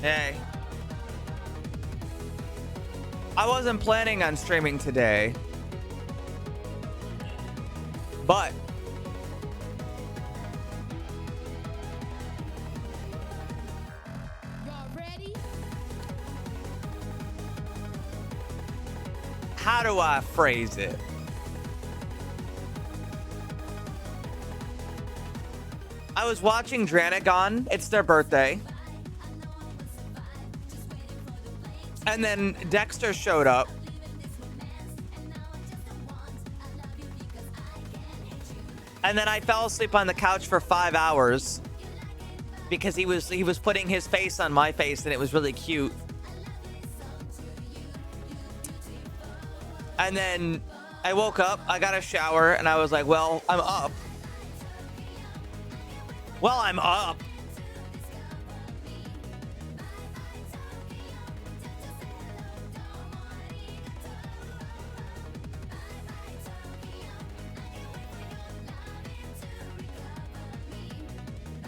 Hey. I wasn't planning on streaming today, but Y'all ready? how do I phrase it? I was watching Dranagon. It's their birthday. And then Dexter showed up. And then I fell asleep on the couch for 5 hours because he was putting his face on my face and it was really cute. And then I woke up, I got a shower, and I was like, well, I'm up. Well, I'm up.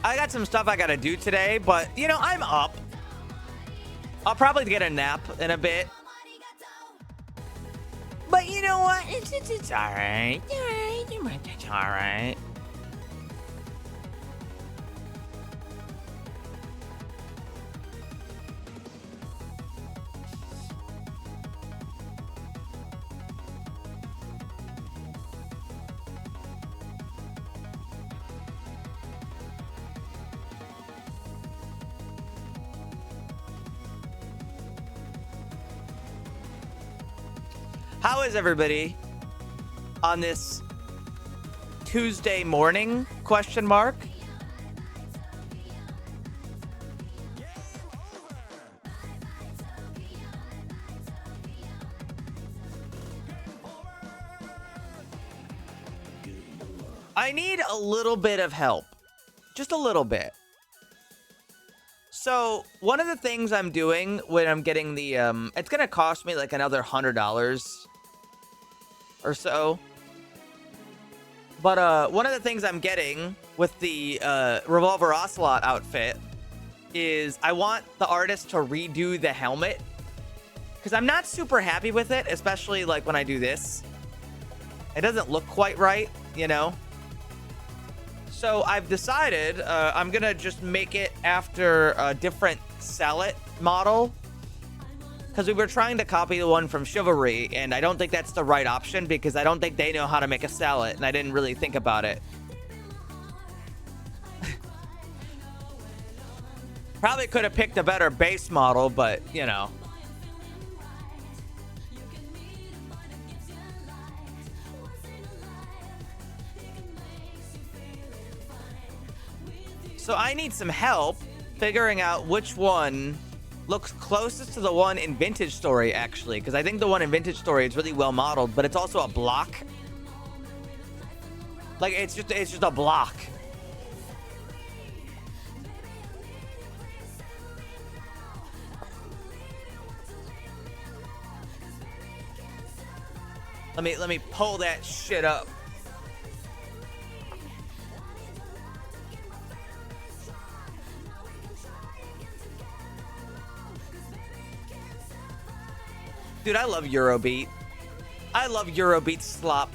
I got some stuff I gotta do today, but, you know, I'm up. I'll probably get a nap in a bit. But you know what? It's all right. It's all right. How is everybody on this Tuesday morning, question mark. I need a little bit of help. Just a little bit. So, one of the things I'm doing when I'm getting the, it's going to cost me like another $100 or so. But one of the things I'm getting with the Revolver Ocelot outfit is I want the artist to redo the helmet. Because I'm not super happy with it, especially like when I do this. It doesn't look quite right, you know? So I've decided I'm going to just make it after a different Sallet model. Because we were trying to copy the one from Chivalry, and I don't think that's the right option because I don't think they know how to make a Sallet, and I didn't really think about it. Probably could have picked a better base model, but, you know. So I need some help figuring out which one looks closest to the one in Vintage Story, actually, because I think the one in Vintage Story is really well modeled, but it's also a block. Like, it's just a block. Let me pull that shit up. Dude, I love Eurobeat. I love Eurobeat slop.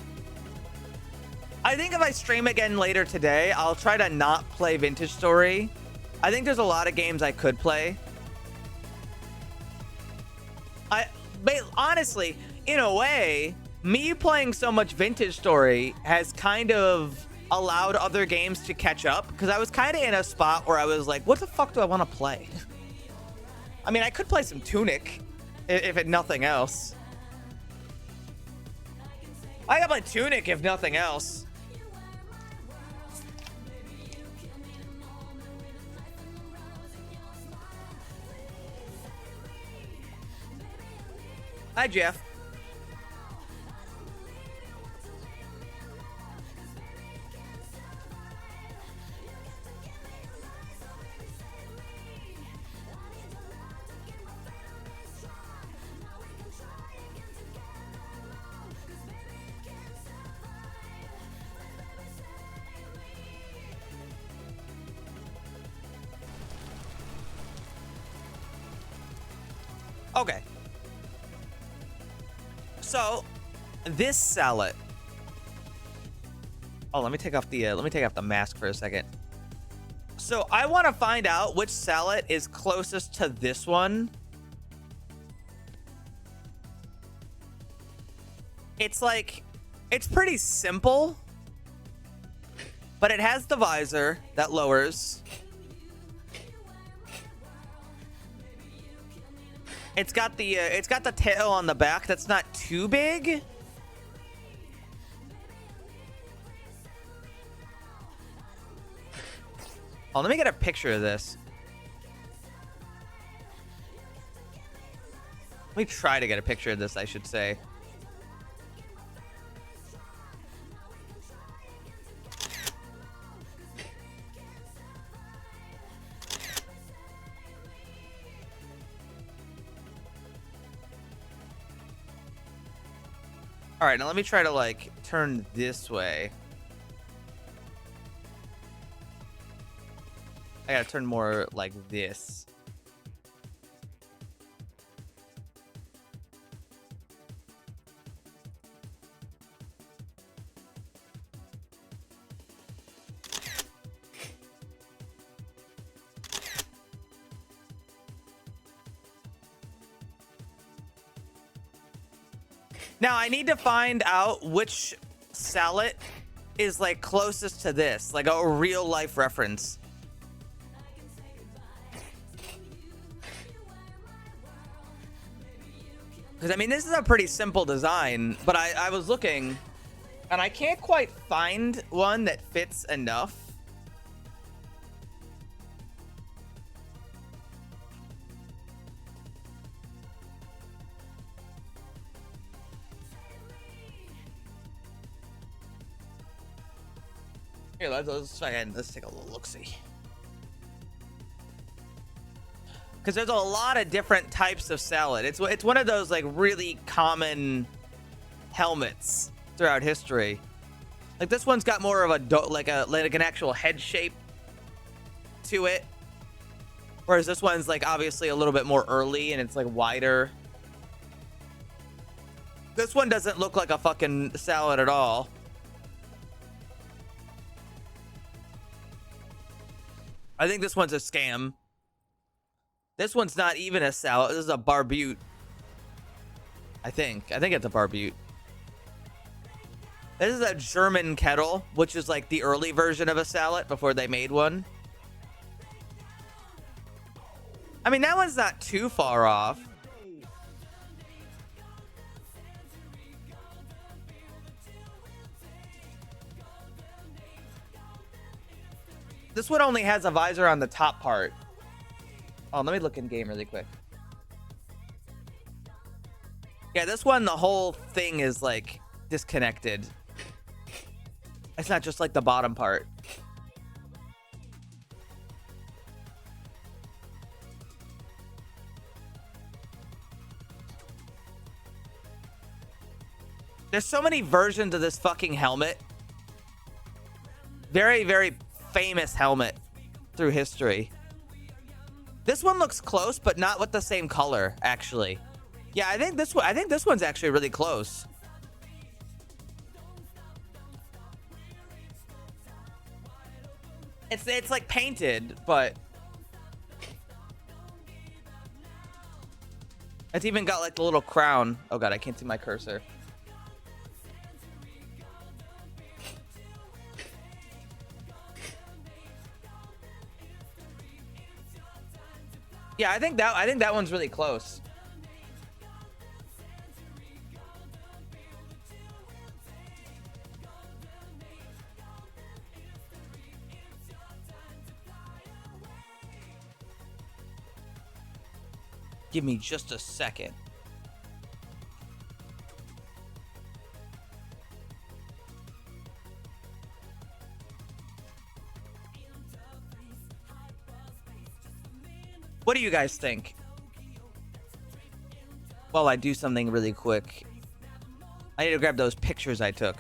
I think if I stream again later today, I'll try to not play Vintage Story. I think there's a lot of games I could play. Honestly, in a way, me playing so much Vintage Story has kind of allowed other games to catch up. Because I was kind of in a spot where I was like, what the fuck do I want to play? I mean, I could play some Tunic. If it nothing else. I got my Tunic if nothing else. Hi, Jeff. Okay. So, this Sallet. Oh, let me take off the mask for a second. So, I want to find out which Sallet is closest to this one. It's like, it's pretty simple, but it has the visor that lowers. It's got the tail on the back that's not too big. Oh, let me get a picture of this. Let me try to get a picture of this, I should say. All right, now let me try to like turn this way. I gotta turn more like this. Now, I need to find out which Sallet is, like, closest to this. Like, a real-life reference. Because, I mean, this is a pretty simple design. But I was looking... And I can't quite find one that fits enough. Here, let's try and let's take a little look-see. Because there's a lot of different types of salad. It's one of those like really common helmets throughout history. Like this one's got more of a like an actual head shape to it, whereas this one's like obviously a little bit more early and it's like wider. This one doesn't look like a fucking salad at all. I think this one's a scam. This one's not even a salad. This is a barbute. I think it's a barbute. This is a German kettle, which is like the early version of a salad before they made one. I mean, that one's not too far off. This one only has a visor on the top part. Oh, let me look in game really quick. Yeah, this one, the whole thing is like disconnected. It's not just like the bottom part. There's so many versions of this fucking helmet. Very, very famous helmet through history. This one looks close, but not with the same color, actually. Yeah, I think this one's actually really close. It's like painted, but it's even got like the little crown. Oh god, I can't see my cursor. Yeah, I think that one's really close. Give me just a second. What do you guys think? While I do something really quick, I need to grab those pictures I took.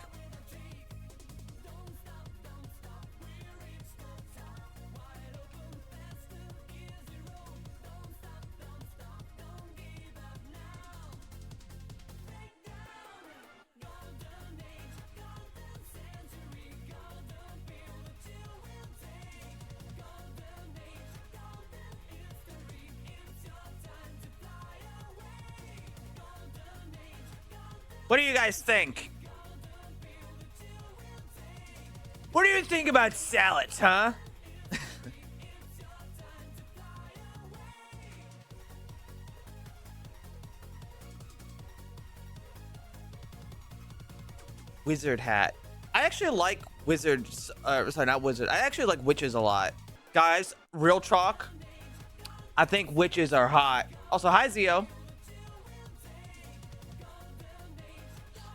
What do you guys think? What do you think about salads, huh? Wizard hat. I actually like wizards. Sorry, not wizard. I actually like witches a lot. Guys, real talk. I think witches are hot. Also, hi, Zio.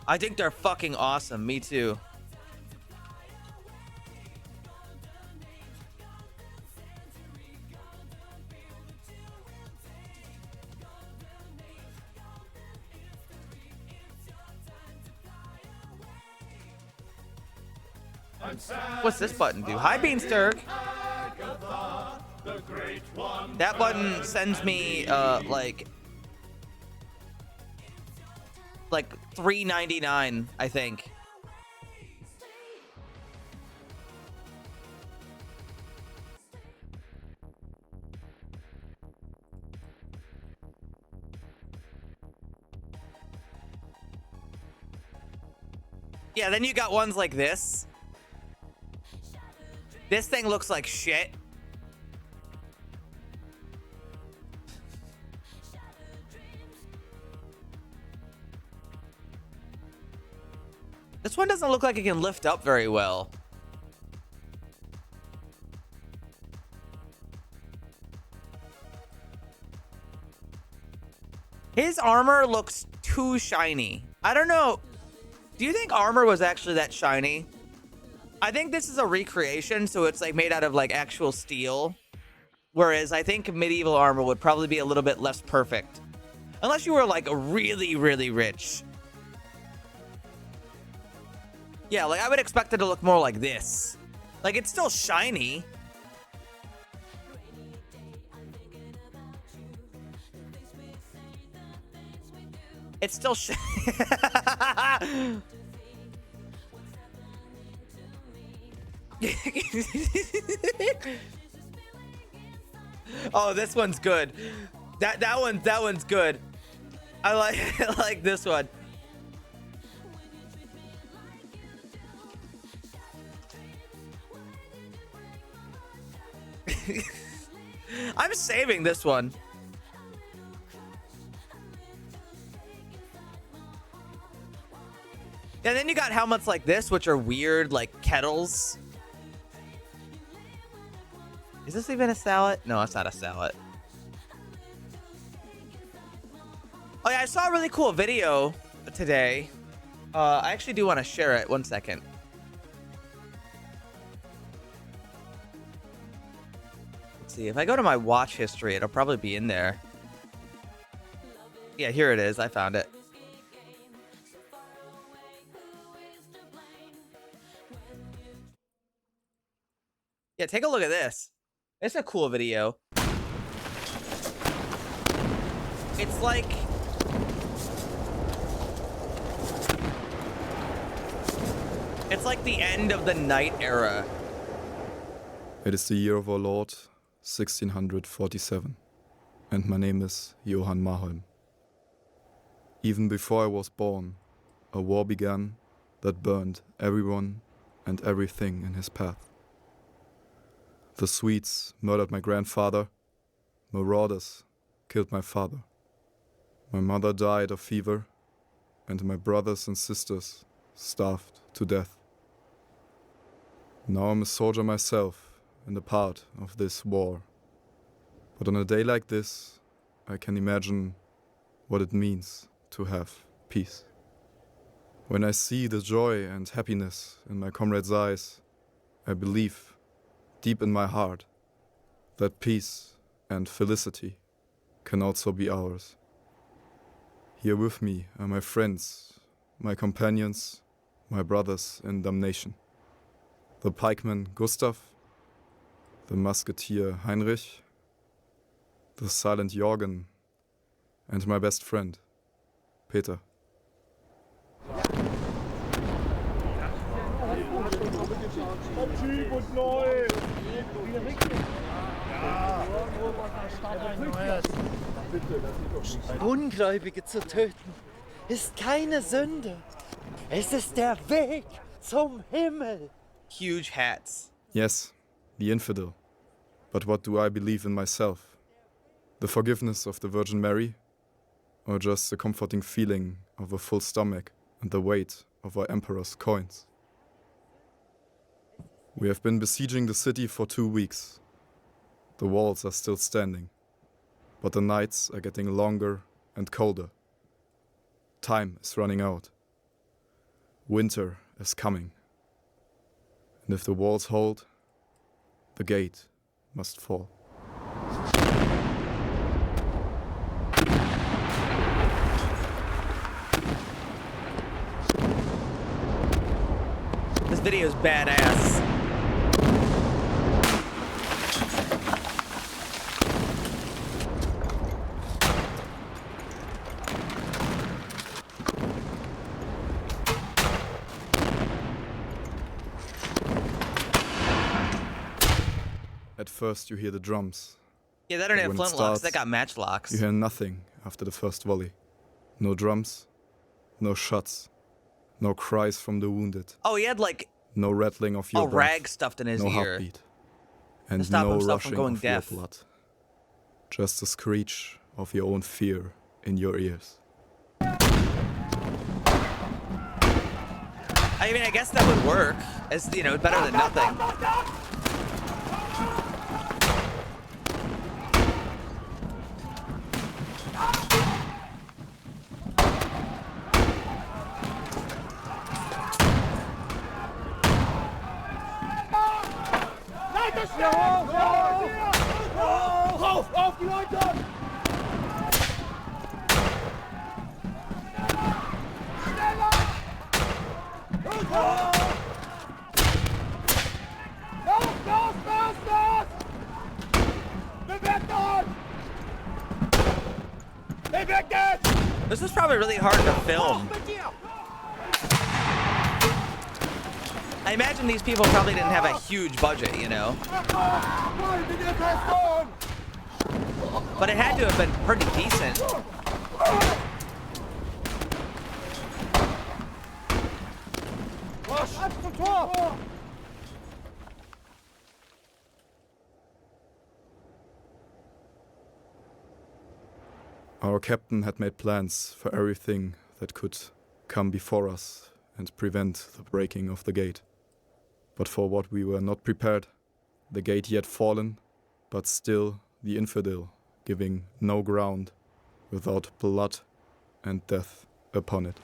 I think they're fucking awesome. Me too. What's this button do? Hi, Beansturg. That button sends me like $3.99, I think. Yeah, then you got ones like this. This thing looks like shit. This one doesn't look like it can lift up very well. His armor looks too shiny. I don't know. Do you think armor was actually that shiny? I think this is a recreation, so it's like made out of like actual steel. Whereas I think medieval armor would probably be a little bit less perfect. Unless you were like really, really rich. Yeah, like I would expect it to look more like this. Like it's still shiny. It's still Oh, this one's good. That one's good. I like this one. I'm saving this one. And then you got helmets like this, which are weird, like kettles. Is this even a salad? No, it's not a salad. Oh yeah, I saw a really cool video today. I actually do want to share it. 1 second. Let's see. If I go to my watch history, it'll probably be in there. Yeah, here it is. I found it. Yeah, take a look at this. It's a cool video. It's like... It's like the end of the Knight era. It is the year of our Lord, 1647, and my name is Johann Marholm. Even before I was born, a war began that burned everyone and everything in his path. The Swedes murdered my grandfather, marauders killed my father. My mother died of fever, and my brothers and sisters starved to death. Now I'm a soldier myself and a part of this war. But on a day like this, I can imagine what it means to have peace. When I see the joy and happiness in my comrades' eyes, I believe deep in my heart that peace and felicity can also be ours. Here with me are my friends, my companions, my brothers in damnation. The pikeman Gustav, the musketeer Heinrich, the silent Jorgen, and my best friend, Peter. Ungläubige zu töten ist keine Sünde. Es ist der Weg zum Himmel. Huge hats. Yes, the infidel. But what do I believe in myself? The forgiveness of the Virgin Mary? Or just the comforting feeling of a full stomach and the weight of our emperor's coins? We have been besieging the city for 2 weeks. The walls are still standing, but the nights are getting longer and colder. Time is running out. Winter is coming. And if the walls hold, the gate must fall. This video is badass. At first you hear the drums. Yeah, that don't But have when it flintlocks. starts, That got matchlocks. You hear nothing after the first volley. No drums, no shots, no cries from the wounded, Oh, he had like no rattling of your a breath, rag stuffed in his no ear. heartbeat, and stop no himself from rushing going of deaf. your blood. Just the screech of your own fear in your ears. I I mean, I guess that would work. As you know, better than nothing. Auf die Leute! Schneller! Los! Bewegt euch! Bewegt es! This is probably really hard to film. I imagine these people probably didn't have a huge budget, you know? But it had to have been pretty decent. Our captain had made plans for everything that could come before us and prevent the breaking of the gate. But for what we were not prepared, the gate yet fallen, but still the infidel giving no ground without blood and death upon it.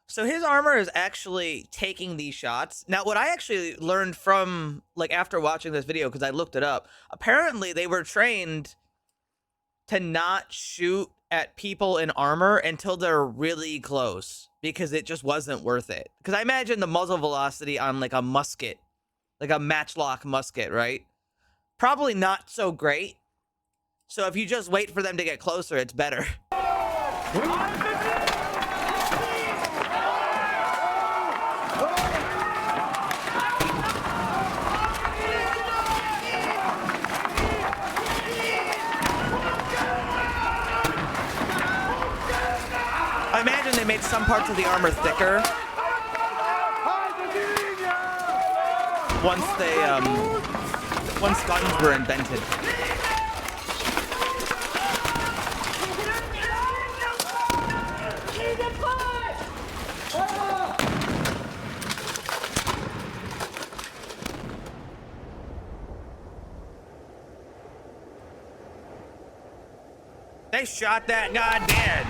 So his armor is actually taking these shots. Now, what I actually learned from, like, after watching this video, because I looked it up, apparently they were trained to not shoot at people in armor until they're really close, because it just wasn't worth it. Because I imagine the muzzle velocity on, like, a musket, like a matchlock musket, right? Probably not so great. So if you just wait for them to get closer, it's better. I imagine they made some parts of the armor thicker once guns were invented. They shot that guy dead.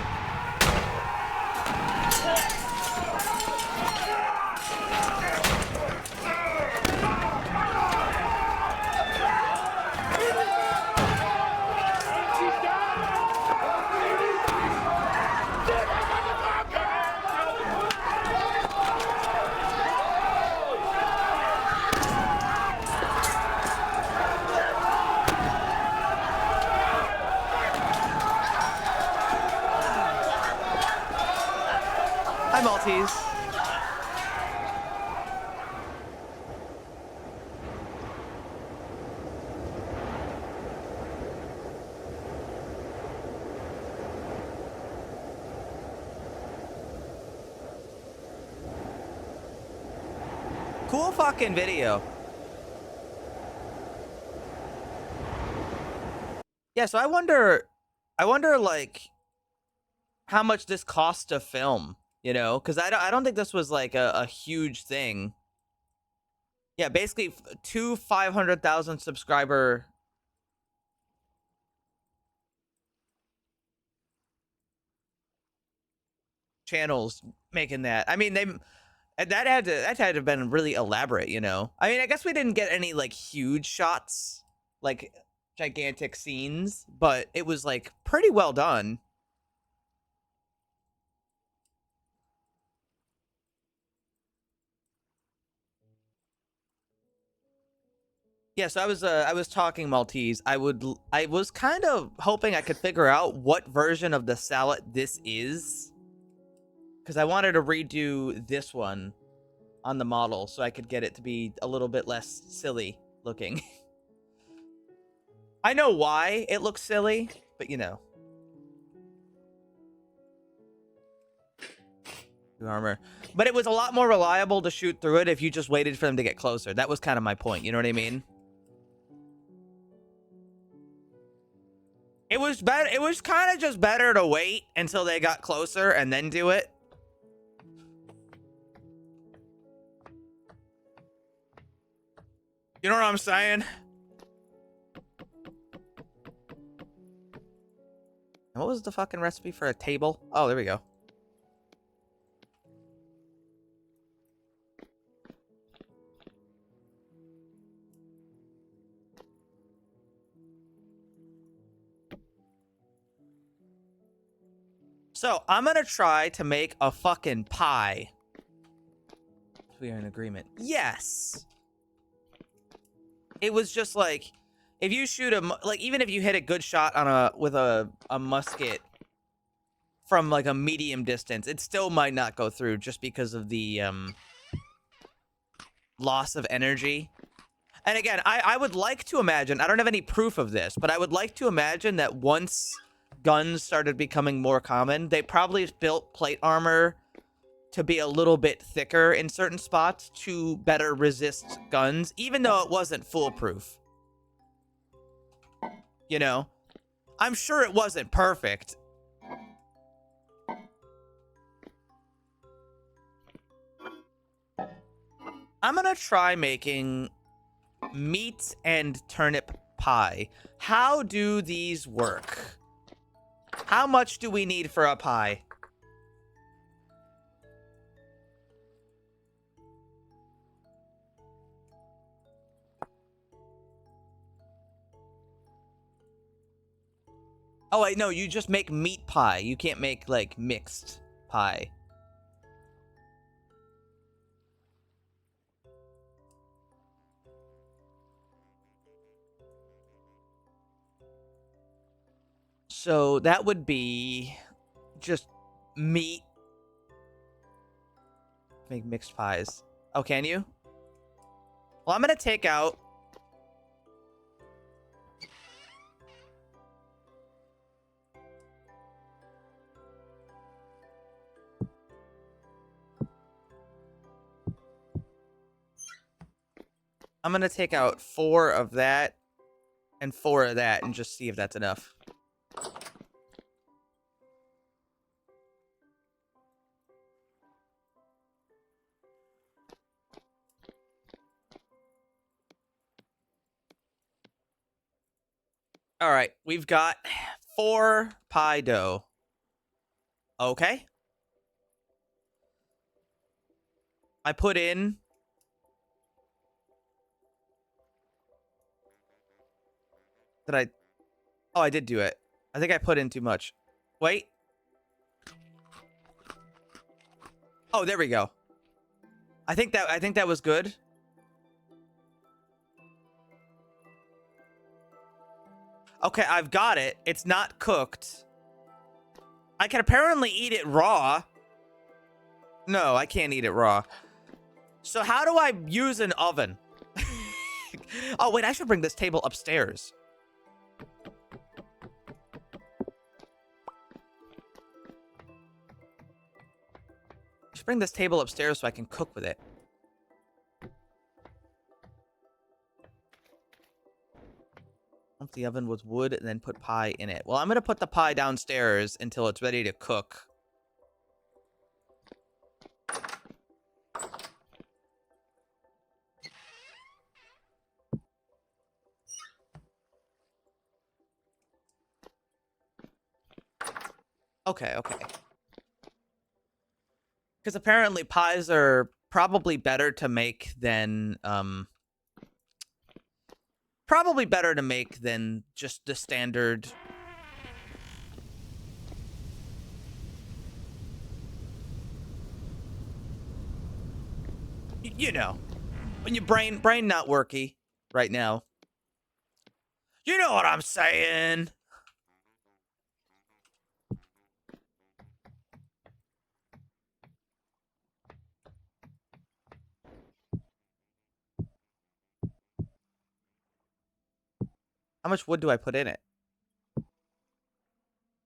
Hi, Maltese. Cool fucking video. Yeah, so I wonder like how much this cost to film, you know? Because I don't think this was like a huge thing. Yeah, basically two 500,000 subscriber channels making that. I mean, that had to have been really elaborate, you know? I mean, I guess we didn't get any like huge shots, like gigantic scenes, but it was like pretty well done. Yeah, so I was talking Maltese. I was kind of hoping I could figure out what version of the salad this is, because I wanted to redo this one on the model so I could get it to be a little bit less silly looking. I know why it looks silly, but you know. Armor. But it was a lot more reliable to shoot through it if you just waited for them to get closer. That was kind of my point, you know what I mean? It was better. It was kind of just better to wait until they got closer and then do it. You know what I'm saying? And what was the fucking recipe for a table? Oh, there we go. So, I'm gonna try to make a fucking pie. We are in agreement. Yes! It was just like, if you shoot like, even if you hit a good shot on with a musket from like a medium distance, it still might not go through just because of the, loss of energy. And again, I would like to imagine, I don't have any proof of this, but I would like to imagine that once guns started becoming more common, they probably built plate armor to be a little bit thicker in certain spots to better resist guns, even though it wasn't foolproof. You know? I'm sure it wasn't perfect. I'm gonna try making meat and turnip pie. How do these work? How much do we need for a pie? Oh, wait, no, you just make meat pie. You can't make, like, mixed pie. So that would be just meat. Make mixed pies. Oh, can you? Well, I'm gonna take out... I'm gonna take out 4 of that and 4 of that and just see if that's enough. All right, we've got 4 pie dough. Okay. I put in... Did I... Oh, I did do it. I think I put in too much. Wait. Oh, there we go. I think that was good. Okay, I've got it. It's not cooked. I can apparently eat it raw. No, I can't eat it raw. So how do I use an oven? Oh, wait, I should bring this table upstairs. I should bring this table upstairs so I can cook with it. Pump the oven with wood and then put pie in it. Well, I'm going to put the pie downstairs until it's ready to cook. Okay, okay. Because apparently pies are probably better to make than, probably better to make than just the standard... You know, when your brain not worky right now. You know what I'm saying? How much wood do I put in it?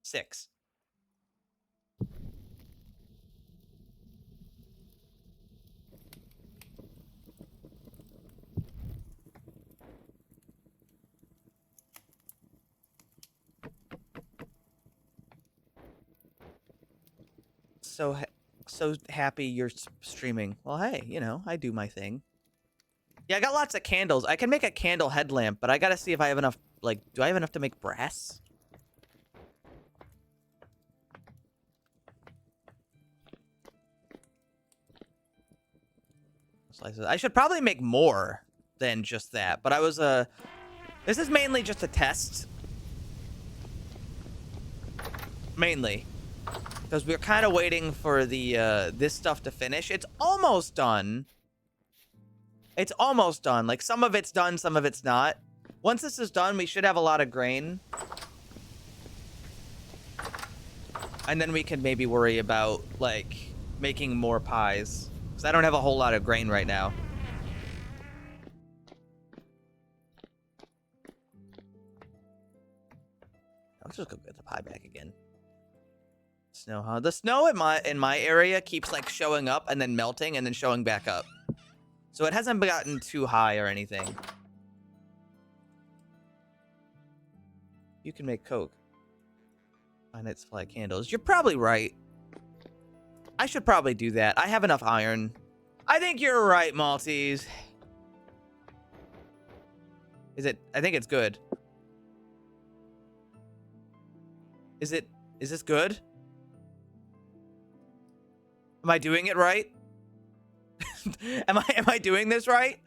6. so happy you're streaming. Well, hey, you know, I do my thing. Yeah, I got lots of candles. I can make a candle headlamp, but I gotta see if I have enough, like, do I have enough to make brass? Slices. I should probably make more than just that, but I was, this is mainly just a test. Mainly. Because we're kind of waiting for the, this stuff to finish. It's almost done. It's almost done. Like, some of it's done, some of it's not. Once this is done, we should have a lot of grain. And then we can maybe worry about, like, making more pies. Because I don't have a whole lot of grain right now. Let's just go get the pie back again. Snow, huh? The snow in my area keeps, like, showing up and then melting and then showing back up. So it hasn't gotten too high or anything. You can make Coke. And it's like candles. You're probably right. I should probably do that. I have enough iron. I think you're right, Maltese. Is it? I think it's good. Is this good? Am I doing it right? Am I doing this right?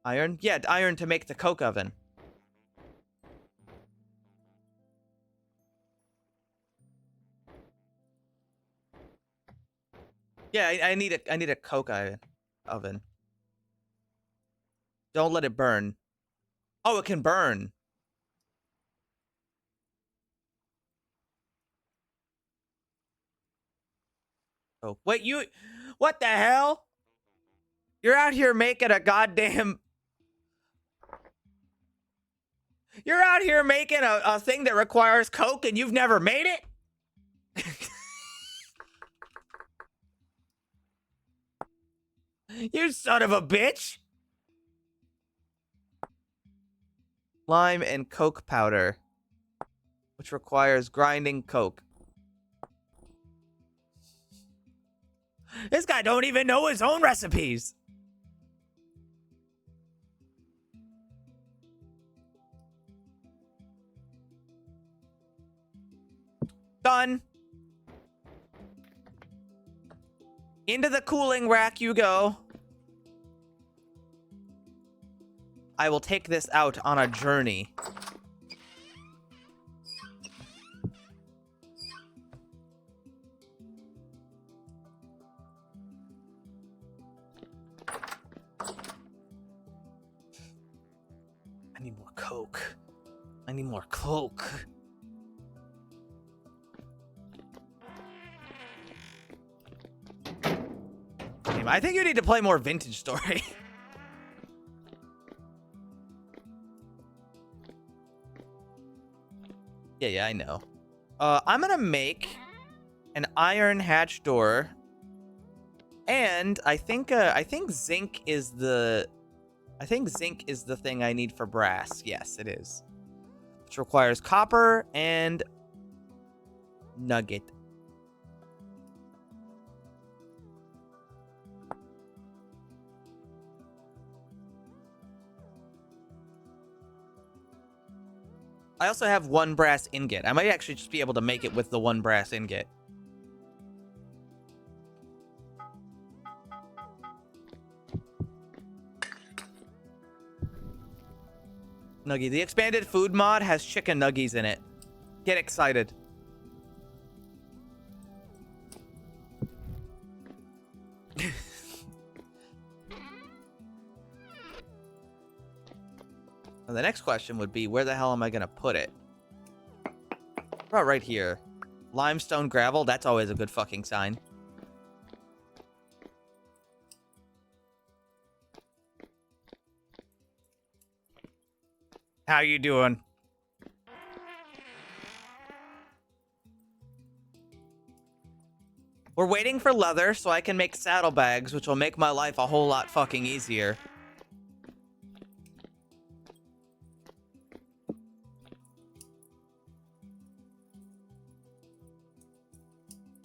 Iron? Yeah, iron to make the Coke oven. Yeah, I need a Coke oven. Don't let it burn. Oh, it can burn. Oh, wait, what the hell? You're out here making a goddamn... You're out here making a thing that requires Coke and you've never made it? You son of a bitch! Lime and Coke powder, which requires grinding Coke. This guy don't even know his own recipes. Done. Into the cooling rack you go. I will take this out on a journey. I need more Coke. I need more Coke. I think you need to play more Vintage Story. Yeah, I know. I'm gonna make an iron hatch door, and I think zinc is the thing I need for brass. Yes, it is. Which requires copper and nugget. I also have one brass ingot. I might actually just be able to make it with the one brass ingot. Nuggie. The expanded food mod has chicken nuggies in it. Get excited. The next question would be, where the hell am I gonna put it? About right here. Limestone gravel, that's always a good fucking sign. How you doing? We're waiting for leather so I can make saddlebags, which will make my life a whole lot fucking easier.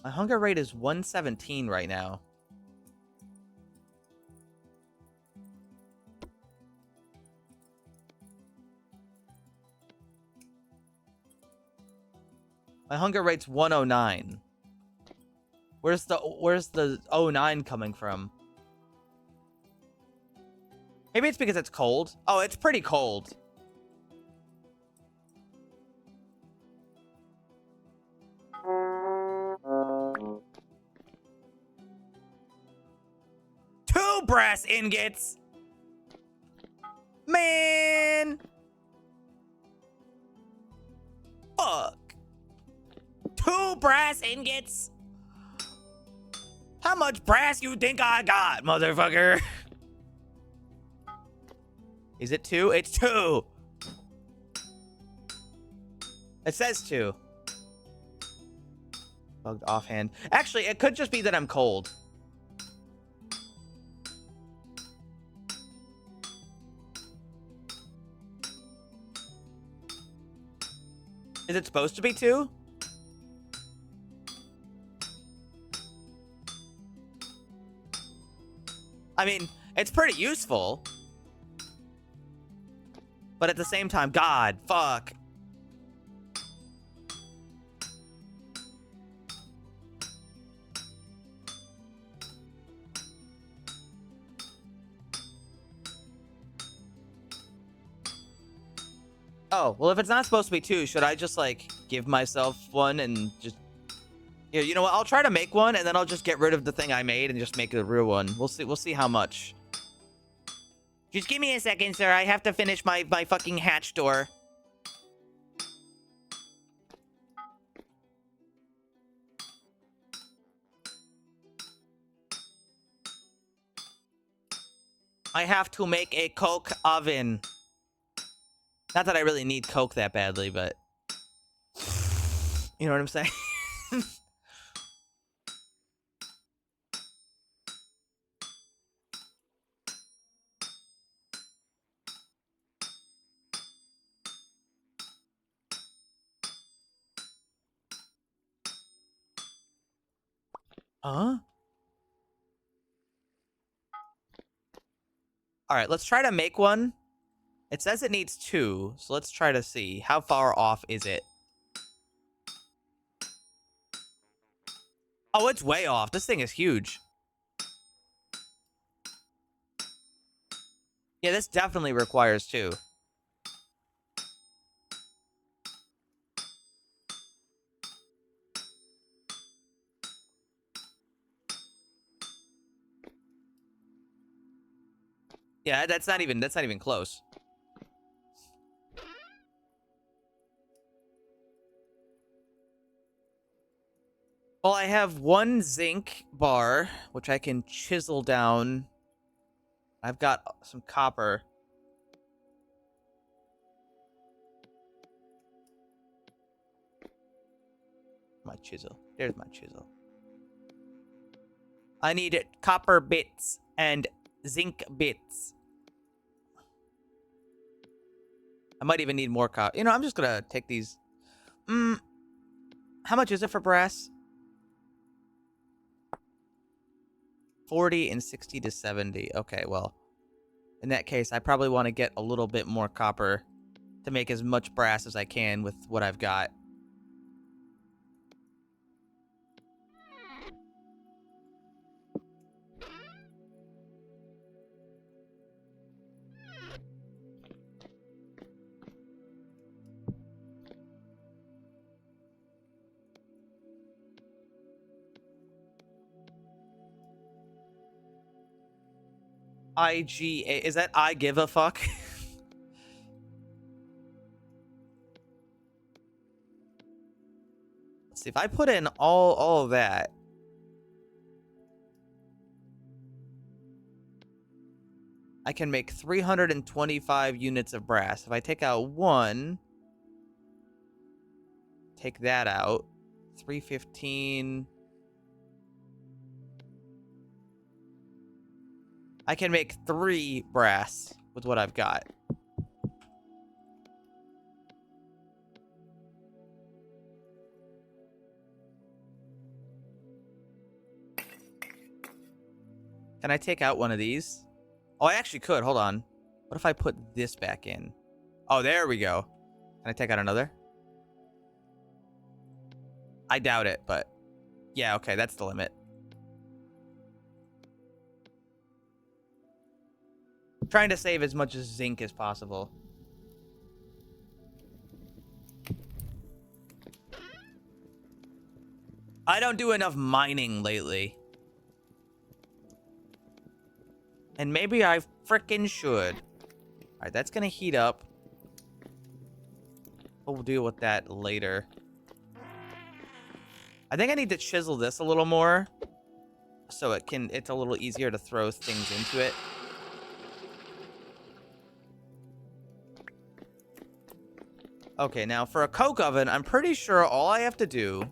My hunger rate is 117 right now. My hunger rate's 109. Where's the 09 coming from? Maybe it's because it's cold. Oh, it's pretty cold. Two brass ingots. Man. Fuck. Two brass ingots. How much brass you think I got, motherfucker? Is it 2? It's 2. It says 2. Bugged offhand. Actually, it could just be that I'm cold. Is it supposed to be 2? I mean, it's pretty useful. But at the same time, God, fuck. Oh, well, if it's not supposed to be 2, should I just, like, give myself one and just... Yeah, you know what? I'll try to make one, and then I'll just get rid of the thing I made and just make a real one. We'll see how much. Just give me a second, sir. I have to finish my fucking hatch door. I have to make a coke oven. Not that I really need coke that badly, but... You know what I'm saying? Huh? Alright, let's try to make one. It says it needs 2, so let's try to see. How far off is it? Oh, it's way off. This thing is huge. Yeah, this definitely requires 2. Yeah, that's not even close. Well, I have 1 zinc bar, which I can chisel down. I've got some copper. My chisel. There's my chisel. I need copper bits and zinc bits. I might even need more copper. You know, I'm just gonna take these. How much is it for brass? 40 and 60 to 70. Okay, well, in that case, I probably want to get a little bit more copper to make as much brass as I can with what I've got. IGA. Is that I give a fuck? Let's see if I put in all of that. I can make 325 units of brass. If I take out 1, take that out, 315. I can make 3 brass with what I've got. Can I take out one of these? Oh, I actually could. Hold on. What if I put this back in? Oh, there we go. Can I take out another? I doubt it, but yeah, okay, that's the limit. Trying to save as much zinc as possible. I don't do enough mining lately. And maybe I frickin' should. Alright, that's gonna heat up. We'll deal with that later. I think I need to chisel this a little more. So it's a little easier to throw things into it. Okay, now for a coke oven, I'm pretty sure all I have to do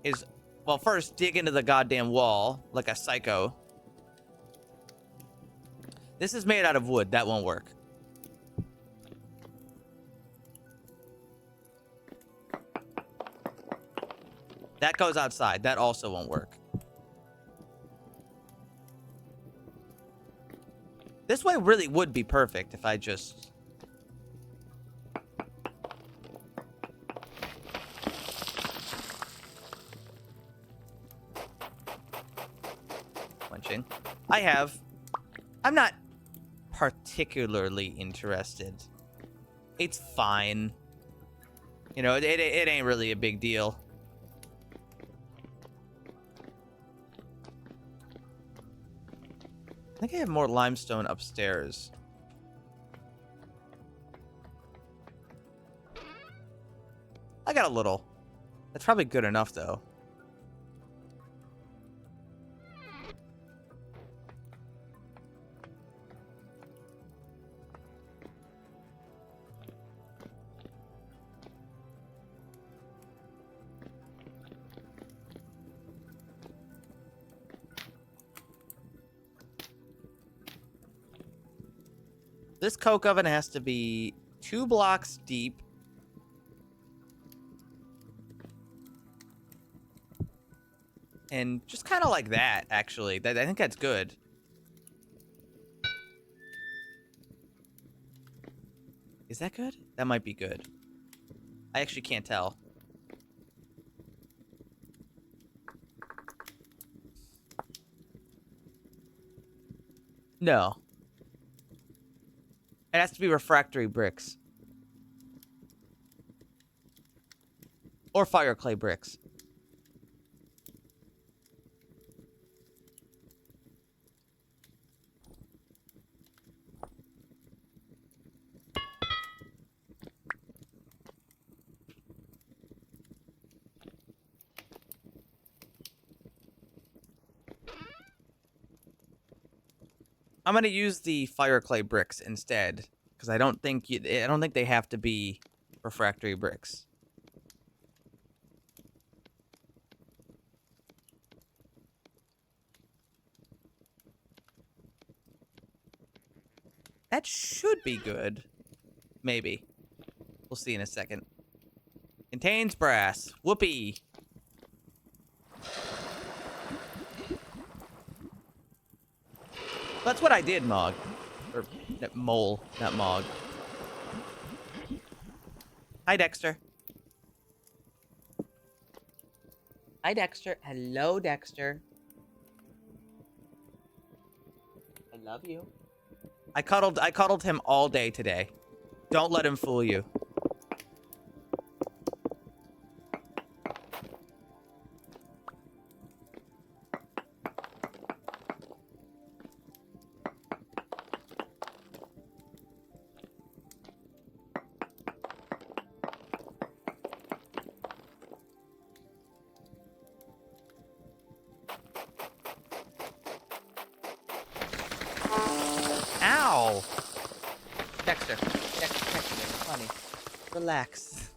is, well, first dig into the goddamn wall like a psycho. This is made out of wood. That won't work. That goes outside. That also won't work. This way really would be perfect if I just... Punching. I'm not particularly interested. It's fine. You know, it ain't really a big deal. I think I have more limestone upstairs. I got a little. That's probably good enough, though. This coke oven has to be 2 blocks deep. And just kind of like that, actually. I think that's good. Is that good? That might be good. I actually can't tell. No. It has to be refractory bricks. Or fire clay bricks. I'm gonna use the fire clay bricks instead, because I don't think they have to be refractory bricks. That should be good. Maybe. We'll see in a second. Contains brass. Whoopee. That's what I did, Mog. Or, Mole, not Mog. Hi, Dexter. Hi, Dexter. Hello, Dexter. I love you. I cuddled him all day today. Don't let him fool you. Ow! Dexter, honey, relax.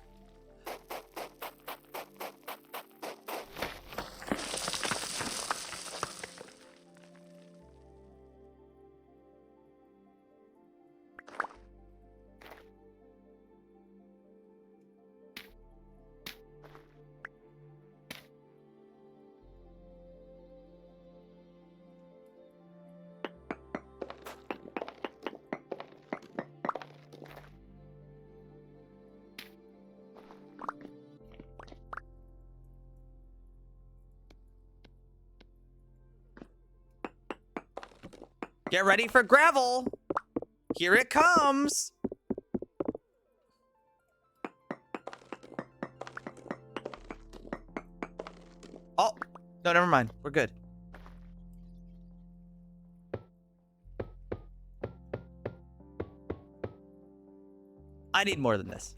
Get ready for gravel. Here it comes. Oh, no, never mind. We're good. I need more than this.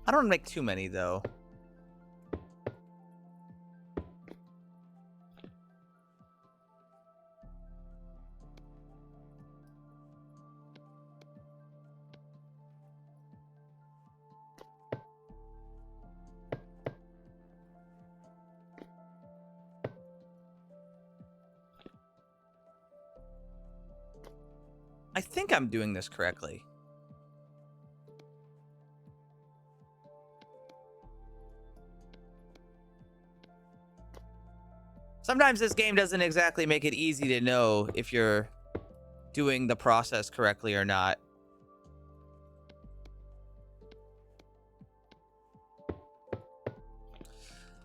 I don't want to make too many, though. I think I'm doing this correctly. Sometimes this game doesn't exactly make it easy to know if you're doing the process correctly or not.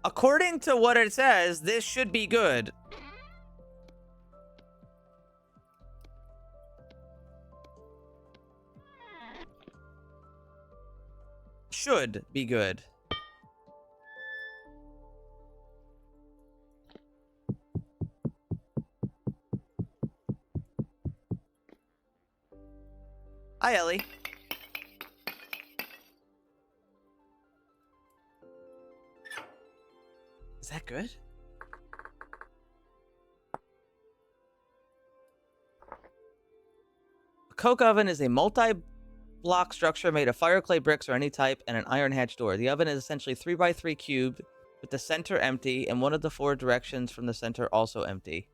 According to what it says, this should be good. Should be good. Hi, Ellie. Is that good? A coke oven is a multi-block structure made of fire clay bricks or any type and an iron hatch door. The oven is essentially 3x3 cube with the center empty and one of the 4 directions from the center also empty.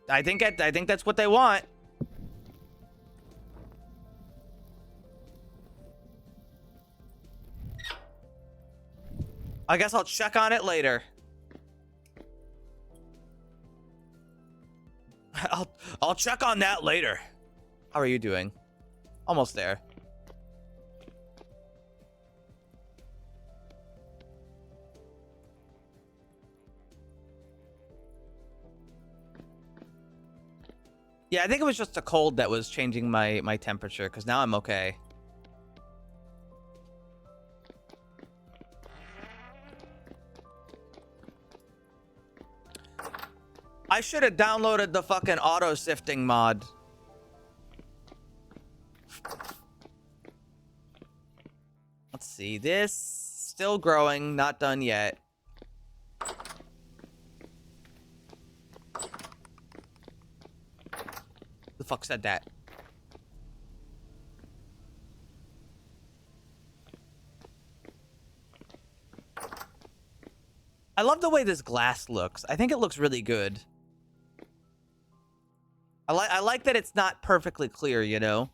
I think that's what they want. I guess I'll check on it later. I'll check on that later. How are you doing? Almost there. Yeah, I think it was just the cold that was changing my temperature, because now I'm okay. I should have downloaded the fucking auto sifting mod. Let's see. This still growing, not done yet. The fuck said that? I love the way this glass looks. I think it looks really good. I like that it's not perfectly clear, you know?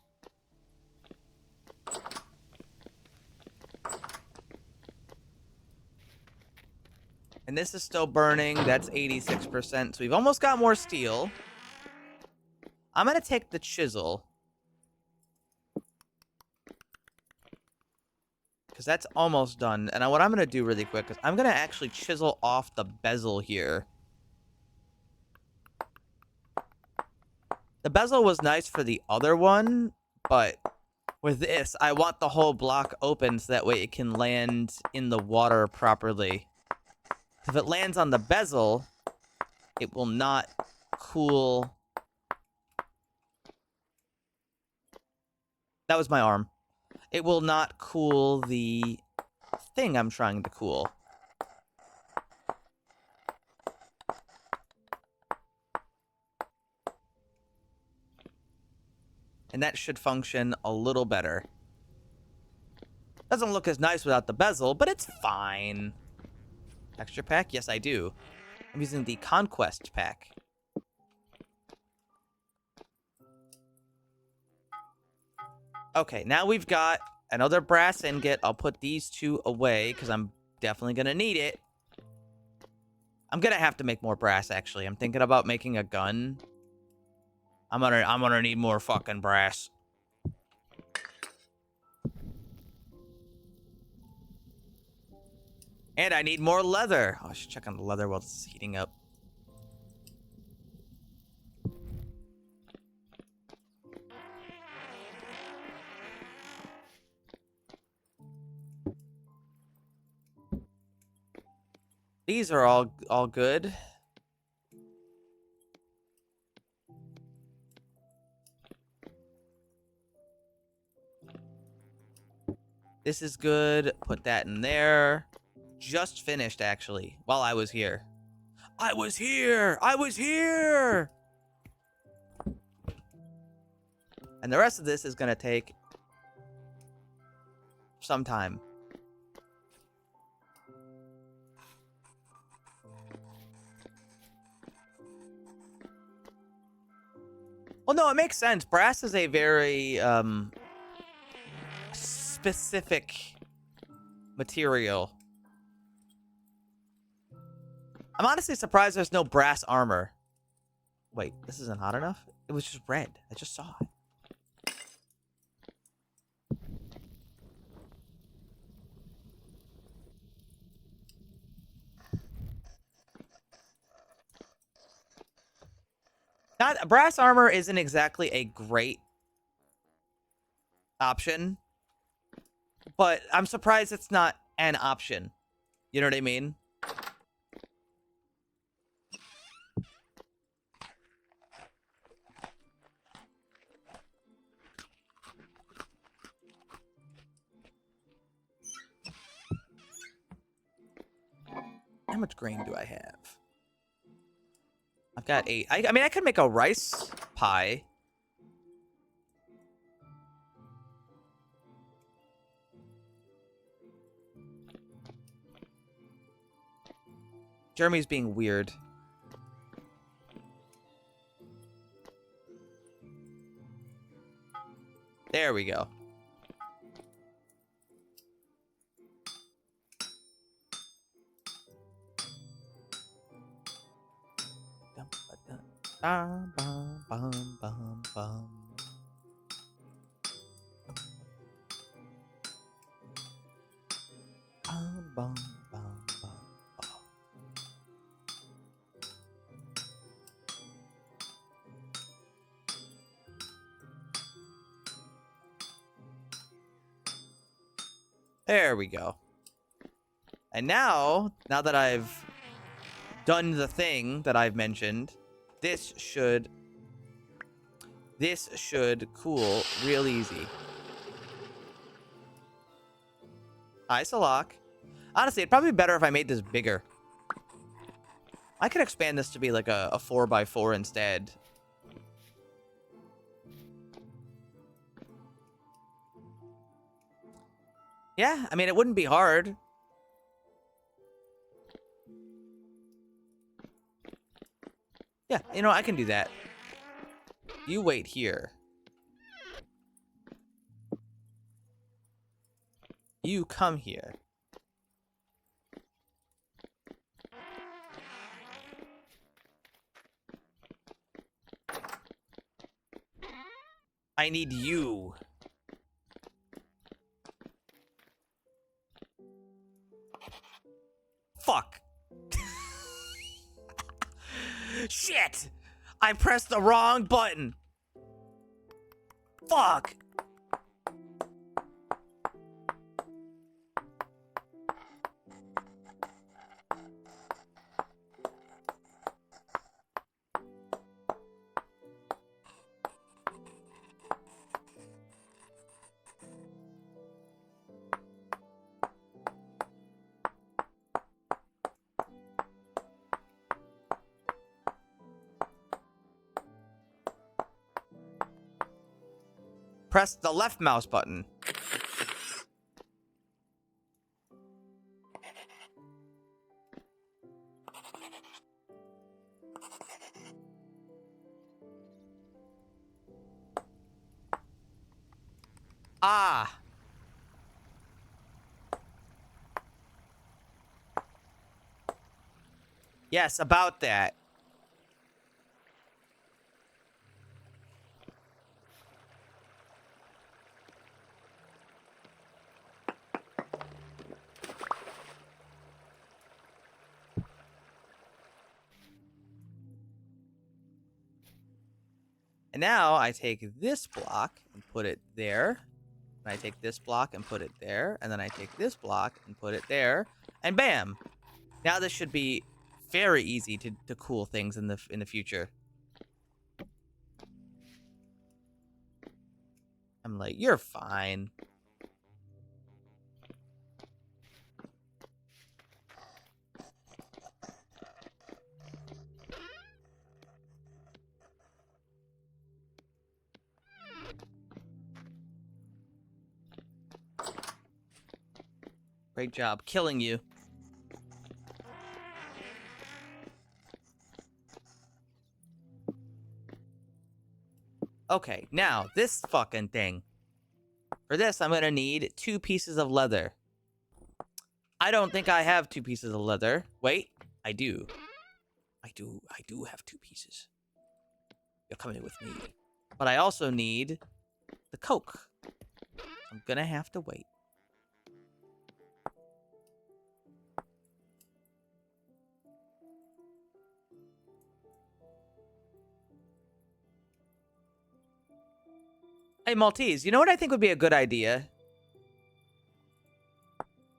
And this is still burning. That's 86%. So we've almost got more steel. I'm going to take the chisel. Because that's almost done. And what I'm going to do really quick is I'm going to actually chisel off the bezel here. The bezel was nice for the other one, but with this, I want the whole block open so that way it can land in the water properly. If it lands on the bezel, it will not cool. That was my arm. It will not cool the thing I'm trying to cool. And that should function a little better. Doesn't look as nice without the bezel, but it's fine. Texture pack? Yes, I do. I'm using the Conquest pack. Okay, now we've got another brass ingot. I'll put these two away because I'm definitely gonna need it. I'm gonna have to make more brass, actually. I'm thinking about making a gun. I'm gonna need more fucking brass. And I need more leather. Oh, I should check on the leather while this is heating up. These are all good. This is good. Put that in there. Just finished, actually, while I was here. I was here! I was here! And the rest of this is going to take some time. Well, no, it makes sense. Brass is a very specific material. I'm honestly surprised there's no brass armor. Wait, this isn't hot enough? It was just red. I just saw it. Not brass armor isn't exactly a great option, but I'm surprised it's not an option. You know what I mean? How much grain do I have? I've got 8. I mean, I could make a rice pie. Jeremy's being weird. There we go. Bum, bum, bum, bum, bum. Bum, bum, bum, bum, bum. There we go. And now that I've done the thing that I've mentioned, this should cool real easy. Isolok. Honestly, it'd probably be better if I made this bigger. I could expand this to be like a 4x4 instead. Yeah, I mean, it wouldn't be hard. Yeah, you know, I can do that. You wait here. You come here. I need you. Fuck. Shit! I pressed the wrong button. Fuck. Press the left mouse button. Ah. Yes, about that. And now I take this block and put it there. And I take this block and put it there. And then I take this block and put it there. And bam. Now this should be very easy to cool things in the future. I'm like, you're fine. Great job killing you. Okay, now this fucking thing. For this, I'm gonna need 2 pieces of leather. I don't think I have 2 pieces of leather. Wait, I do. I do have 2 pieces. You're coming with me. But I also need the coke. I'm gonna have to wait. Hey, Maltese, you know what I think would be a good idea?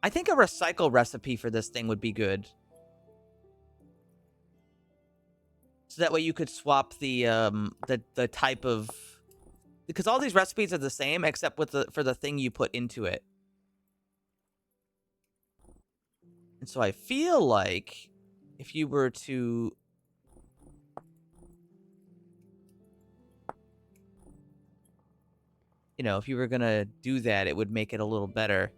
I think a recycle recipe for this thing would be good. So that way you could swap the type of... Because all these recipes are the same except with for the thing you put into it. And so I feel like if you were to... You know, if you were gonna do that, it would make it a little better.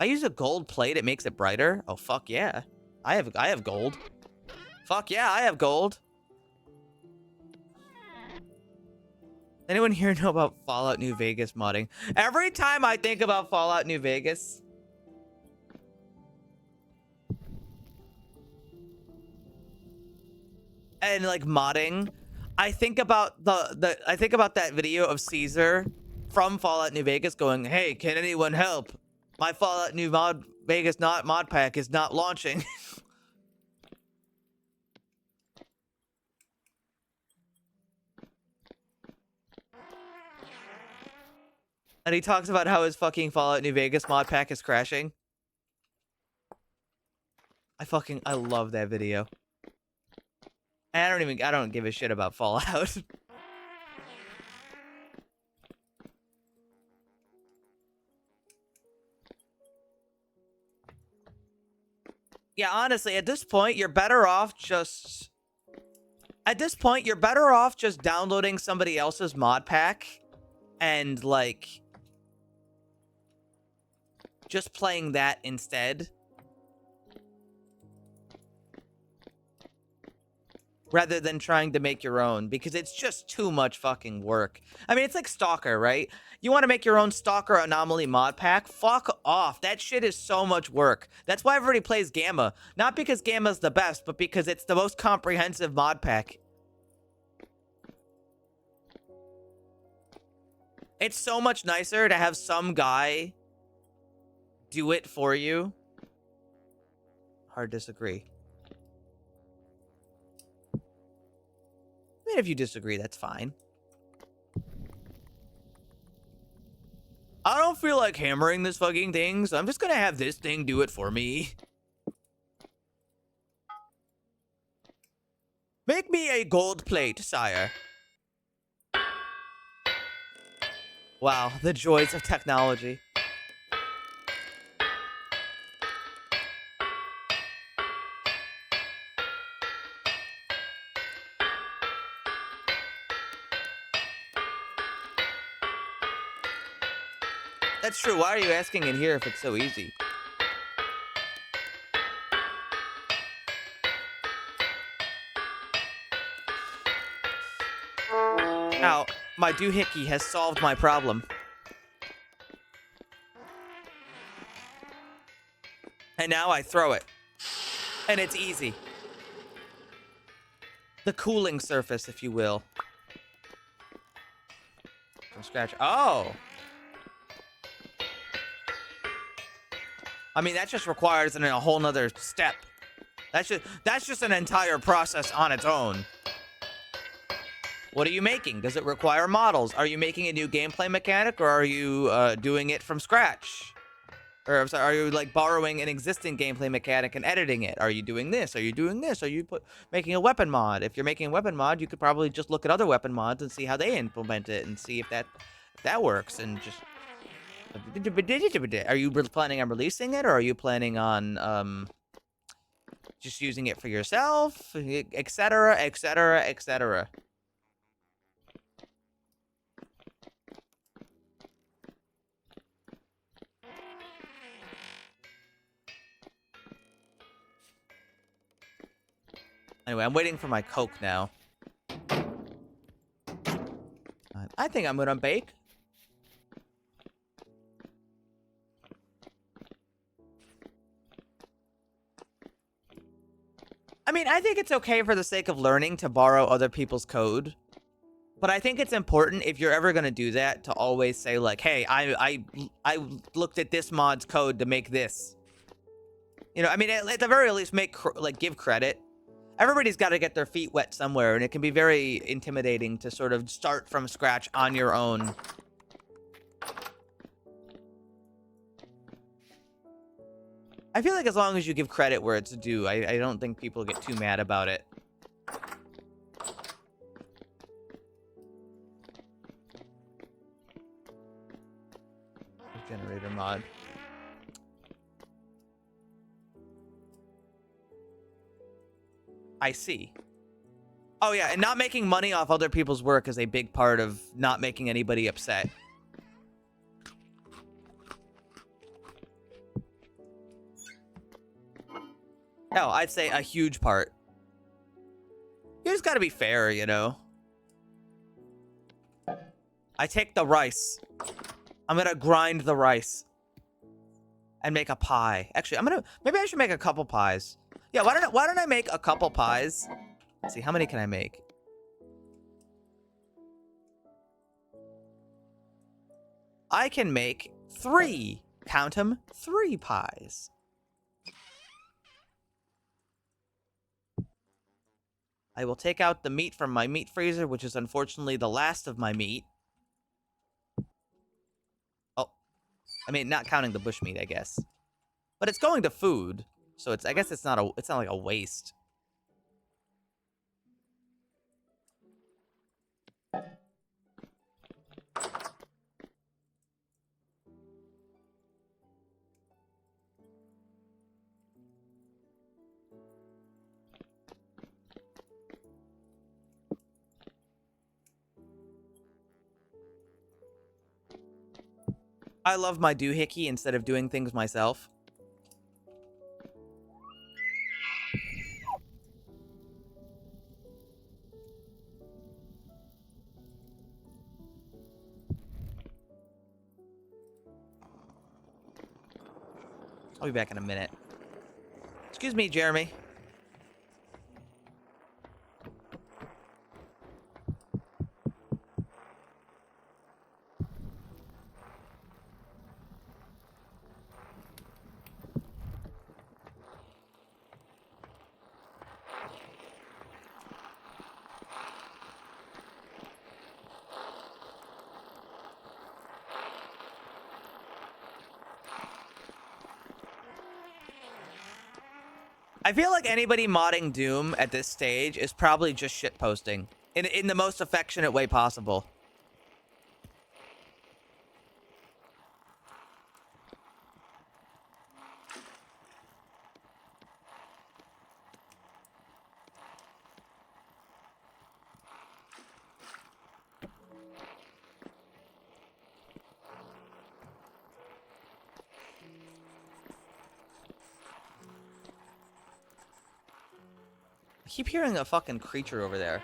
I use a gold plate, it makes it brighter. Oh, fuck yeah. I have gold. Fuck yeah, I have gold. Anyone here know about Fallout New Vegas modding? Every time I think about Fallout New Vegas... and, like, modding... I think about I think about that video of Caesar from Fallout New Vegas going, "Hey, can anyone help? My Fallout New Vegas mod pack is not launching." And he talks about how his fucking Fallout New Vegas mod pack is crashing. I love that video. And I don't give a shit about Fallout. Yeah, honestly, at this point, you're better off just... At this point, you're better off just downloading somebody else's mod pack and, like, just playing that instead. Rather than trying to make your own, because it's just too much fucking work. I mean, it's like Stalker, right? You want to make your own Stalker Anomaly mod pack? Fuck off. That shit is so much work. That's why everybody plays Gamma. Not because Gamma's the best, but because it's the most comprehensive mod pack. It's so much nicer to have some guy do it for you. Hard disagree. I mean, if you disagree, that's fine. I don't feel like hammering this fucking thing, so I'm just gonna have this thing do it for me. Make me a gold plate, sire. Wow, the joys of technology. That's true. Why are you asking in here if it's so easy? Now, My doohickey has solved my problem. And now I throw it. And it's easy. The cooling surface, if you will. From scratch. Oh! I mean, that just requires a whole nother step. That's just an entire process on its own. What are you making? Does it require models? Are you making a new gameplay mechanic, or are you doing it from scratch? Or I'm sorry, are you like borrowing an existing gameplay mechanic and editing it? Are you doing this? Are you doing this? Are you making a weapon mod? If you're making a weapon mod, you could probably just look at other weapon mods and see how they implement it and see if that works. And just are you planning on releasing it, or are you planning on just using it for yourself, etc., etc., etc.? Anyway, I'm waiting for my Coke now. I think I'm gonna bake. I mean, I think it's okay for the sake of learning to borrow other people's code. But I think it's important, if you're ever gonna do that, to always say like, hey, I looked at this mod's code to make this. You know, I mean, at the very least, give credit. Everybody's got to get their feet wet somewhere, and it can be very intimidating to sort of start from scratch on your own. I feel like as long as you give credit where it's due, I don't think people get too mad about it. Generator mod. I see. Oh yeah, and not making money off other people's work is a big part of not making anybody upset. Hell, I'd say a huge part. You just gotta be fair, you know? I take the rice. I'm gonna grind the rice. And make a pie. Actually, maybe I should make a couple pies. Yeah, why don't I make a couple pies? Let's see, how many can I make? I can make 3. Count them, 3 pies. I will take out the meat from my meat freezer, which is unfortunately the last of my meat. Oh, I mean, not counting the bushmeat, I guess. But it's going to food, so I guess it's not like a waste. I love my doohickey instead of doing things myself. I'll be back in a minute. Excuse me, Jeremy. I feel like anybody modding Doom at this stage is probably just shitposting in the most affectionate way possible. I keep hearing a fucking creature over there.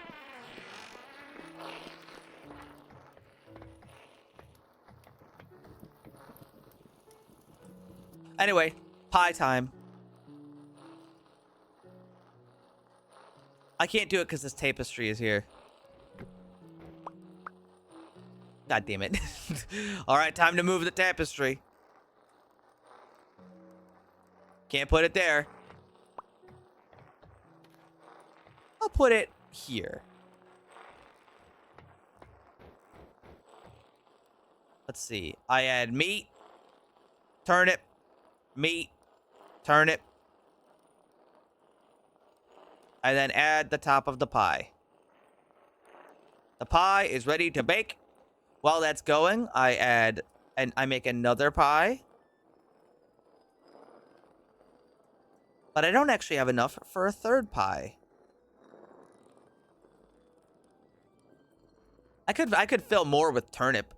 Anyway, pie time. I can't do it because this tapestry is here. God damn it. All right, time to move the tapestry. Can't put it there. I'll put it here. Let's see. I add meat, turnip, meat, turnip. I then add the top of the pie. The pie is ready to bake. While that's going, I make another pie. But I don't actually have enough for a third pie. I could fill more with turnip.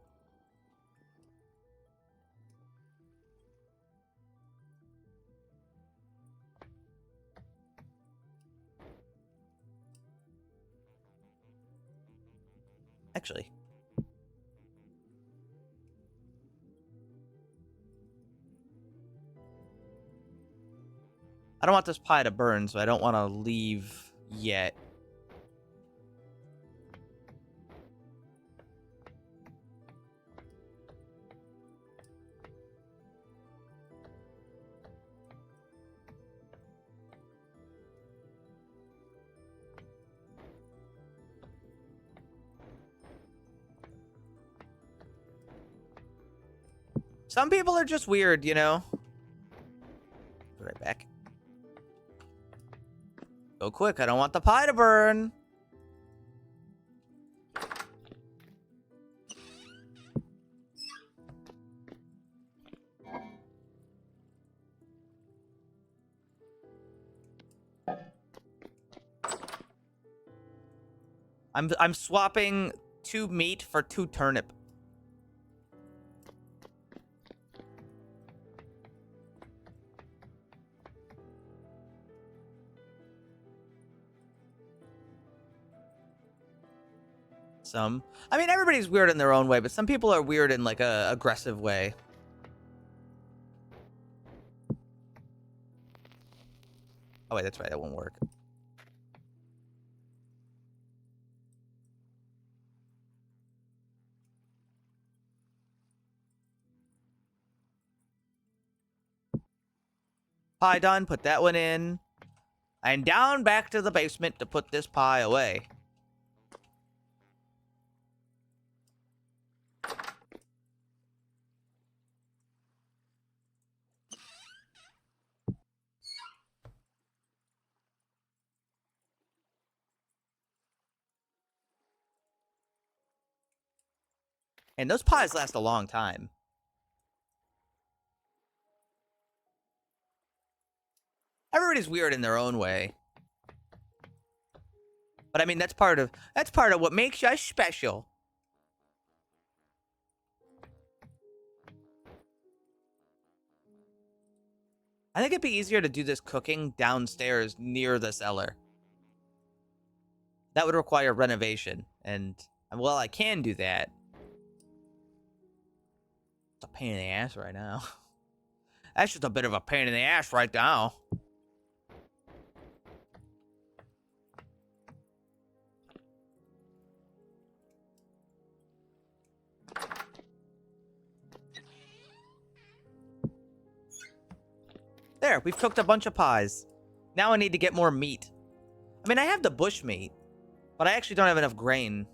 Actually. I don't want this pie to burn, so I don't want to leave yet. Some people are just weird, you know? Be right back. Go quick, I don't want the pie to burn. I'm swapping 2 meat for 2 turnip. I mean, everybody's weird in their own way, but some people are weird in like a aggressive way. Oh wait, that's right, that won't work. Pie done, put that one in. And down back to the basement to put this pie away. And those pies last a long time. Everybody's weird in their own way. But I mean, that's part of what makes us special. I think it'd be easier to do this cooking downstairs near the cellar. That would require renovation. And, well, I can do that. It's a pain in the ass right now. That's just a bit of a pain in the ass right now. There, we've cooked a bunch of pies. Now I need to get more meat. I mean, I have the bush meat, but I actually don't have enough grain.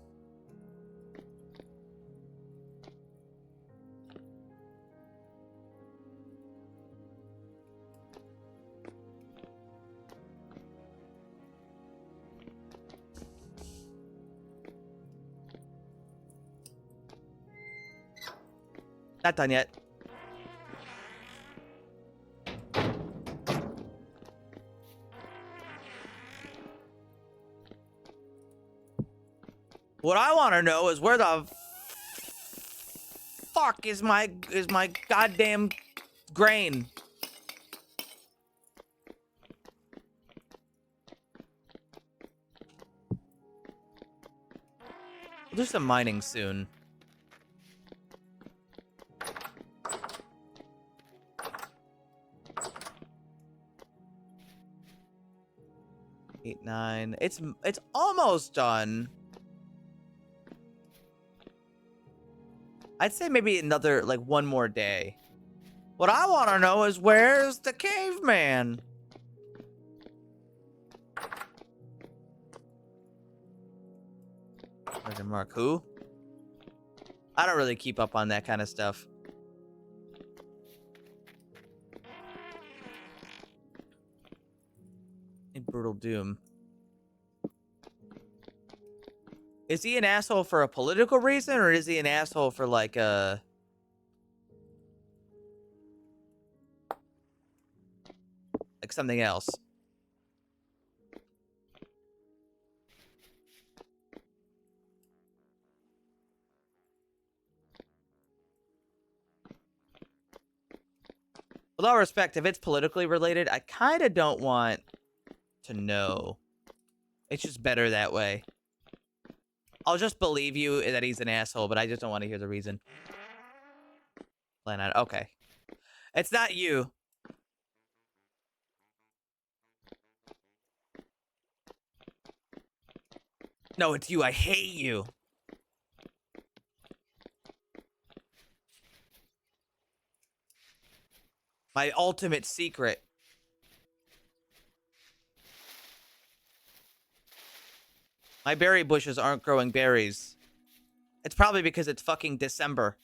Not done yet. What I want to know is where the fuck is my goddamn grain? We'll do some mining soon. 8, 9. It's almost done. I'd say maybe another, like, one more day. What I want to know is where's the caveman? Sergeant Mark who? I don't really keep up on that kind of stuff. In Brutal Doom. Is he an asshole for a political reason, or is he an asshole for, like, something else? With all respect, if it's politically related, I kind of don't want to know. It's just better that way. I'll just believe you that he's an asshole, but I just don't want to hear the reason. Plan on. Okay. It's not you. No, it's you. I hate you. My ultimate secret. My berry bushes aren't growing berries. It's probably because it's fucking December.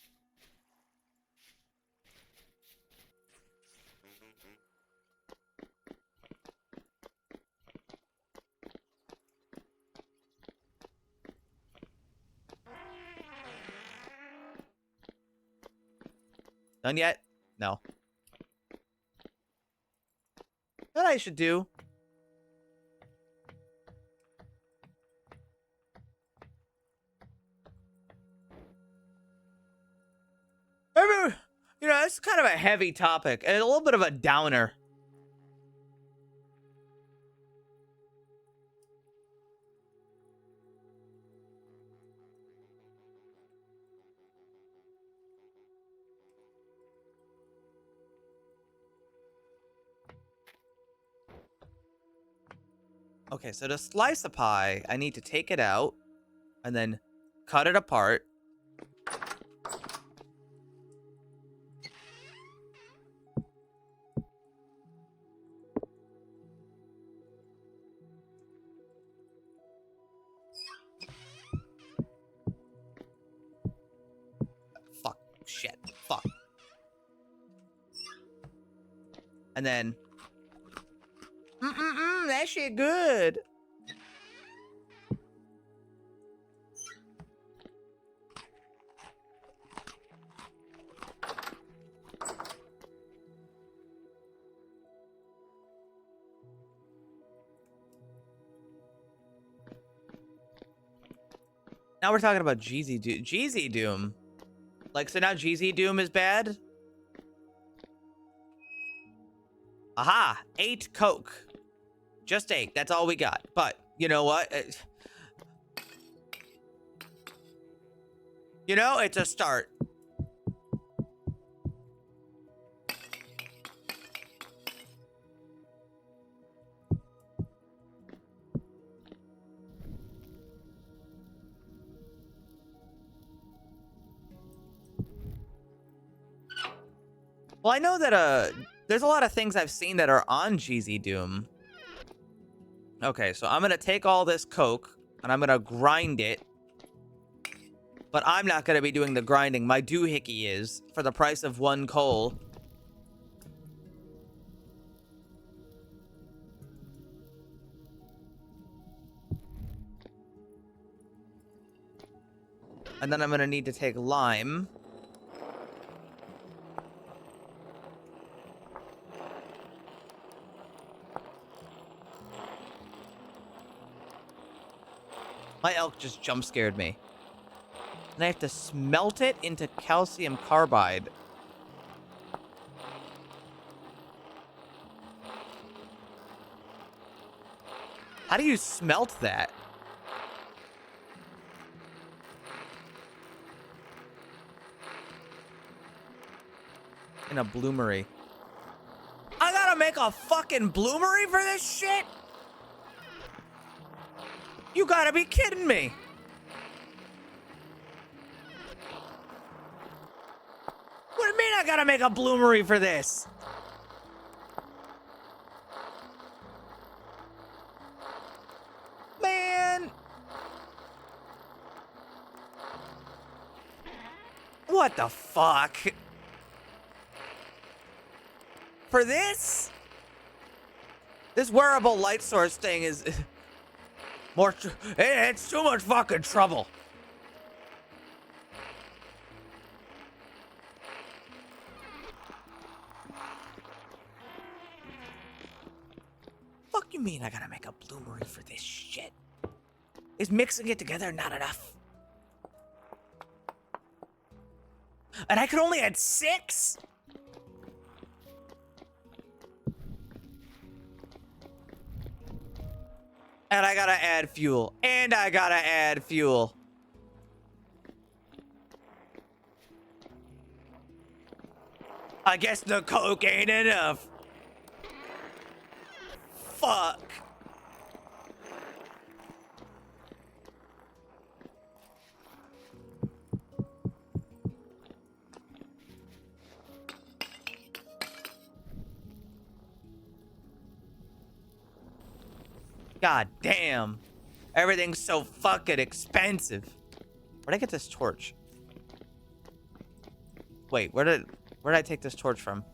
Done yet? No. What I should do? Maybe, you know, it's kind of a heavy topic and a little bit of a downer. Okay, so to slice a pie, I need to take it out and then cut it apart. Fuck. Shit. Fuck. And then... that shit good. Now we're talking about Jeezy Doom. Jeezy Doom. Like, so now Jeezy Doom is bad? Aha! 8 Coke. Just 8. That's all we got. But, you know what? You know, it's a start. Well, I know that, there's a lot of things I've seen that are on Jeezy Doom. Okay, so I'm gonna take all this Coke, and I'm gonna grind it. But I'm not gonna be doing the grinding. My doohickey is, for the price of 1 coal. And then I'm gonna need to take lime. My elk just jump scared me. And I have to smelt it into calcium carbide. How do you smelt that? In a bloomery. I gotta make a fucking bloomery for this shit? You gotta be kidding me. What do you mean I gotta make a bloomery for this? Man. What the fuck? For this? This wearable light source thing is more. It's too much fucking trouble. Fuck you mean I gotta make a bloomery for this shit? Is mixing it together not enough? And I could only add 6? And I gotta add fuel. And I gotta add fuel. I guess the coke ain't enough. Fuck. God damn. Everything's so fucking expensive. Where'd I get this torch? Wait, where did I take this torch from?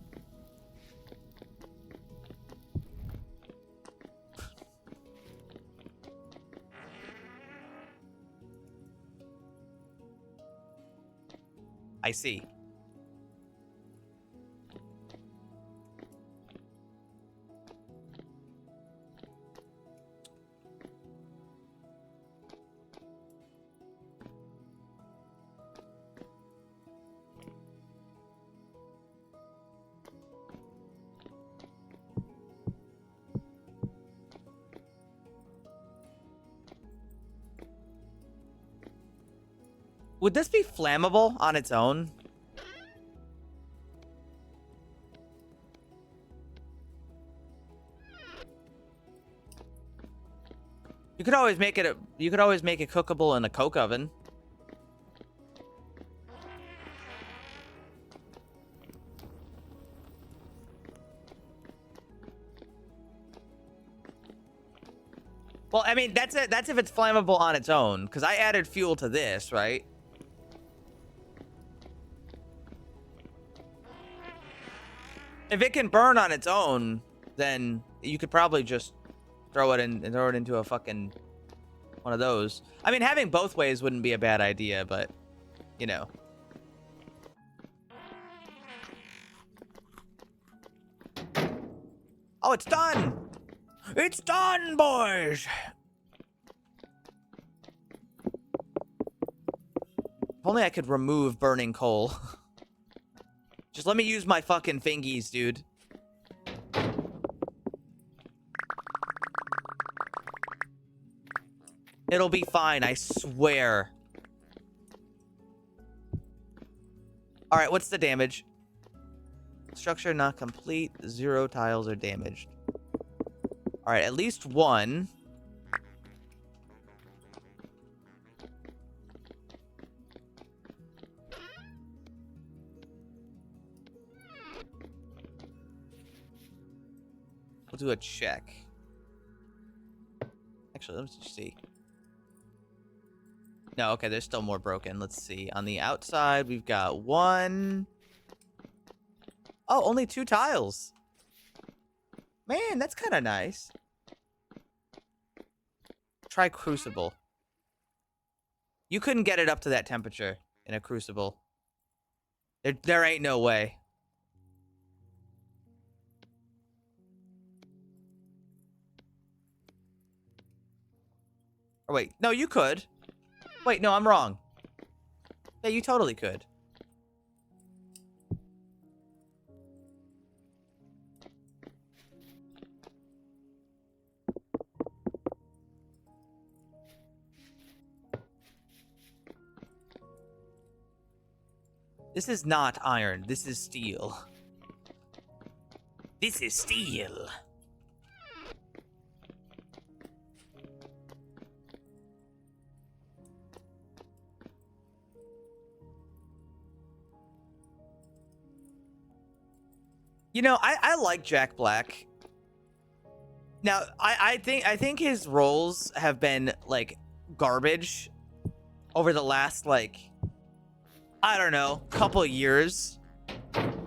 I see. Would this be flammable on its own? You could always make it cookable in a coke oven. Well, I mean, that's it. That's if it's flammable on its own, because I added fuel to this, right? If it can burn on its own, then you could probably just throw it into a fucking one of those. I mean, having both ways wouldn't be a bad idea, but you know. Oh, it's done! It's done, boys! If only I could remove burning coal. Just let me use my fucking fingies, dude. It'll be fine, I swear. Alright, what's the damage? Structure not complete. 0 tiles are damaged. Alright, at least 1. We'll do a check. Actually, let's just see. No, okay, there's still more broken. Let's see. On the outside, we've got 1. Oh, only 2 tiles. Man, that's kind of nice. Try crucible. You couldn't get it up to that temperature in a crucible. There ain't no way. Or wait, no, you could. Wait, no, I'm wrong. Yeah, you totally could. This is not iron. This is steel. This is steel. You know, I like Jack Black. Now, I think his roles have been like garbage over the last like I don't know, couple years.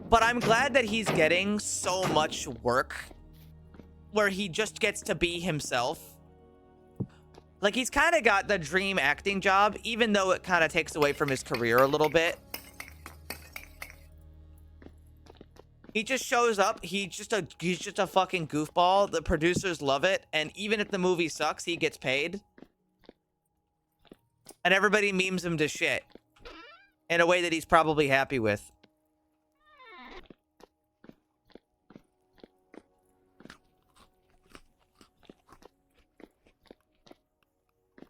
But I'm glad that he's getting so much work where he just gets to be himself. Like he's kind of got the dream acting job, even though it kind of takes away from his career a little bit. He just shows up. He's just a fucking goofball. The producers love it, and even if the movie sucks, he gets paid. And everybody memes him to shit in a way that he's probably happy with.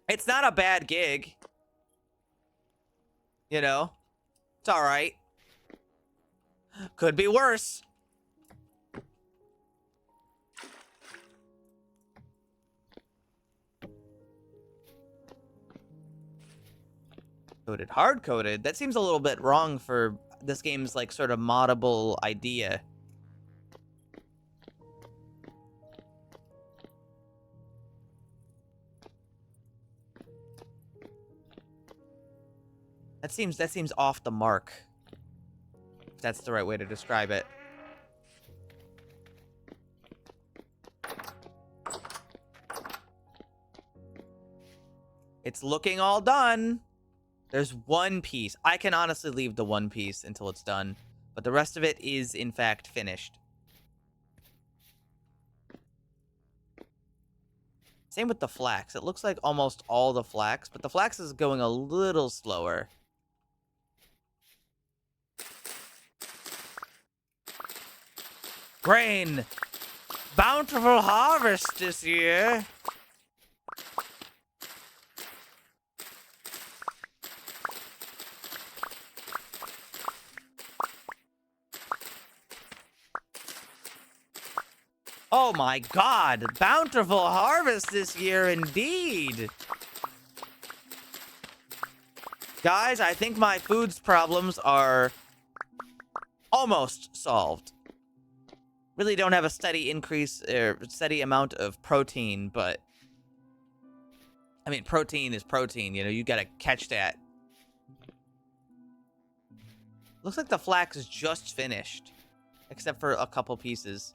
It's not a bad gig. You know? It's all right. Could be worse. Coded, hard coded. That seems a little bit wrong for this game's like sort of moddable idea. That seems off the mark. If that's the right way to describe it. It's looking all done. There's one piece. I can honestly leave the one piece until it's done, but the rest of it is in fact finished. Same with the flax. It looks like almost all the flax, but the flax is going a little slower. Grain. Bountiful harvest this year. Oh my god, bountiful harvest this year indeed. Guys, I think my food's problems are almost solved. Really don't have a steady increase or steady amount of protein, but I mean, protein is protein, you know, you gotta catch that. Looks like the flax is just finished, except for a couple pieces.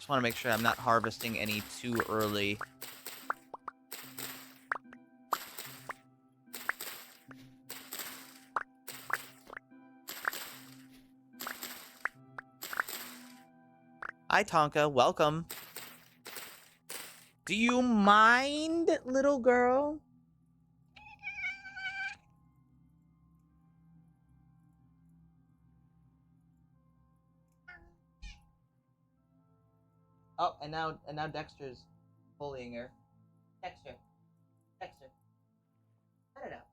Want to make sure I'm not harvesting any too early. Hi, Tonka. Welcome. Do you mind, little girl? Oh, and now Dexter's bullying her. Dexter. Cut it out.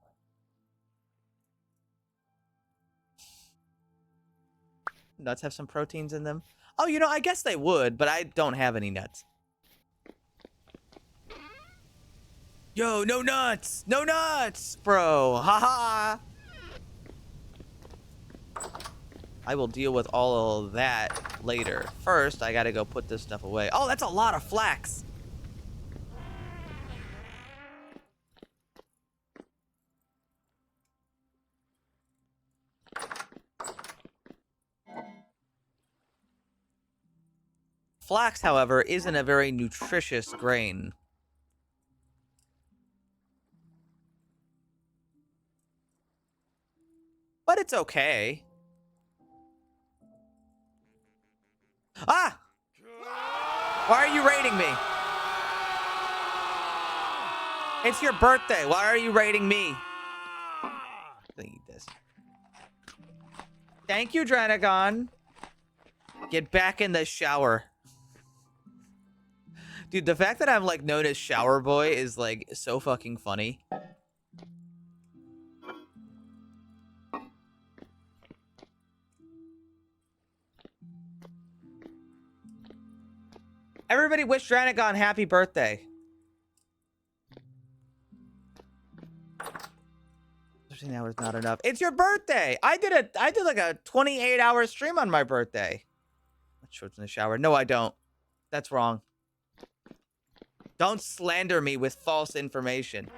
Nuts have some proteins in them. Oh, you know, I guess they would, but I don't have any nuts. Yo, no nuts! No nuts, bro! Haha! I will deal with all of that later. First, I gotta go put this stuff away. Oh, that's a lot of flax! Flax, however, isn't a very nutritious grain. But it's okay. Ah! Why are you raiding me? It's your birthday. Why are you raiding me? Let me eat this. Thank you, Dranagon. Get back in the shower. Dude, the fact that I'm like known as Shower Boy is like so fucking funny. Everybody wish Dranagon happy birthday. 13 hours not enough. It's your birthday. I did like a 28-hour stream on my birthday. Shorts in the shower. No, I don't. That's wrong. Don't slander me with false information.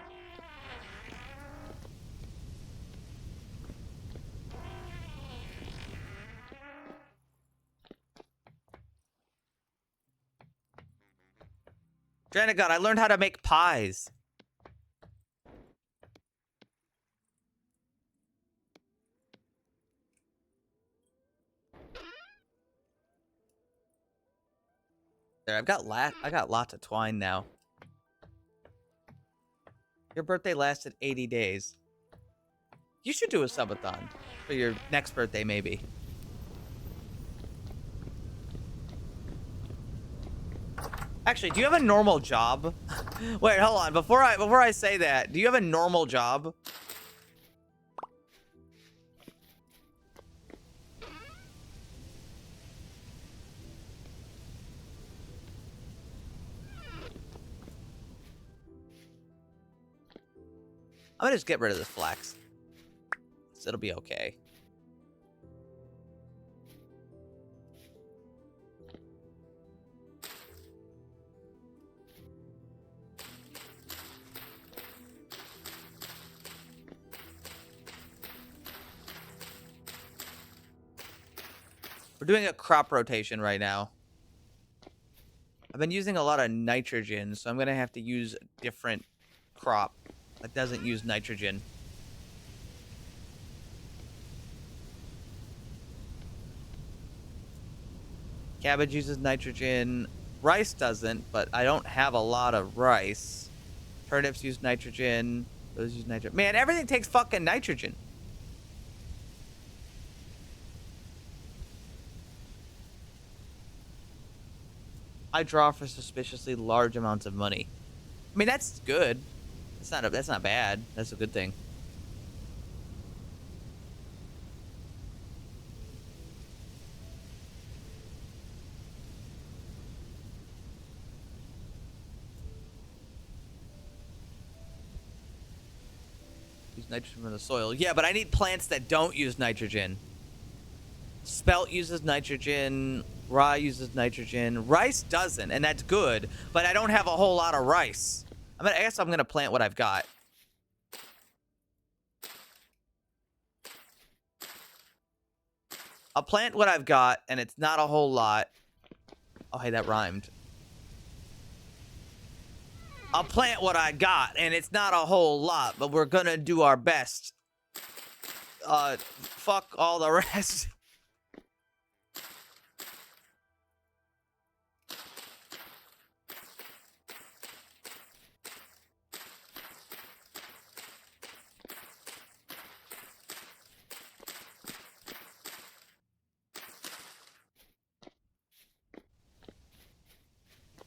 Dranagon, I learned how to make pies. There, I got lots of twine now. Your birthday lasted 80 days. You should do a subathon for your next birthday, maybe. Actually, do you have a normal job? Wait, hold on. Before I say that, do you have a normal job? I'm gonna just get rid of this flax. So it'll be okay. We're doing a crop rotation right now. I've been using a lot of nitrogen, so I'm gonna have to use a different crop that doesn't use nitrogen. Cabbage uses nitrogen. Rice doesn't, but I don't have a lot of rice. Turnips use nitrogen. Those use nitrogen. Man, everything takes fucking nitrogen. I draw for suspiciously large amounts of money. I mean, that's good. That's not bad. That's a good thing. Use nitrogen from the soil. Yeah, but I need plants that don't use nitrogen. Spelt uses nitrogen. Rye uses nitrogen. Rice doesn't, and that's good. But I don't have a whole lot of rice. I guess I'm gonna plant what I've got. I'll plant what I've got, and it's not a whole lot. Oh, hey, that rhymed. I'll plant what I got, and it's not a whole lot, but we're gonna do our best. Fuck all the rest.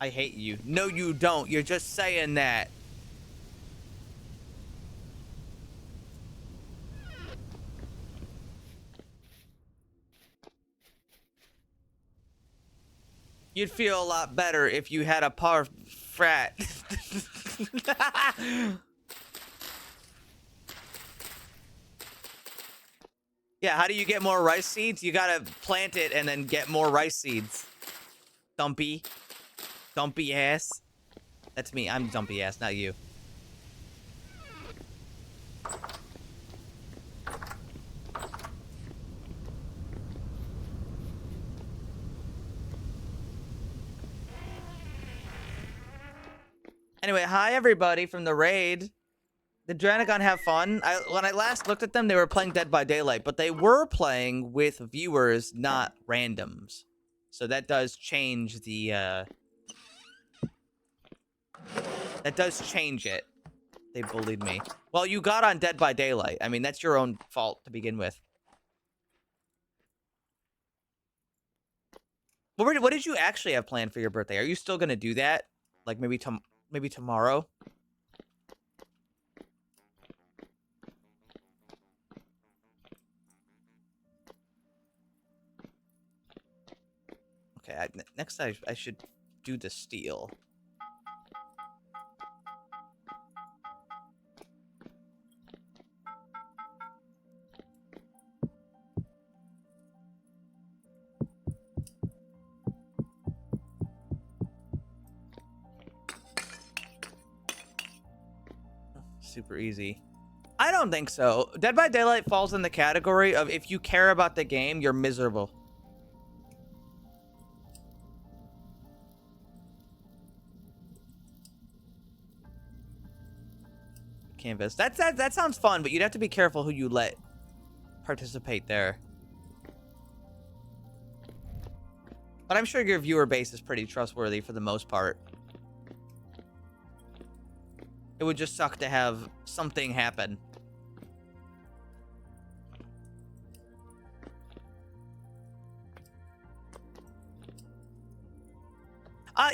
I hate you. No, you don't. You're just saying that. You'd feel a lot better if you had a par frat. Yeah, how do you get more rice seeds? You gotta plant it and then get more rice seeds. Dumpy. Dumpy ass. That's me. I'm dumpy ass, not you. Anyway, hi everybody from the raid. Did Dranagon have fun? When I last looked at them, they were playing Dead by Daylight, but they were playing with viewers, not randoms. So that does change the, that does change it. They bullied me. Well, you got on Dead by Daylight. I mean, that's your own fault to begin with. What did you actually have planned for your birthday? Are you still gonna do that? Like maybe tomorrow? Okay, next I should do the steel. Super easy. I don't think so. Dead by Daylight falls in the category of if you care about the game, you're miserable. Canvas. That sounds fun, but you'd have to be careful who you let participate there. But I'm sure your viewer base is pretty trustworthy for the most part. It would just suck to have something happen.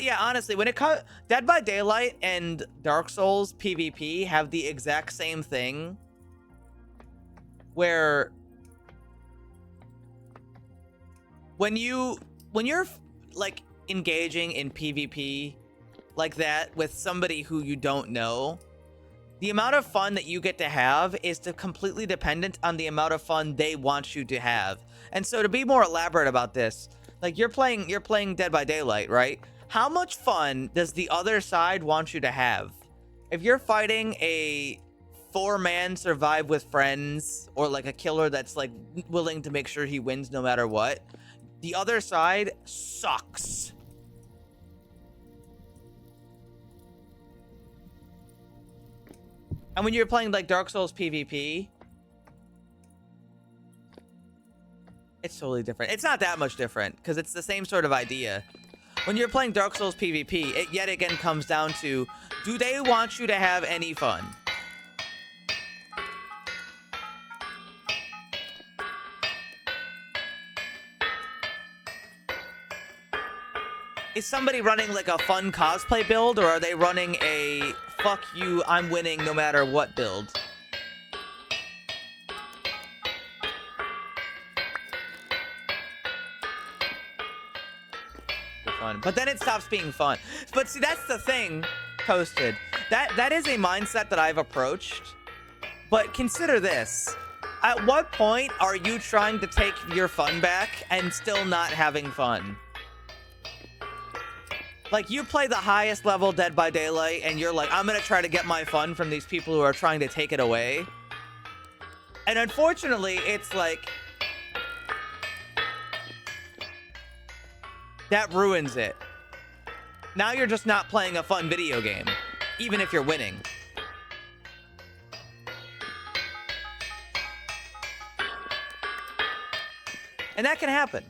Yeah, honestly, when it comes, Dead by Daylight and Dark Souls PvP have the exact same thing, where when you're like engaging in PvP like that with somebody who you don't know, the amount of fun that you get to have is completely dependent on the amount of fun they want you to have. And so to be more elaborate about this, like you're playing Dead by Daylight, right? How much fun does the other side want you to have? If you're fighting a 4-man survive with friends, or like a killer that's like willing to make sure he wins no matter what, the other side sucks. And when you're playing like Dark Souls PvP, it's totally different. It's not that much different because it's the same sort of idea. When you're playing Dark Souls PvP, it yet again comes down to, do they want you to have any fun? Is somebody running like a fun cosplay build, or are they running a fuck you, I'm winning no matter what build? Fun. But then it stops being fun. But see, that's the thing, Toasted. That is a mindset that I've approached. But consider this. At what point are you trying to take your fun back and still not having fun? Like, you play the highest level Dead by Daylight, and you're like, I'm gonna try to get my fun from these people who are trying to take it away. And unfortunately, it's like, that ruins it. Now you're just not playing a fun video game, even if you're winning. And that can happen.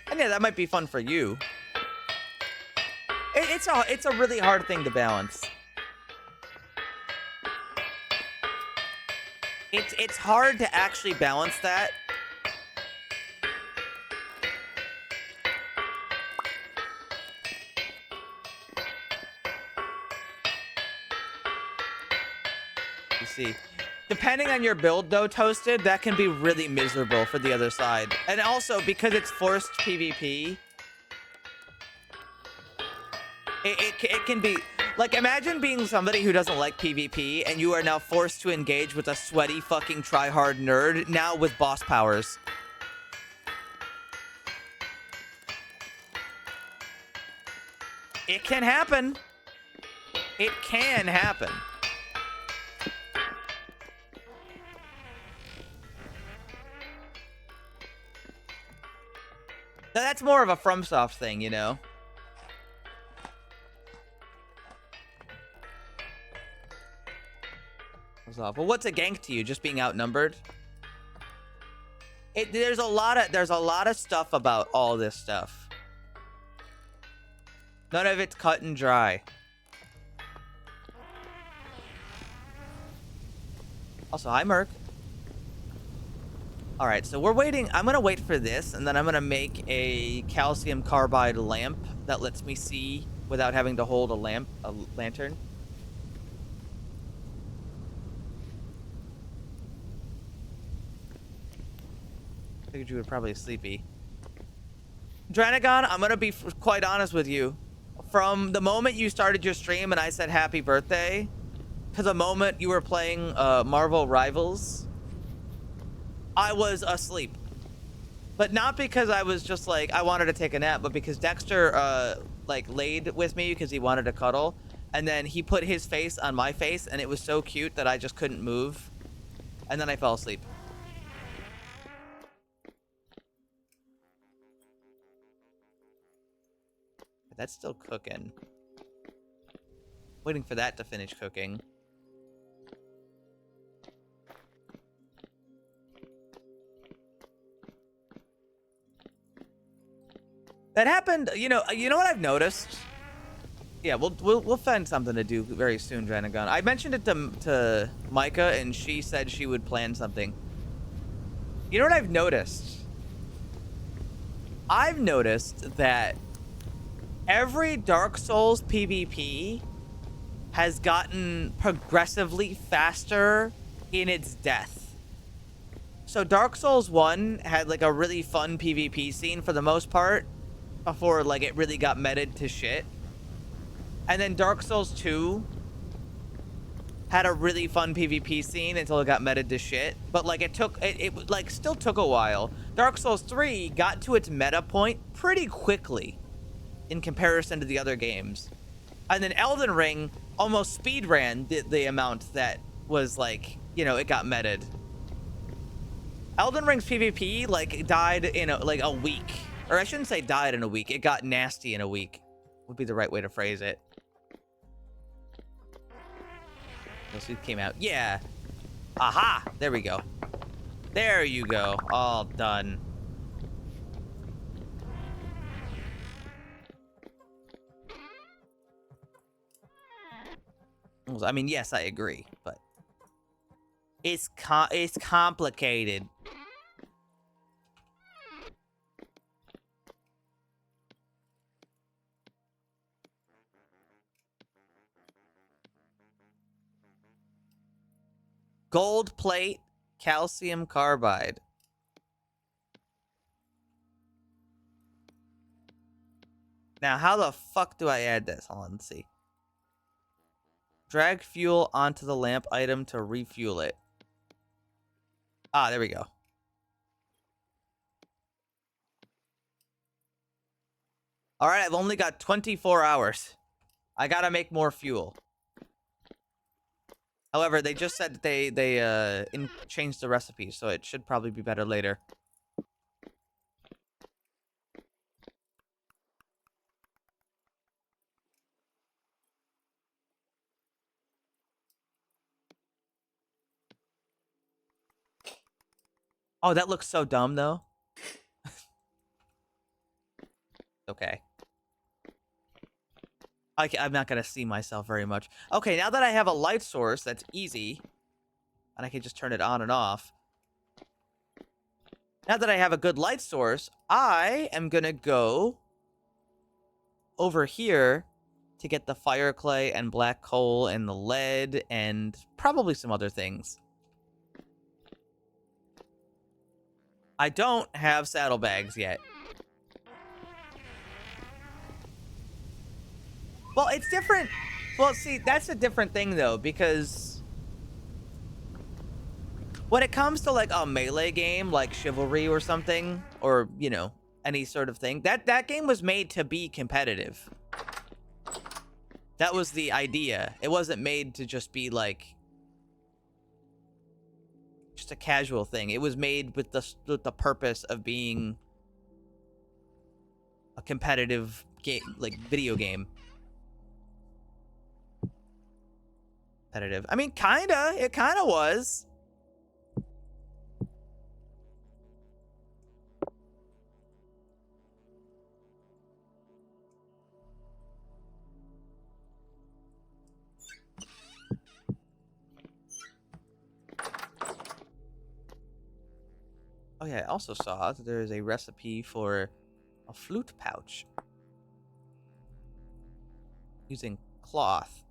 And yeah, that might be fun for you. It's a really hard thing to balance. It's hard to actually balance that. You see, depending on your build though, Toasted, that can be really miserable for the other side. And also, because it's forced PvP, it can be, like, imagine being somebody who doesn't like PvP and you are now forced to engage with a sweaty fucking try-hard nerd, now with boss powers. It can happen. It can happen. Now, that's more of a FromSoft thing, you know? Well, what's a gank to you? Just being outnumbered? There's a lot of stuff about all this stuff. None of it's cut and dry. Also, hi, Merc. All right, so we're waiting. I'm gonna wait for this, and then I'm gonna make a calcium carbide lamp that lets me see without having to hold a lantern. Figured you were probably sleepy. Dranagon, I'm gonna be quite honest with you. From the moment you started your stream and I said happy birthday, to the moment you were playing Marvel Rivals, I was asleep. But not because I was just like, I wanted to take a nap, but because Dexter like laid with me because he wanted to cuddle. And then he put his face on my face and it was so cute that I just couldn't move. And then I fell asleep. That's still cooking. Waiting for that to finish cooking. That happened, you know what I've noticed? Yeah, we'll find something to do very soon, Dranagon. I mentioned it to Micah and she said she would plan something. You know what I've noticed? I've noticed that every Dark Souls PvP has gotten progressively faster in its death. So Dark Souls 1 had like a really fun PvP scene for the most part before like it really got meted to shit. And then Dark Souls 2 had a really fun PvP scene until it got meted to shit. But like it like still took a while. Dark Souls 3 got to its meta point pretty quickly in comparison to the other games. And then Elden Ring almost speed ran the amount that was like, you know, it got meted. Elden Ring's PvP like died in a week. Or I shouldn't say died in a week. It got nasty in a week. Would be the right way to phrase it. This suit came out. Yeah. Aha! There we go. There you go. All done. I mean, yes, I agree, but it's complicated. Gold plate, calcium carbide. Now, how the fuck do I add this? Hold on, let's see. Drag fuel onto the lamp item to refuel it. Ah, there we go. All right, I've only got 24 hours. I gotta make more fuel. However, they just said that they changed the recipe, so it should probably be better later. Oh, that looks so dumb, though. Okay. I'm not gonna see myself very much. Okay, now that I have a light source, that's easy. And I can just turn it on and off. Now that I have a good light source, I am gonna go over here to get the fire clay and black coal and the lead and probably some other things. I don't have saddlebags yet. Well, it's different. Well, see, that's a different thing, though, because when it comes to, like, a melee game, like Chivalry or something, or, you know, any sort of thing, that game was made to be competitive. That was the idea. It wasn't made to just be, like, just a casual thing. It was made with the purpose of being a competitive game, like, video game. Competitive. I mean, kinda. It kinda was. Oh yeah, I also saw that there is a recipe for a flute pouch using cloth.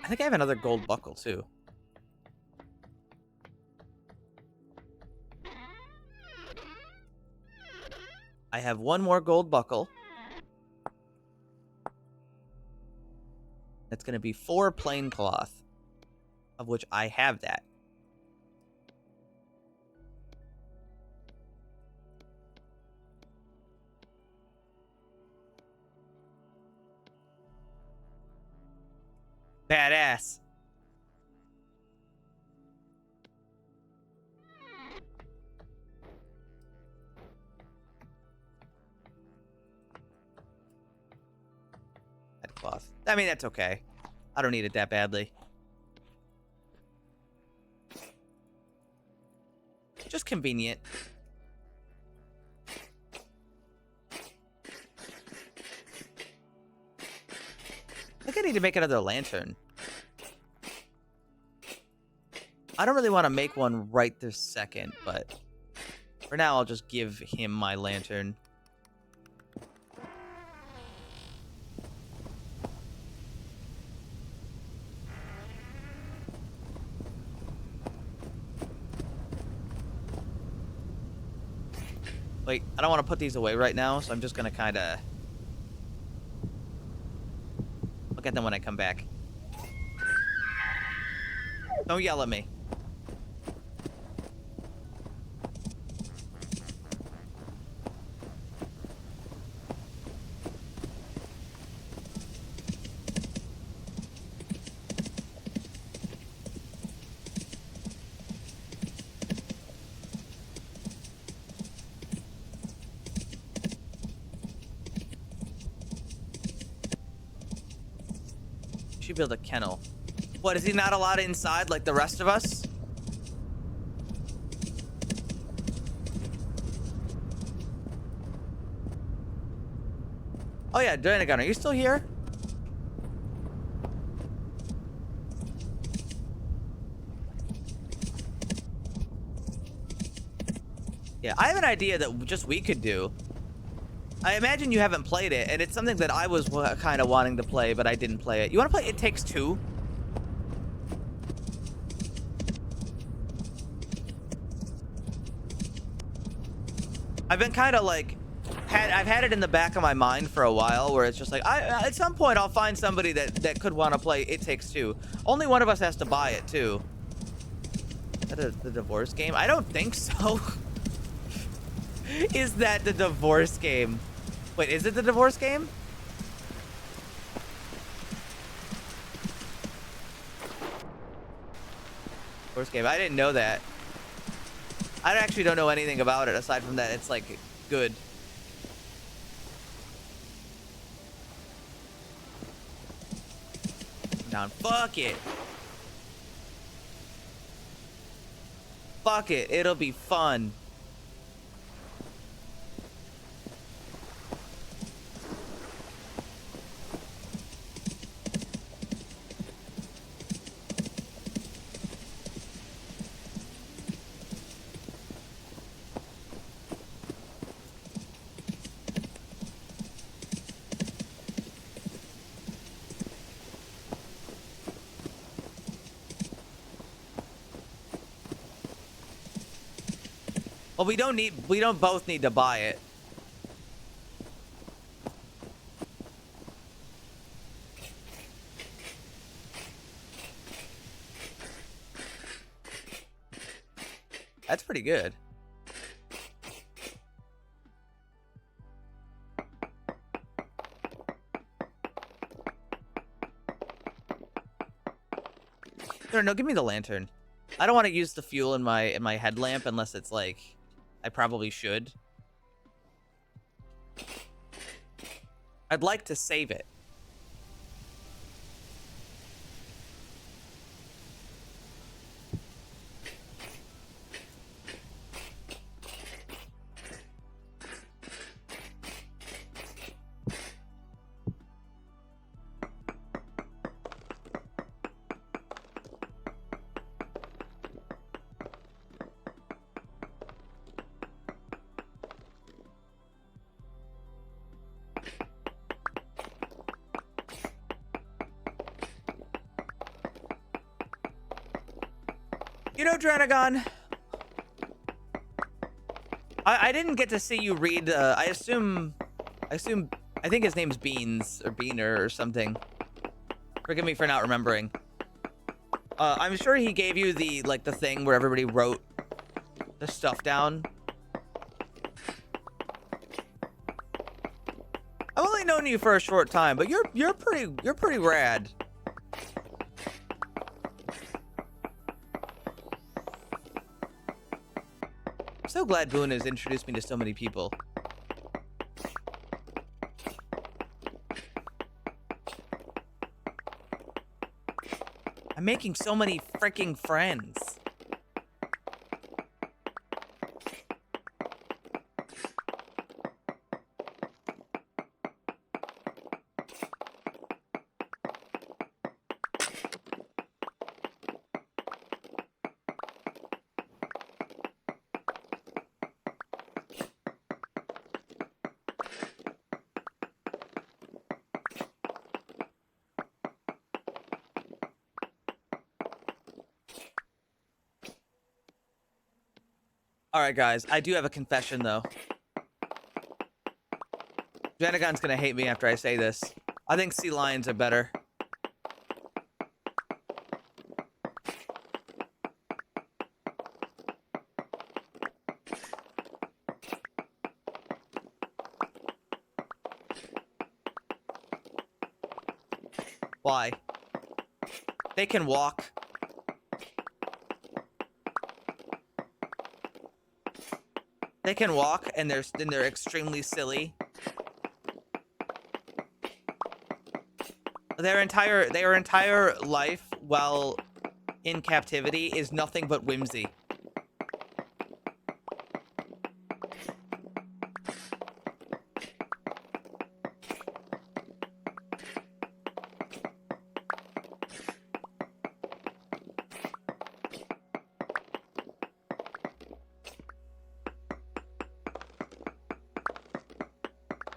I think I have another gold buckle, too. I have one more gold buckle. That's going to be 4 plain cloth, of which I have that. Badass. That cloth. I mean, that's okay. I don't need it that badly. Just convenient. I think I need to make another lantern. I don't really want to make one right this second, but for now I'll just give him my lantern. Wait, I don't want to put these away right now, so I'm just going to kind of look at them when I come back. Don't yell at me. Should build a kennel. What, is he not allowed inside like the rest of us? Oh yeah, Danagon, are you still here? Yeah, I have an idea that just we could do. I imagine you haven't played it, and it's something that I was kind of wanting to play, but I didn't play it. You want to play It Takes Two? I've been kind of like, I've had it in the back of my mind for a while, where it's just like, at some point I'll find somebody that could want to play It Takes Two. Only one of us has to buy it too. Is that the divorce game? I don't think so. Is that the divorce game? Wait, is it the divorce game? Divorce game. I didn't know that. I actually don't know anything about it aside from that it's like good. Down. Fuck it. Fuck it. It'll be fun. Well, we don't both need to buy it. That's pretty good. No, give me the lantern. I don't want to use the fuel in my headlamp unless it's like I probably should. I'd like to save it. You know, Dranagon, I didn't get to see you read, I think his name's Beans, or Beaner, or something. Forgive me for not remembering. I'm sure he gave you the thing where everybody wrote the stuff down. I've only known you for a short time, but you're pretty rad. I'm so glad Boone has introduced me to so many people. I'm making so many freaking friends. All right, guys, I do have a confession, though. Janagon's gonna hate me after I say this. I think sea lions are better. Why? They can walk. They can walk, and they're extremely silly. Their entire life while in captivity is nothing but whimsy.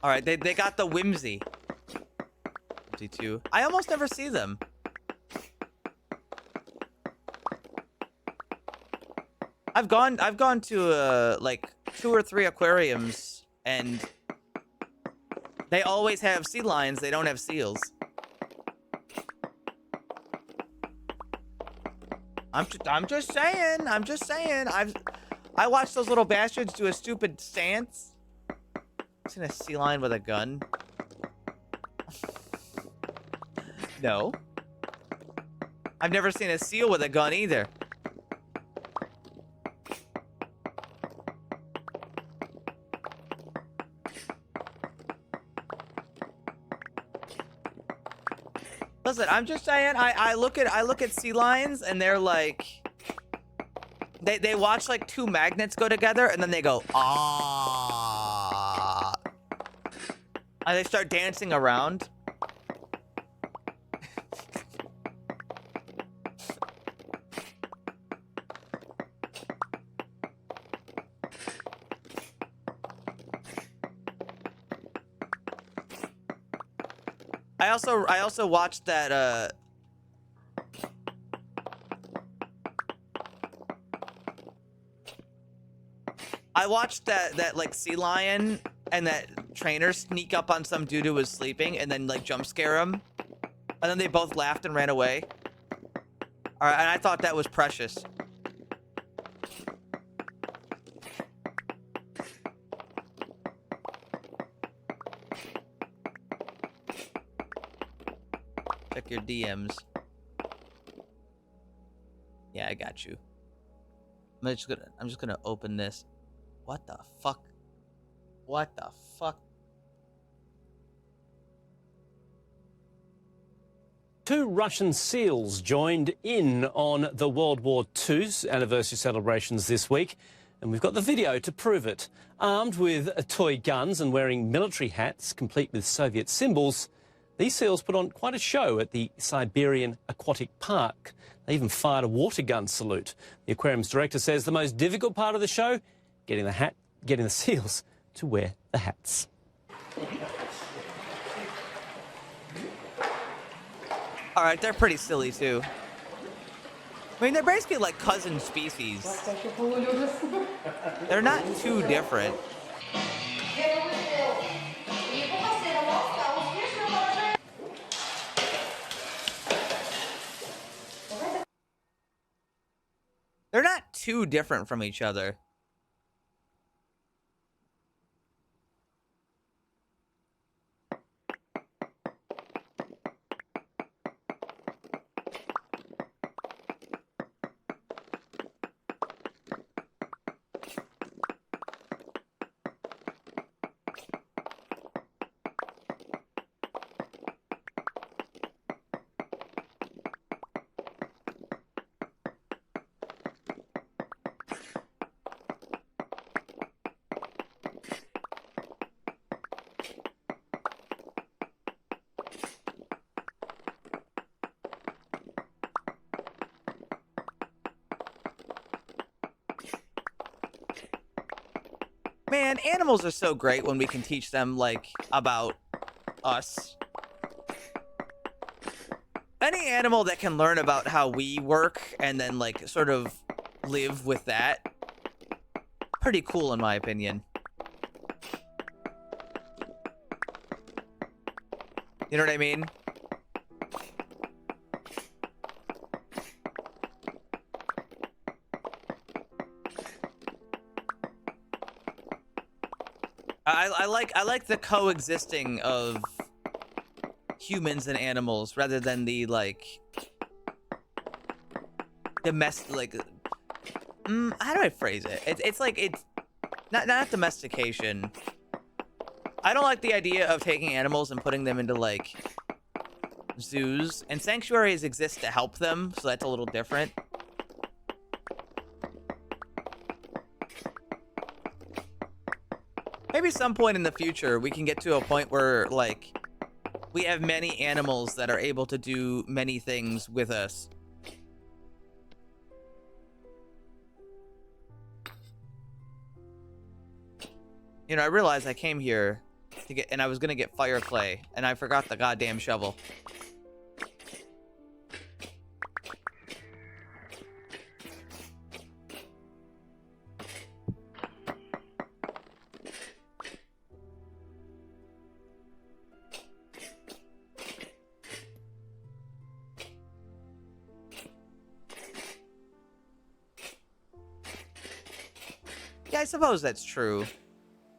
All right, they got the whimsy. 52. I almost never see them. I've gone to like 2 or 3 aquariums, and they always have sea lions. They don't have seals. I'm just saying. I watched those little bastards do a stupid stance. I've seen a sea lion with a gun. No. I've never seen a seal with a gun either. Listen, I'm just saying, I look at sea lions, and they're like, they watch like 2 magnets go together, and then they go, ah, and they start dancing around. I also watched that I watched that like sea lion and that trainer sneak up on some dude who was sleeping and then like jump scare him. And then they both laughed and ran away. All right, and I thought that was precious. Check your DMs. Yeah, I got you. I'm just gonna open this. What the fuck? What the fuck? 2 Russian SEALs joined in on the World War II's anniversary celebrations this week, and we've got the video to prove it. Armed with toy guns and wearing military hats complete with Soviet symbols, these SEALs put on quite a show at the Siberian Aquatic Park. They even fired a water gun salute. The aquarium's director says the most difficult part of the show, getting the SEALs to wear the hats. All right, they're pretty silly too. I mean, they're basically like cousin species. They're not too different. They're not too different from each other. Man, animals are so great when we can teach them, like, about us. Any animal that can learn about how we work and then, like, sort of live with that, pretty cool in my opinion. You know what I mean? I like the coexisting of humans and animals rather than the like domestic, like how do I phrase it? It's like it's not domestication. I don't like the idea of taking animals and putting them into like zoos, and sanctuaries exist to help them, so that's a little different. Maybe some point in the future we can get to a point where like we have many animals that are able to do many things with us. You know, I realized I came here to get, and I was gonna get fire clay, and I forgot the goddamn shovel. Yeah, I suppose that's true.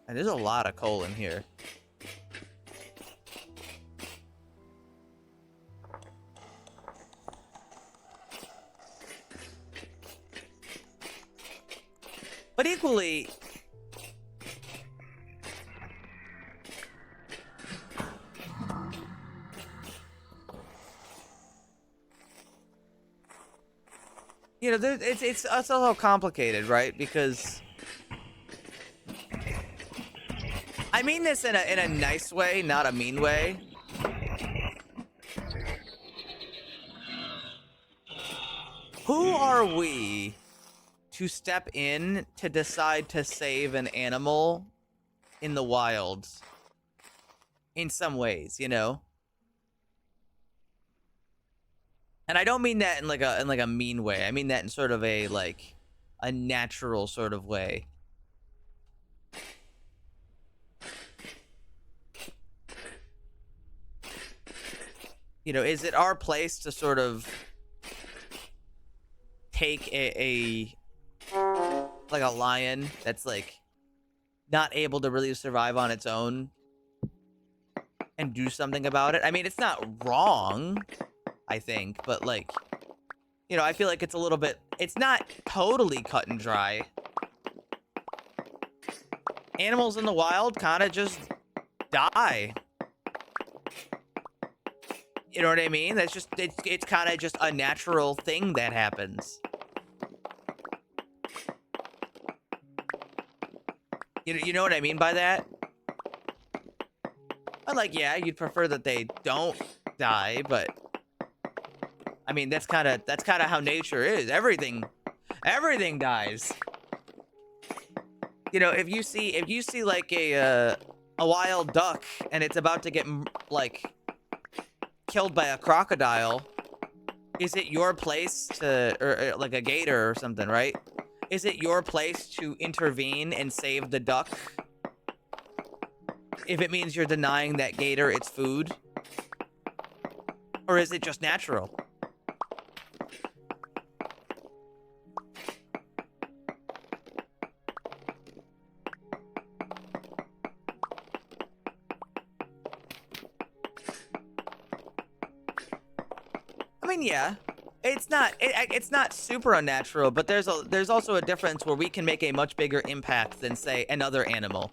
And there's a lot of coal in here. But equally, you know, it's also complicated, right? Because I mean this in a nice way, not a mean way. Who are we to step in to decide to save an animal in the wilds? In some ways, you know? And I don't mean that in like a mean way. I mean that in sort of a like a natural sort of way. You know, is it our place to sort of take a like a lion that's like not able to really survive on its own and do something about it? I mean, it's not wrong, I think, but like, you know, I feel like it's a little bit, it's not totally cut and dry. Animals in the wild kind of just die. You know what I mean? That's just, it's kind of just a natural thing that happens. You know what I mean by that? I'm like, yeah, you'd prefer that they don't die, but I mean, that's kind of how nature is. Everything dies. You know, if you see like a wild duck and it's about to get like killed by a crocodile, is it your place to, or like a gator or something, right? Is it your place to intervene and save the duck if it means you're denying that gator its food? Or is it just natural? I mean, yeah, it's not super unnatural, but there's also a difference where we can make a much bigger impact than, say, another animal.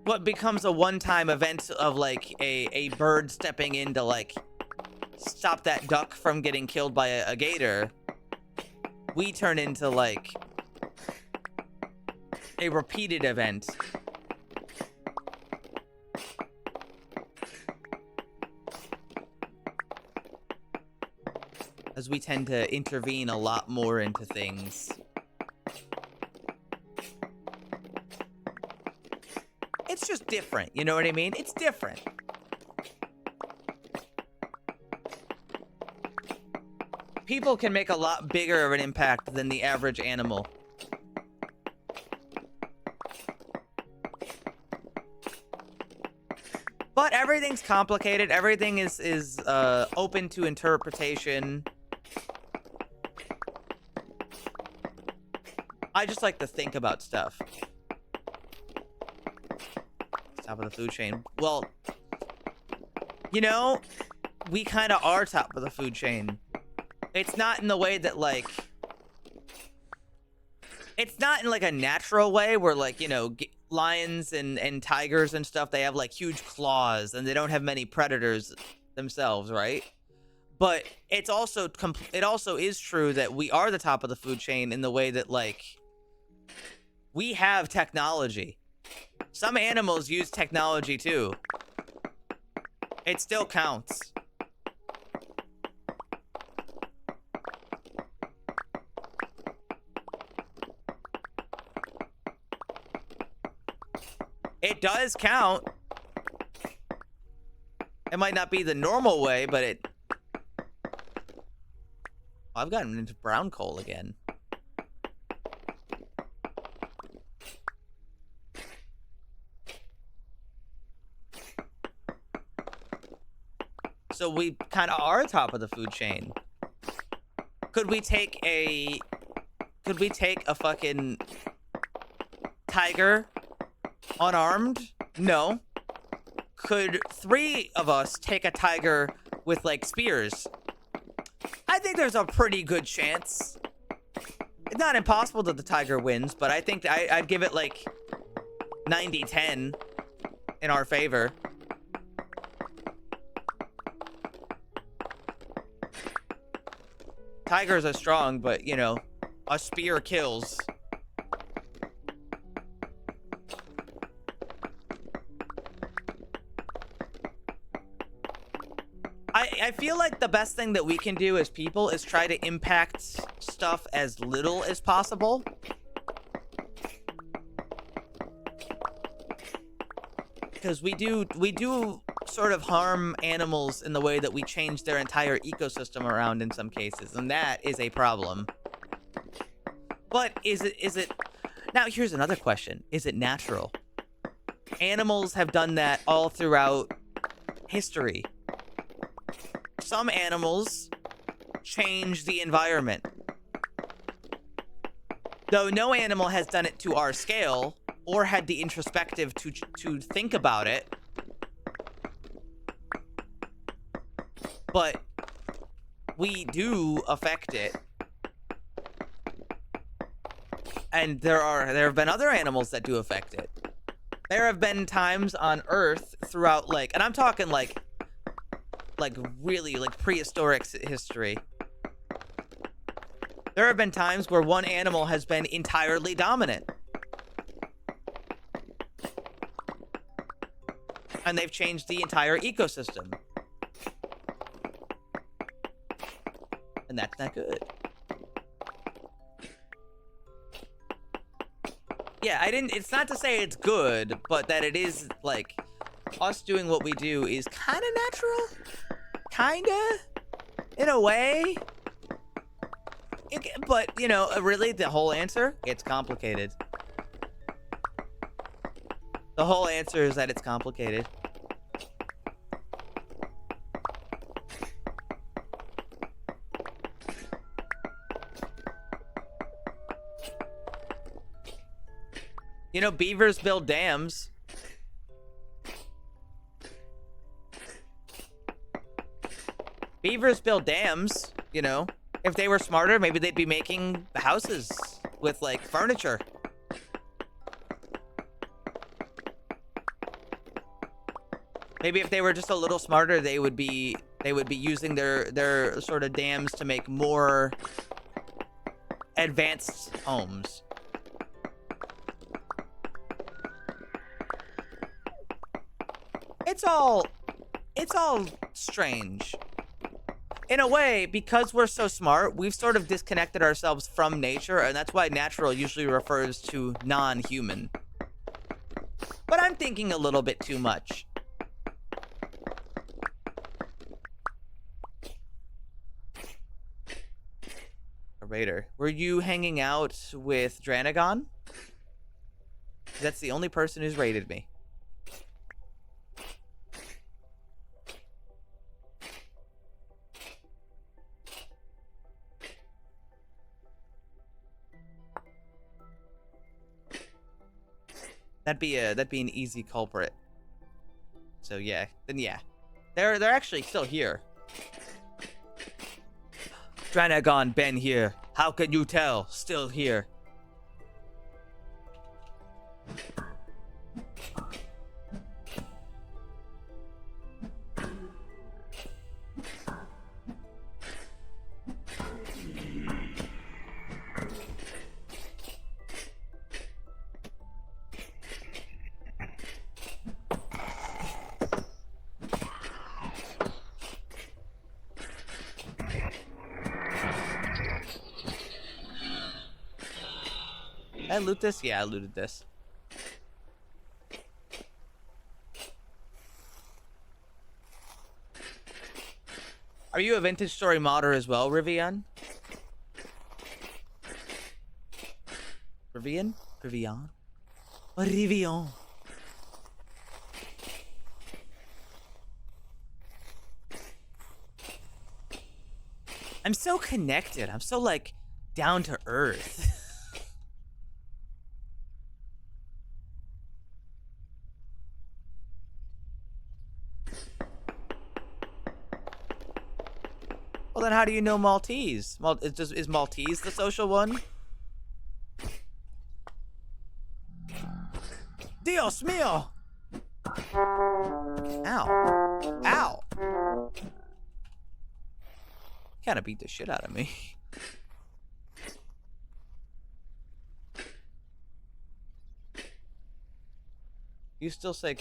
What becomes a one-time event of like a bird stepping in to like stop that duck from getting killed by a gator, we turn into like a repeated event. As we tend to intervene a lot more into things. It's just different, you know what I mean? It's different. People can make a lot bigger of an impact than the average animal. But everything's complicated. Everything is open to interpretation. I just like to think about stuff. Top of the food chain. Well, you know, we kind of are top of the food chain. It's not in the way that, like... It's not in, like, a natural way where, like, you know, lions and tigers and stuff, they have, like, huge claws and they don't have many predators themselves, right? But it's also... It also is true that we are the top of the food chain in the way that, like... We have technology. Some animals use technology too. It still counts. It does count. It might not be the normal way, but it... I've gotten into brown coal again. So we kind of are top of the food chain. Could we take a fucking tiger unarmed? No. Could 3 of us take a tiger with like spears? I think there's a pretty good chance. It's not impossible that the tiger wins, but I think I'd give it like 90-10 in our favor. Tigers are strong, but, you know, a spear kills. I feel like the best thing that we can do as people is try to impact stuff as little as possible. Because we do sort of harm animals in the way that we change their entire ecosystem around in some cases, and that is a problem. But is it now here's another question. Is it natural? Animals have done that all throughout history. Some animals change the environment. Though no animal has done it to our scale or had the introspective to think about it. But we do affect it. And there have been other animals that do affect it. There have been times on Earth throughout, like, and I'm talking like really like prehistoric history. There have been times where one animal has been entirely dominant. And they've changed the entire ecosystem. And that's not good. Yeah, it's not to say it's good, but that it is, like, us doing what we do is kind of natural. kinda, in a way. But, you know, really, the whole answer? It's complicated. The whole answer is that it's complicated. You know, beavers build dams. Beavers build dams, you know. If they were smarter, maybe they'd be making houses with, like, furniture. Maybe if they were just a little smarter, they would be using their sort of dams to make more advanced homes. It's all strange. In a way, because we're so smart, we've sort of disconnected ourselves from nature, and that's why natural usually refers to non-human. But I'm thinking a little bit too much. A raider. Were you hanging out with Dranagon? That's the only person who's raided me. That'd be an easy culprit. So yeah, then yeah. They're actually still here. Dranagon been here. How can you tell? Still here. Did I loot this? Yeah, I looted this. Are you a Vintage Story modder as well, Rivian? Rivian? Rivian? What Rivian? I'm so connected. I'm so, like, down to earth. Well, then how do you know Maltese? Is Maltese the social one? Dios mío! Ow. Ow. Kinda beat the shit out of me. You still say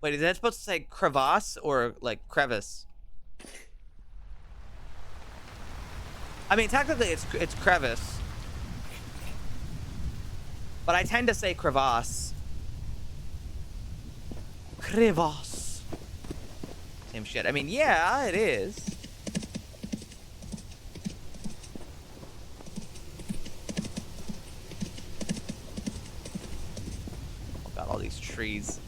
Wait, is that supposed to say crevasse or like crevice? I mean, technically it's crevice. But I tend to say crevasse. Crevasse. Same shit. I mean, yeah, it is. Oh god, all these trees.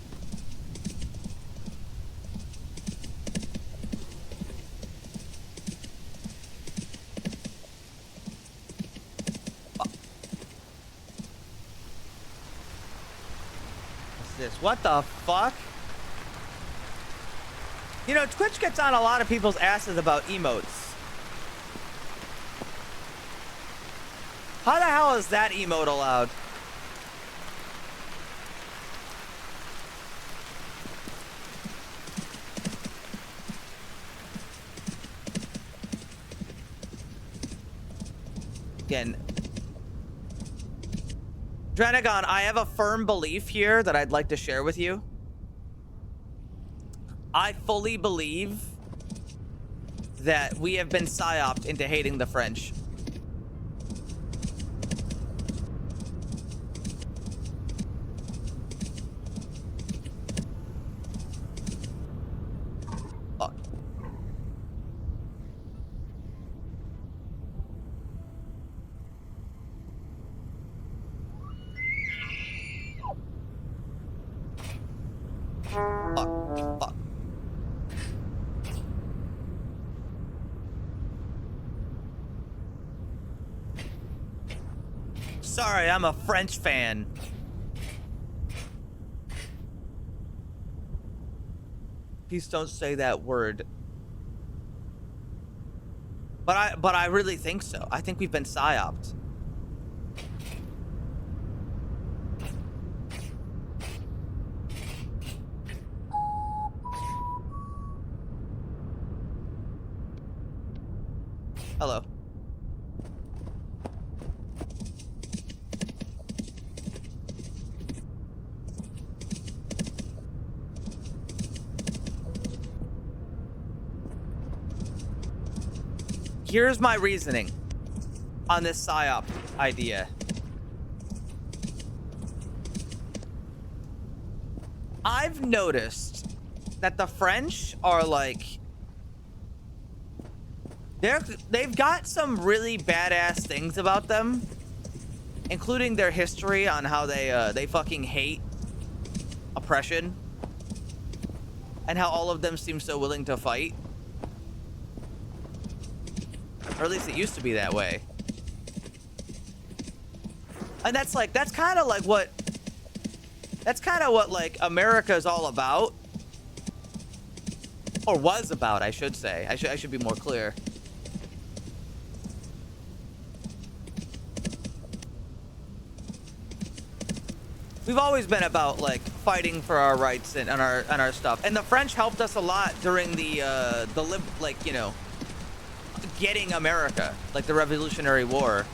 What the fuck? You know, Twitch gets on a lot of people's asses about emotes. How the hell is that emote allowed? Again, Dranagon, I have a firm belief here that I'd like to share with you. I fully believe that we have been psyoped into hating the French. Fuck. Sorry, I'm a French fan. Please don't say that word. But I really think so. I think we've been psyoped. Hello. Here's my reasoning on this psyop idea. I've noticed that the French are like, they've got some really badass things about them, including their history on how they fucking hate oppression and how all of them seem so willing to fight. Or at least it used to be that way. And that's kind of what like America's all about. Or was about, I should say. I should be more clear. We've always been about like fighting for our rights and our stuff. And the French helped us a lot during like, you know, getting America, like the Revolutionary War.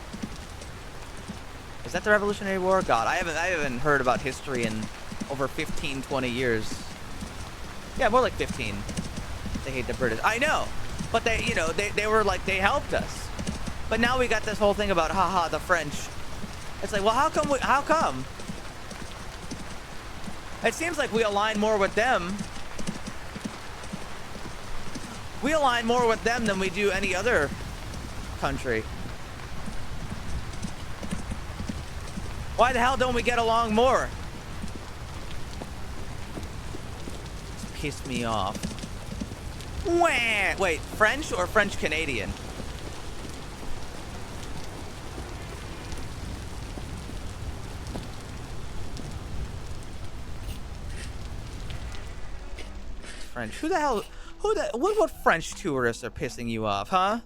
Is that the Revolutionary War? God, I haven't heard about history in over 15, 20 years. Yeah, more like 15. They hate the British. I know, but they, you know, they were like, they helped us. But now we got this whole thing about, haha, the French. It's like, well, how come? It seems like we align more with them. We align more with them than we do any other country. Why the hell don't we get along more? It's pissed me off. Wah! Wait, French or French Canadian? French. Who the hell? What French tourists are pissing you off, huh?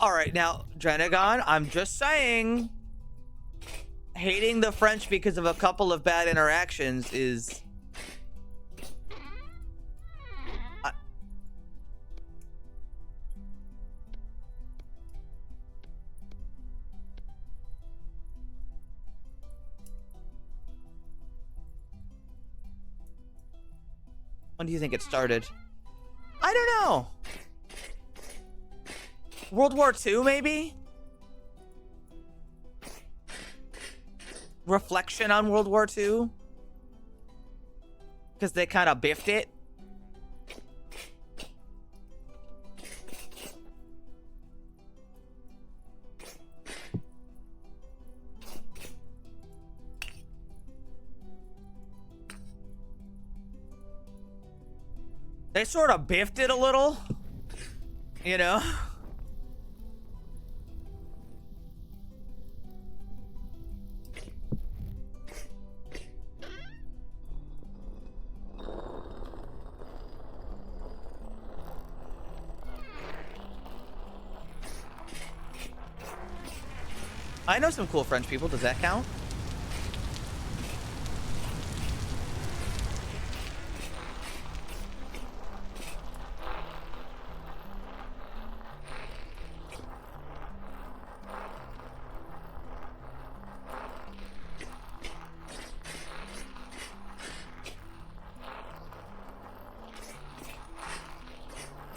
All right, now, Drenagon, I'm just saying, hating the French because of a couple of bad interactions is... When do you think it started? I don't know. World War II, maybe? Reflection on World War II? Because they kind of biffed it? They sort of biffed it a little, you know? I know some cool French people. Does that count?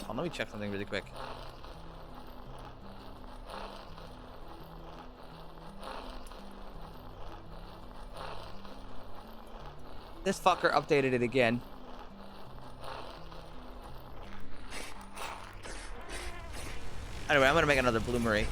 Oh, let me check something really quick. This fucker updated it again. Anyway, I'm gonna make another bloomery.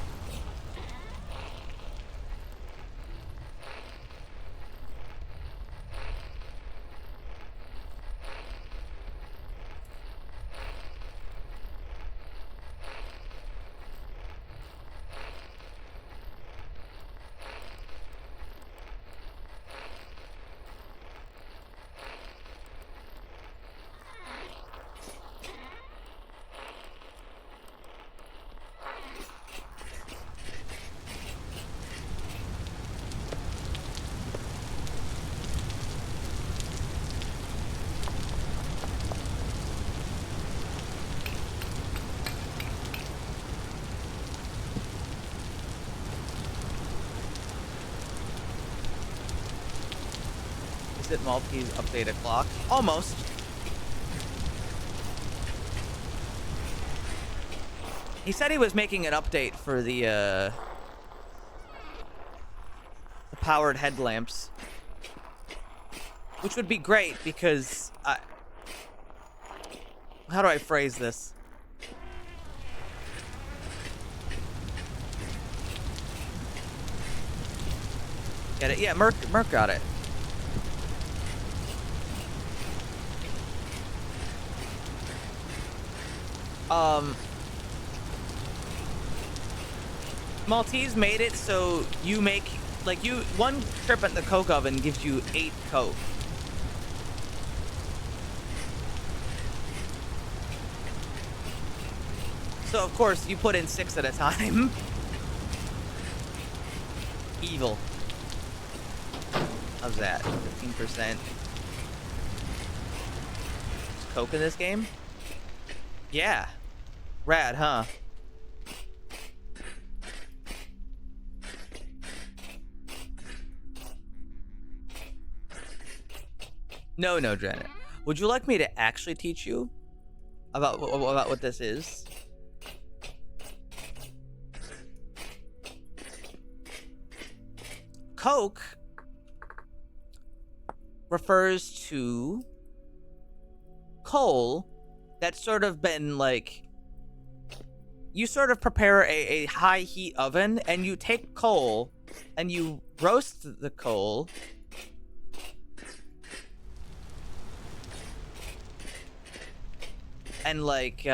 Is it Maltese update a clock? Almost. He said he was making an update for the powered headlamps, which would be great because how do I phrase this? Get it? Yeah, Merc got it. Maltese made it so you make, like, one trip at the Coke oven gives you 8 Coke. So, of course, you put in 6 at a time. Evil. How's that? 15%. Coke in this game? Yeah. Rad, huh? No, Janet. Would you like me to actually teach you about what this is? Coke refers to coal that's sort of been like, you sort of prepare a high heat oven and you take coal and you roast the coal and like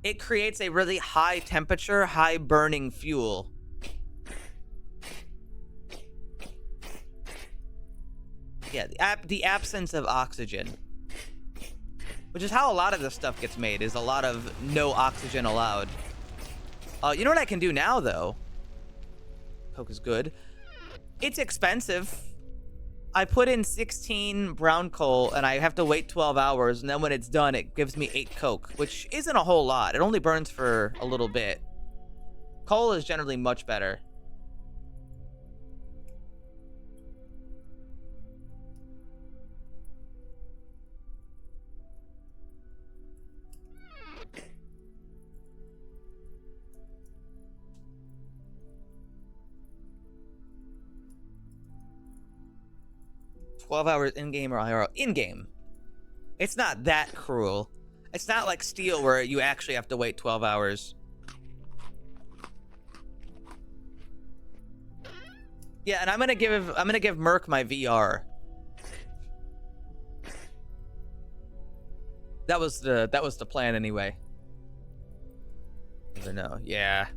it creates a really high temperature, high burning fuel. Yeah, the absence of oxygen. Which is how a lot of this stuff gets made, is a lot of no oxygen allowed. You know what I can do now, though? Coke is good. It's expensive. I put in 16 brown coal, and I have to wait 12 hours, and then when it's done, it gives me 8 Coke, which isn't a whole lot. It only burns for a little bit. Coal is generally much better. $12 in-game or IRL? In-game. It's not that cruel. It's not like Steel where you actually have to wait 12 hours. Yeah, and I'm gonna give Merc my VR. That was the plan anyway. Never know. Yeah.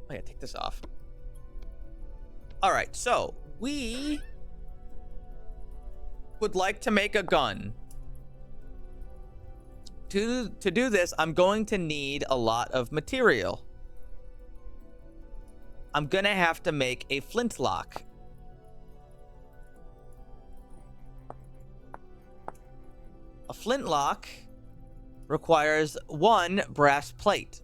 Oh yeah, take this off. All right, so we would like to make a gun. To do this, I'm going to need a lot of material. I'm gonna have to make a flintlock. A flintlock requires 1 brass plate.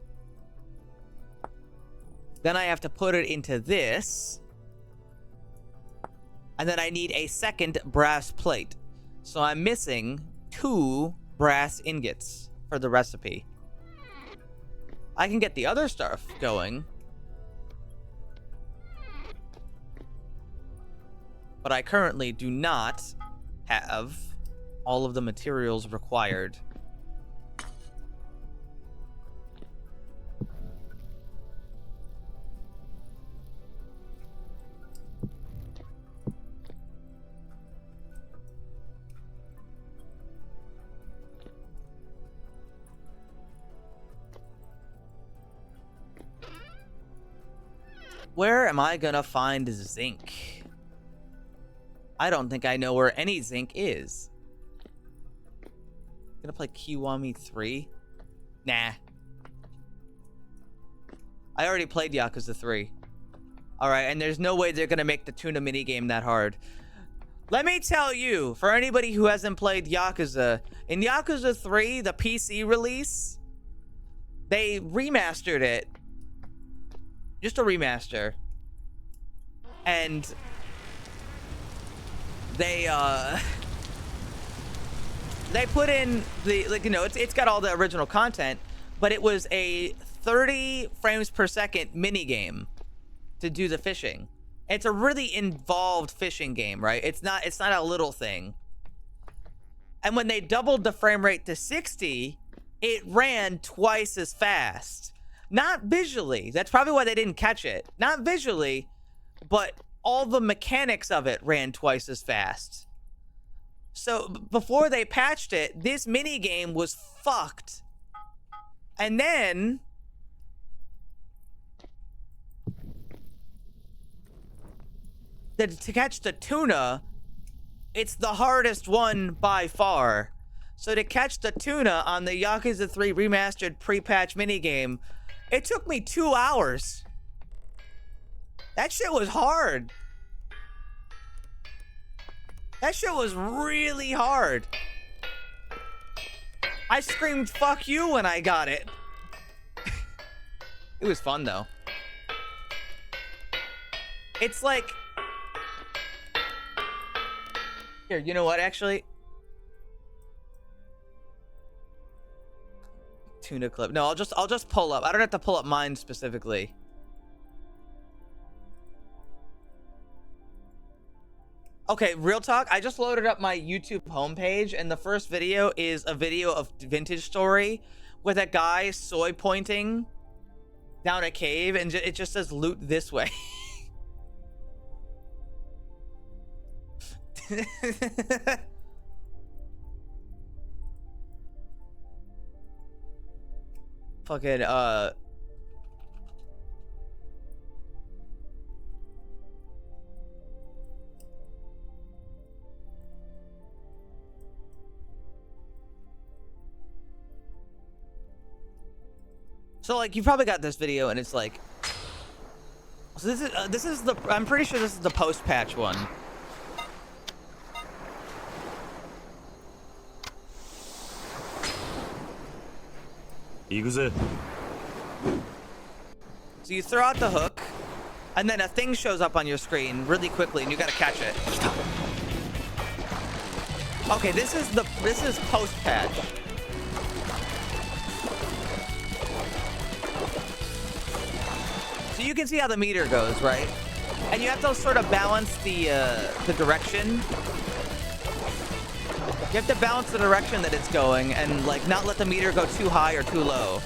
Then I have to put it into this. And then I need a second brass plate. So I'm missing 2 brass ingots for the recipe. I can get the other stuff going. but I currently do not have all of the materials required. Where am I gonna find zinc? I don't think I know where any zinc is. Gonna play Kiwami 3? Nah. I already played Yakuza 3. Alright, and there's no way they're gonna make the tuna minigame that hard. Let me tell you, for anybody who hasn't played Yakuza, in Yakuza 3, the PC release, they remastered it. Just a remaster. And they put in the, like, you know, it's got all the original content, but it was a 30 frames per second mini game to do the fishing. It's a really involved fishing game, right? It's not a little thing. And when they doubled the frame rate to 60, it ran twice as fast. Not visually. That's probably why they didn't catch it. Not visually, but all the mechanics of it ran twice as fast. So before they patched it, this mini game was fucked. And then to catch the tuna, it's the hardest one by far. So to catch the tuna on the Yakuza 3 remastered pre-patch minigame, it took me 2 hours. That shit was hard. That shit was really hard. I screamed fuck you when I got it. It was fun though. It's like, here, you know what, actually? Tuna clip. No, I'll just pull up. I don't have to pull up mine specifically. Okay, real talk. I just loaded up my YouTube homepage, and the first video is a video of Vintage Story with a guy soy pointing down a cave, and it just says loot this way. Fucking so like you probably got this video and it's like, so this is the, I'm pretty sure this is the post patch one. So you throw out the hook, and then a thing shows up on your screen really quickly, and you gotta catch it. Okay, this is post patch. So you can see how the meter goes, right? And you have to sort of balance the direction. You have to balance the direction that it's going and like not let the meter go too high or too low.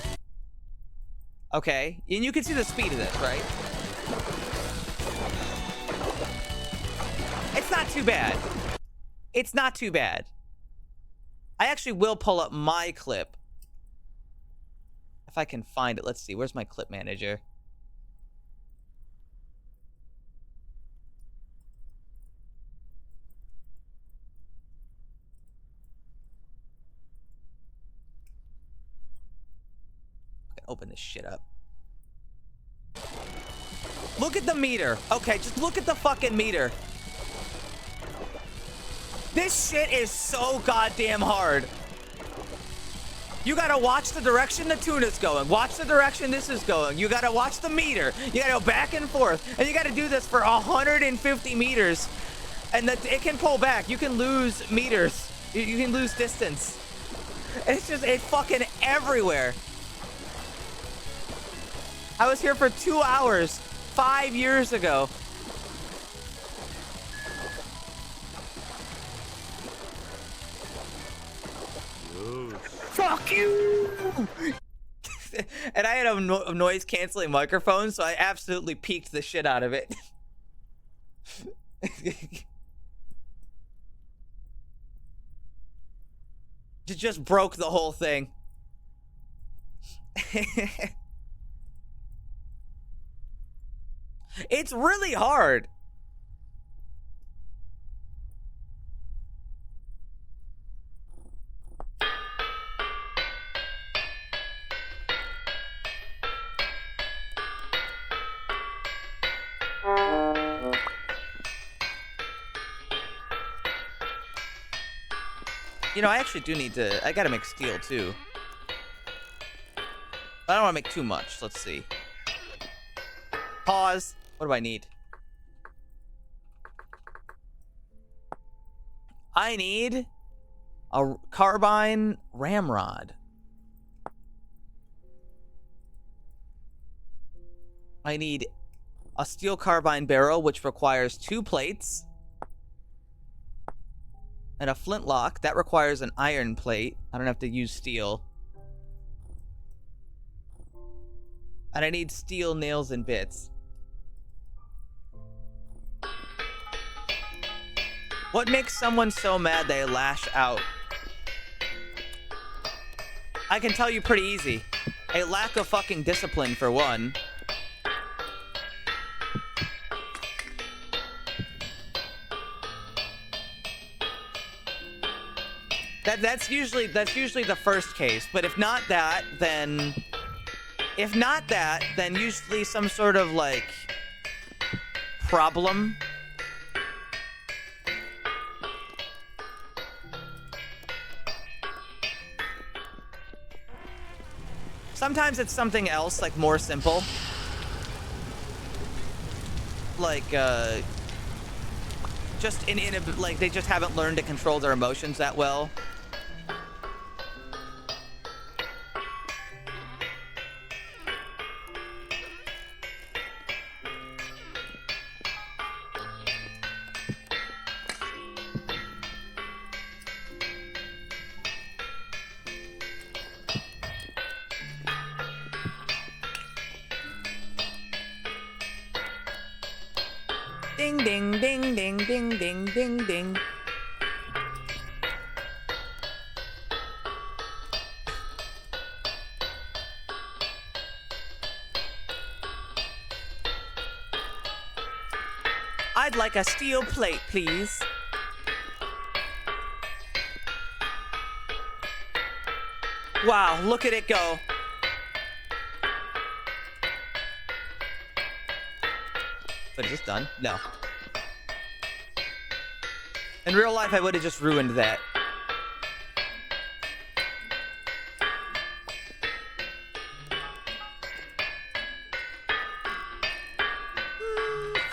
Okay, and you can see the speed of this, right? It's not too bad. It's not too bad. I actually will pull up my clip. If I can find it. Let's see, where's my clip manager? Open this shit up. Look at the meter. Okay, just look at the fucking meter. This shit is so goddamn hard. You gotta watch the direction the tuna's going. Watch the direction this is going. You gotta watch the meter. You gotta go back and forth. And you gotta do this for 150 meters. And it can pull back. You can lose meters. You can lose distance. It's fucking everywhere. I was here for 2 hours 5 years ago. And I had a noise canceling microphone, so I absolutely peaked the shit out of it. Just broke the whole thing. It's really hard. You know, I actually do need to... I gotta make steel, too. I don't want to make too much. Let's see. Pause. What do I need? I need a carbine ramrod. I need a steel carbine barrel, which requires 2 plates. And a flintlock. That requires an iron plate. I don't have to use steel. And I need steel nails and bits. What makes someone so mad they lash out? I can tell you pretty easy. A lack of fucking discipline, for one. That's usually the first case, but if not that, then usually some sort of like problem. Sometimes it's something else, like more simple. Like just like they just haven't learned to control their emotions that well. Ding, ding, ding, ding, ding, ding, ding, ding. I'd like a steel plate, please. Wow, look at it go. But is this done? No. In real life, I would have just ruined that.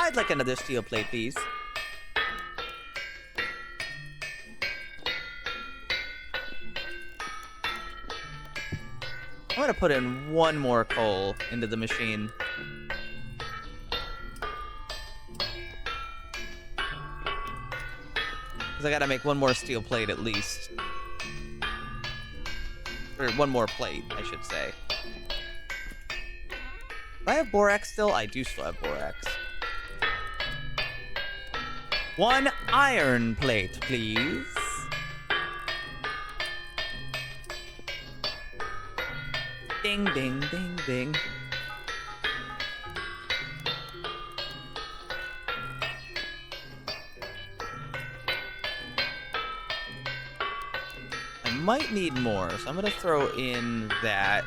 I'd like another steel plate, please. I'm gonna put in one more coal into the machine. I gotta make one more steel plate at least. Or one more plate, I should say. Do I have borax still? I do still have borax. One iron plate, please. Ding, ding, ding, ding. Might need more, so I'm gonna throw in that.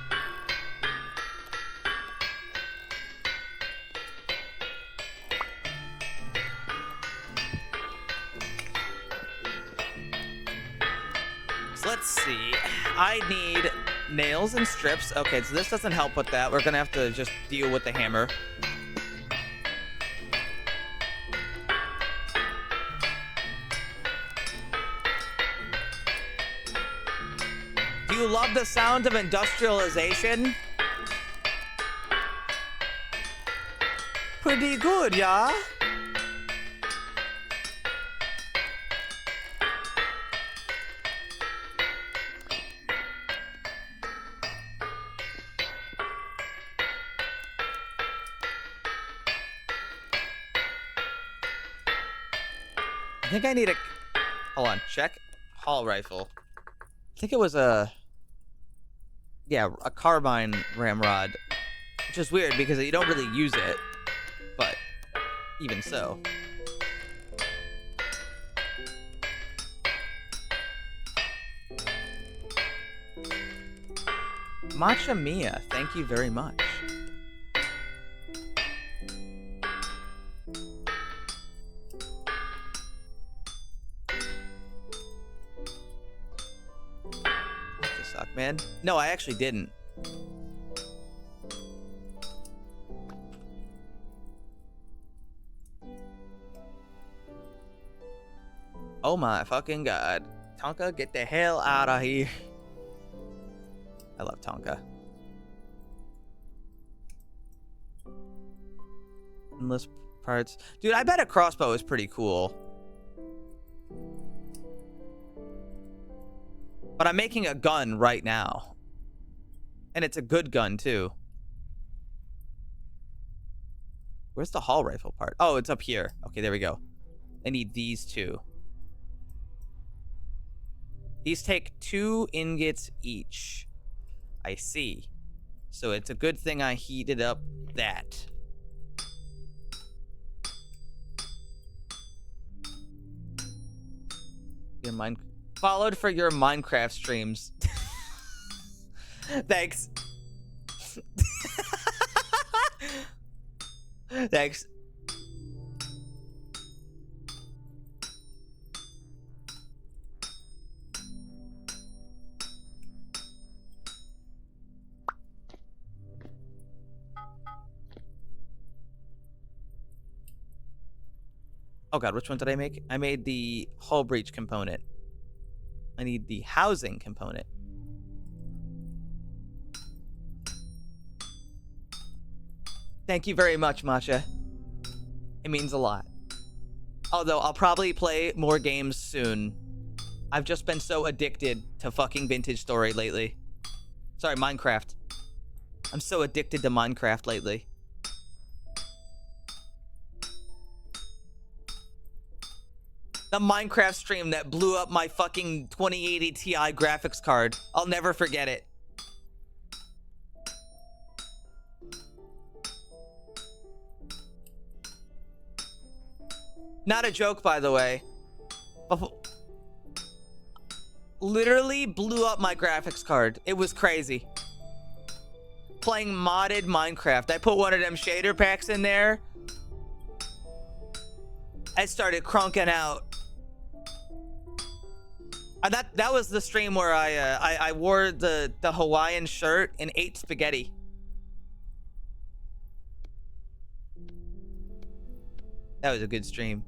So let's see. I need nails and strips. Okay, so this doesn't help with that. We're gonna have to just deal with the hammer. Do you love the sound of industrialization? Pretty good, yeah? I think I need a... Hold on, check. Hall rifle. I think it was a... Yeah, a carbine ramrod. Which is weird because you don't really use it. But, even so. Matcha Mia, thank you very much. That suck, man. No, I actually didn't. Oh my fucking god. Tonka, get the hell out of here. I love Tonka. Endless parts. Dude, I bet a crossbow is pretty cool. But I'm making a gun right now. And it's a good gun, too. Where's the Hall rifle part? Oh, it's up here. Okay, there we go. I need these two. These take 2 ingots each. I see. So it's a good thing I heated up that. Your mind followed for your Minecraft streams. Thanks. Thanks. Oh god, which one did I make? I made the hull breach component. I need the housing component. Thank you very much, Matcha. It means a lot. Although, I'll probably play more games soon. I've just been so addicted to fucking Vintage Story lately. Sorry, Minecraft. I'm so addicted to Minecraft lately. The Minecraft stream that blew up my fucking 2080 Ti graphics card. I'll never forget it. Not a joke, by the way. Literally blew up my graphics card. It was crazy. Playing modded Minecraft. I put one of them shader packs in there. I started crunking out. That was the stream where I wore the Hawaiian shirt and ate spaghetti. That was a good stream.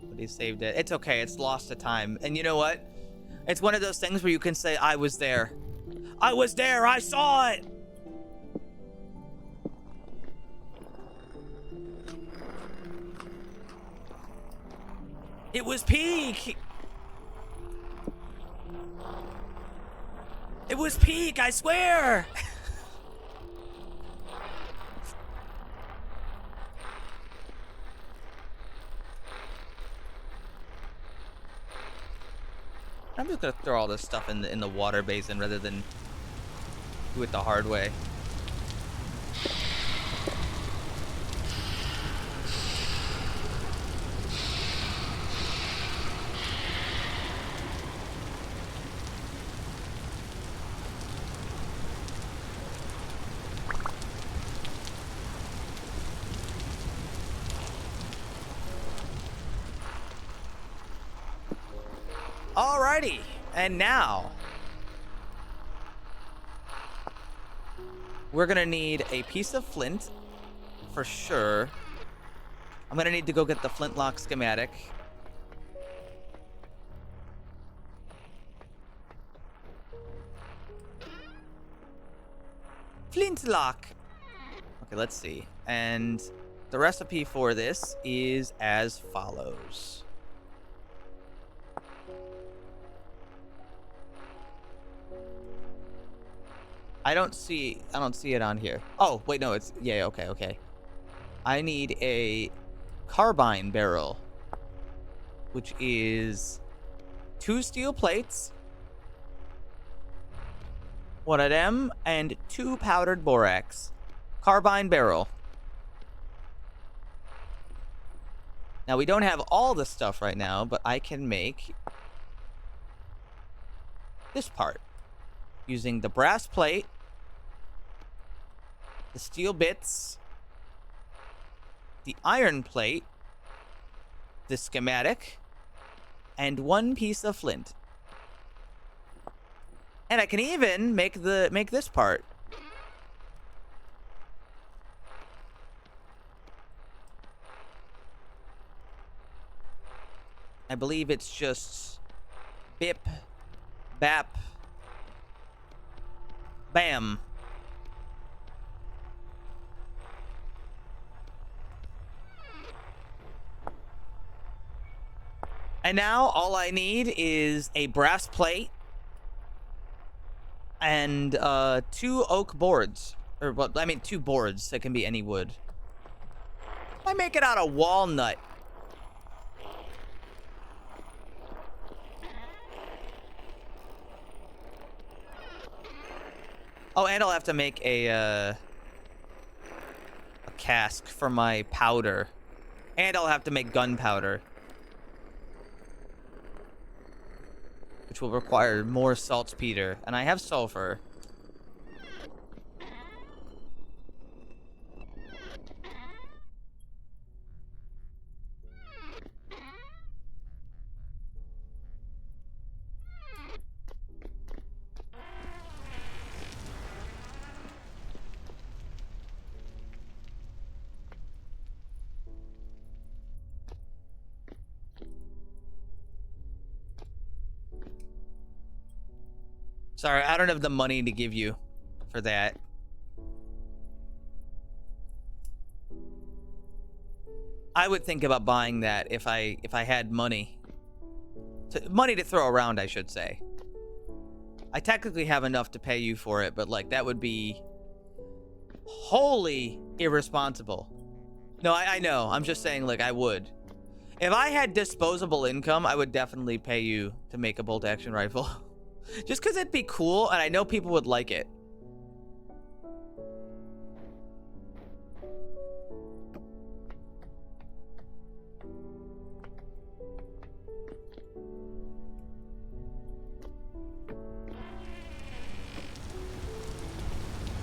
But he saved it. It's okay. It's lost to time. And you know what? It's one of those things where you can say, I was there. I was there. I saw it. It was peak. It was peak, I swear. I'm just gonna throw all this stuff in the water basin rather than do it the hard way. Alrighty, and now we're gonna need a piece of flint for sure. I'm gonna need to go get the flintlock schematic. Flintlock. Okay, let's see. And the recipe for this is as follows. I don't see it on here. Oh, wait, no, it's, yeah, okay. I need a carbine barrel, which is 2 steel plates, 1 of them, and 2 powdered borax. Carbine barrel. Now, we don't have all the stuff right now, but I can make this part using the brass plate, the steel bits, the iron plate, the schematic, and 1 piece of flint. And I can even make this part. I believe it's just bip, bap, bam. And now all I need is a brass plate and 2 oak boards. Or, well, I mean 2 boards that can be any wood. I make it out of walnut. Oh, and I'll have to make a cask for my powder. And I'll have to make gunpowder, which will require more saltpeter. And I have sulfur. Sorry, I don't have the money to give you for that. I would think about buying that if I had money. Money to throw around, I should say. I technically have enough to pay you for it, but like that would be wholly irresponsible. No, I know. I'm just saying, like, I would. If I had disposable income, I would definitely pay you to make a bolt action rifle. Just because it'd be cool, and I know people would like it.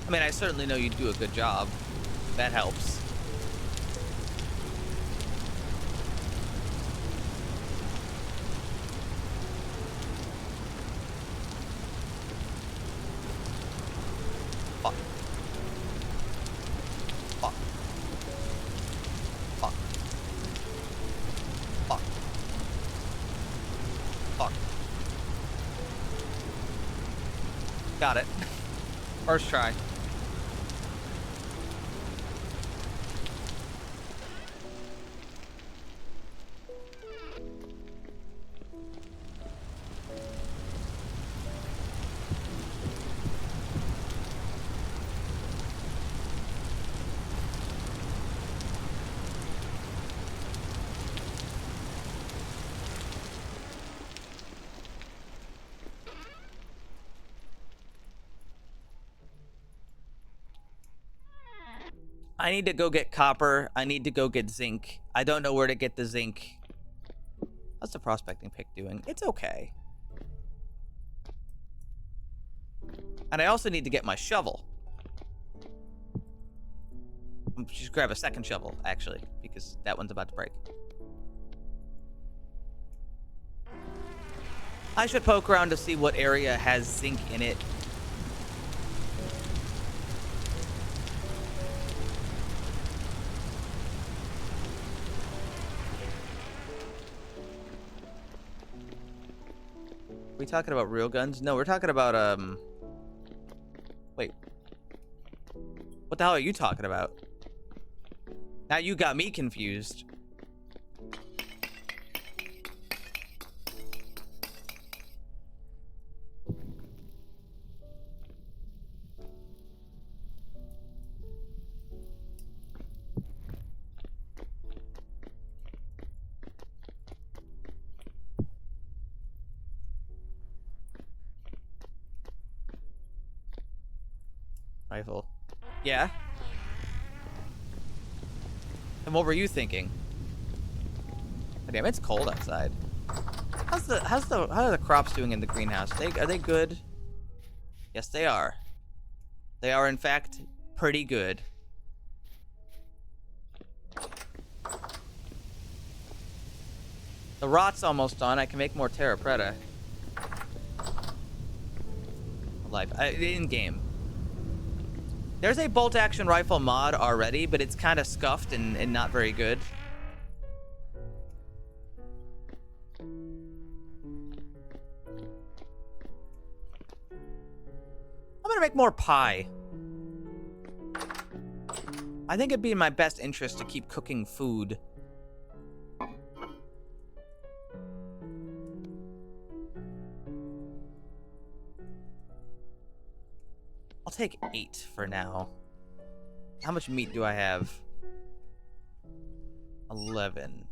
I mean, I certainly know you do a good job. That helps. Fuck. Fuck. Fuck. Fuck. Fuck. Got it. First try. I need to go get copper. I need to go get zinc. I don't know where to get the zinc. How's the prospecting pick doing? It's okay. And I also need to get my shovel. Just grab a second shovel, actually, because that one's about to break. I should poke around to see what area has zinc in it. We talking about real guns? No, we're talking about, wait. What the hell are you talking about? Now you got me confused. Rifle. Yeah. And what were you thinking? Oh, damn, it's cold outside. How are the crops doing in the greenhouse? Are they good? Yes, they are. They are in fact pretty good. The rot's almost done. I can make more terra preta. Life in game. There's a bolt action rifle mod already, but it's kind of scuffed and not very good. I'm gonna make more pie. I think it'd be in my best interest to keep cooking food. I'll take 8 for now. How much meat do I have? 11.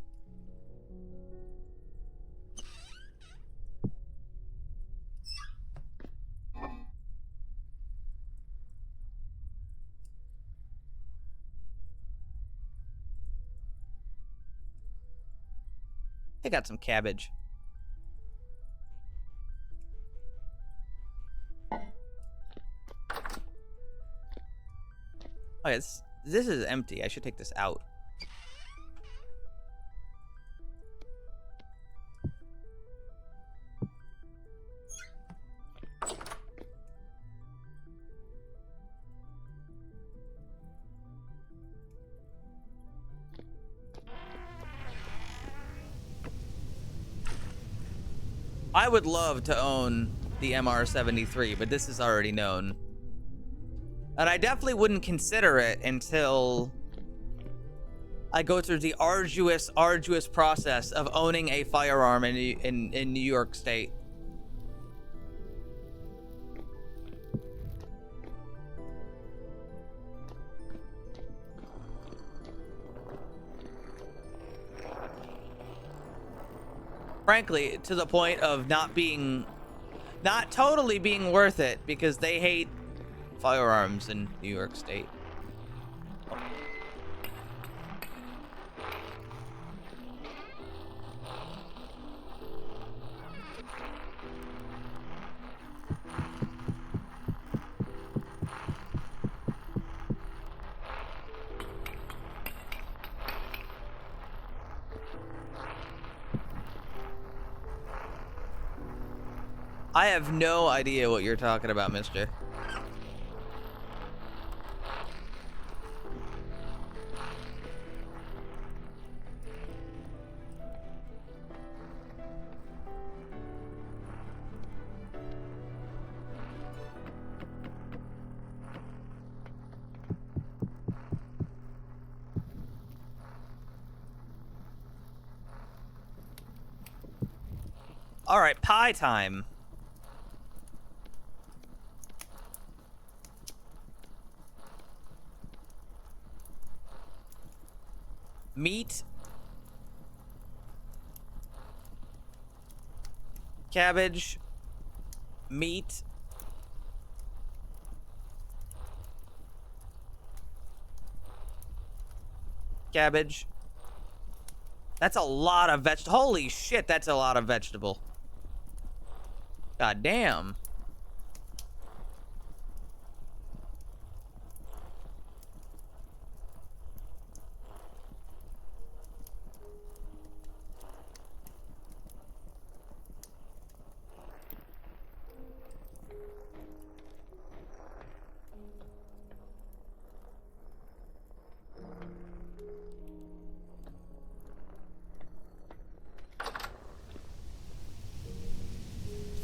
I got some cabbage. Oh, this is empty. I should take this out. I would love to own the MR73, but this is already known. And I definitely wouldn't consider it until I go through the arduous process of owning a firearm in New York State. Frankly, to the point of not totally being worth it, because they hate firearms in New York State. I have no idea what you're talking about, mister. All right, pie time. Meat, cabbage, meat, cabbage. That's a lot of vegetable. Holy shit, that's a lot of vegetable. God damn.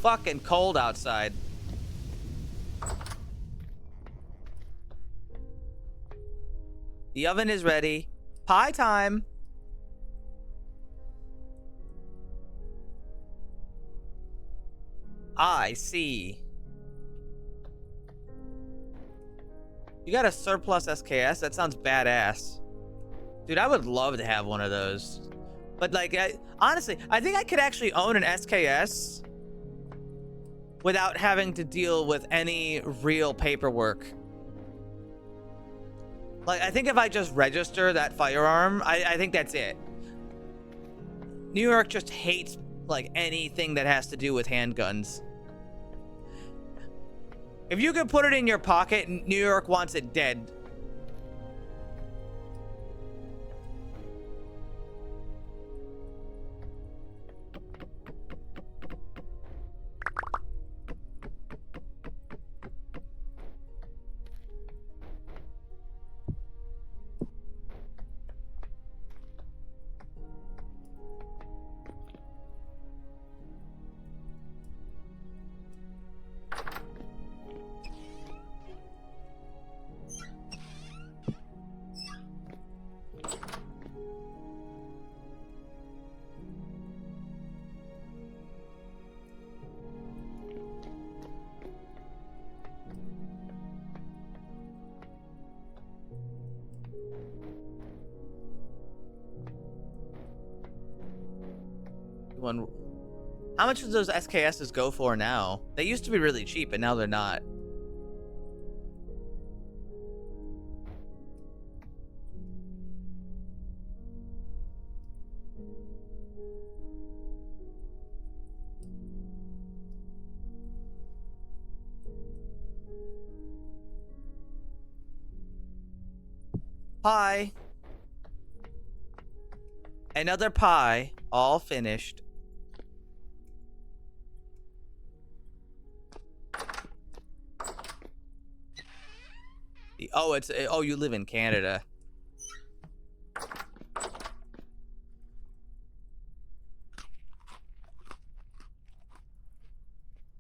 Fucking cold outside. The oven is ready. Pie time. I see. You got a surplus SKS? That sounds badass. Dude, I would love to have one of those. But like, honestly, I think I could actually own an SKS without having to deal with any real paperwork. Like, I think if I just register that firearm, I think that's it. New York just hates, like, anything that has to do with handguns. If you could put it in your pocket, New York wants it dead. How much do those SKSs go for now? They used to be really cheap, but now they're not. Pie. Another pie, all finished. Oh, oh, you live in Canada.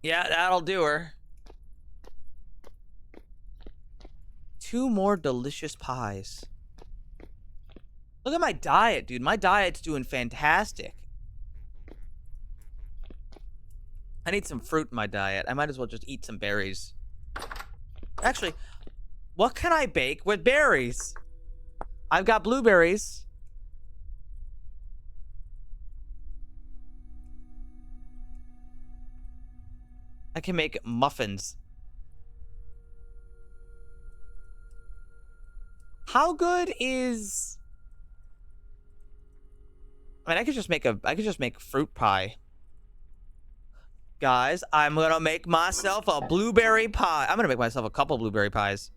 Yeah, that'll do her. 2 more delicious pies. Look at my diet, dude. My diet's doing fantastic. I need some fruit in my diet. I might as well just eat some berries. Actually, what can I bake with berries? I've got blueberries. I can make muffins. How good is... I mean, I could just make fruit pie. Guys, I'm gonna make myself a blueberry pie. I'm gonna make myself a couple blueberry pies.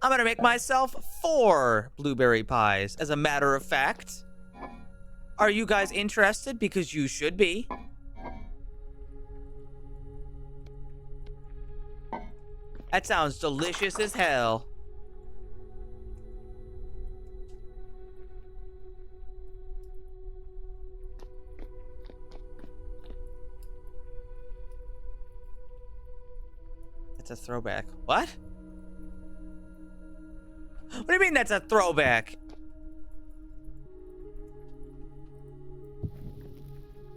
I'm gonna make myself 4 blueberry pies, as a matter of fact. Are you guys interested? Because you should be. That sounds delicious as hell. That's a throwback. What? What do you mean that's a throwback?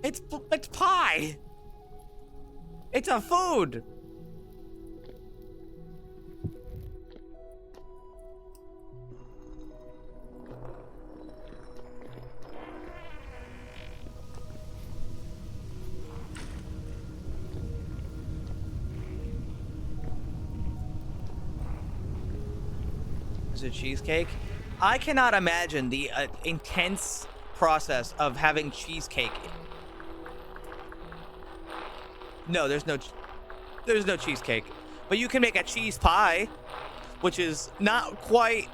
It's pie. It's a food. Is it cheesecake? I cannot imagine the intense process of having cheesecake. No, there's no cheesecake. But you can make a cheese pie, which is not quite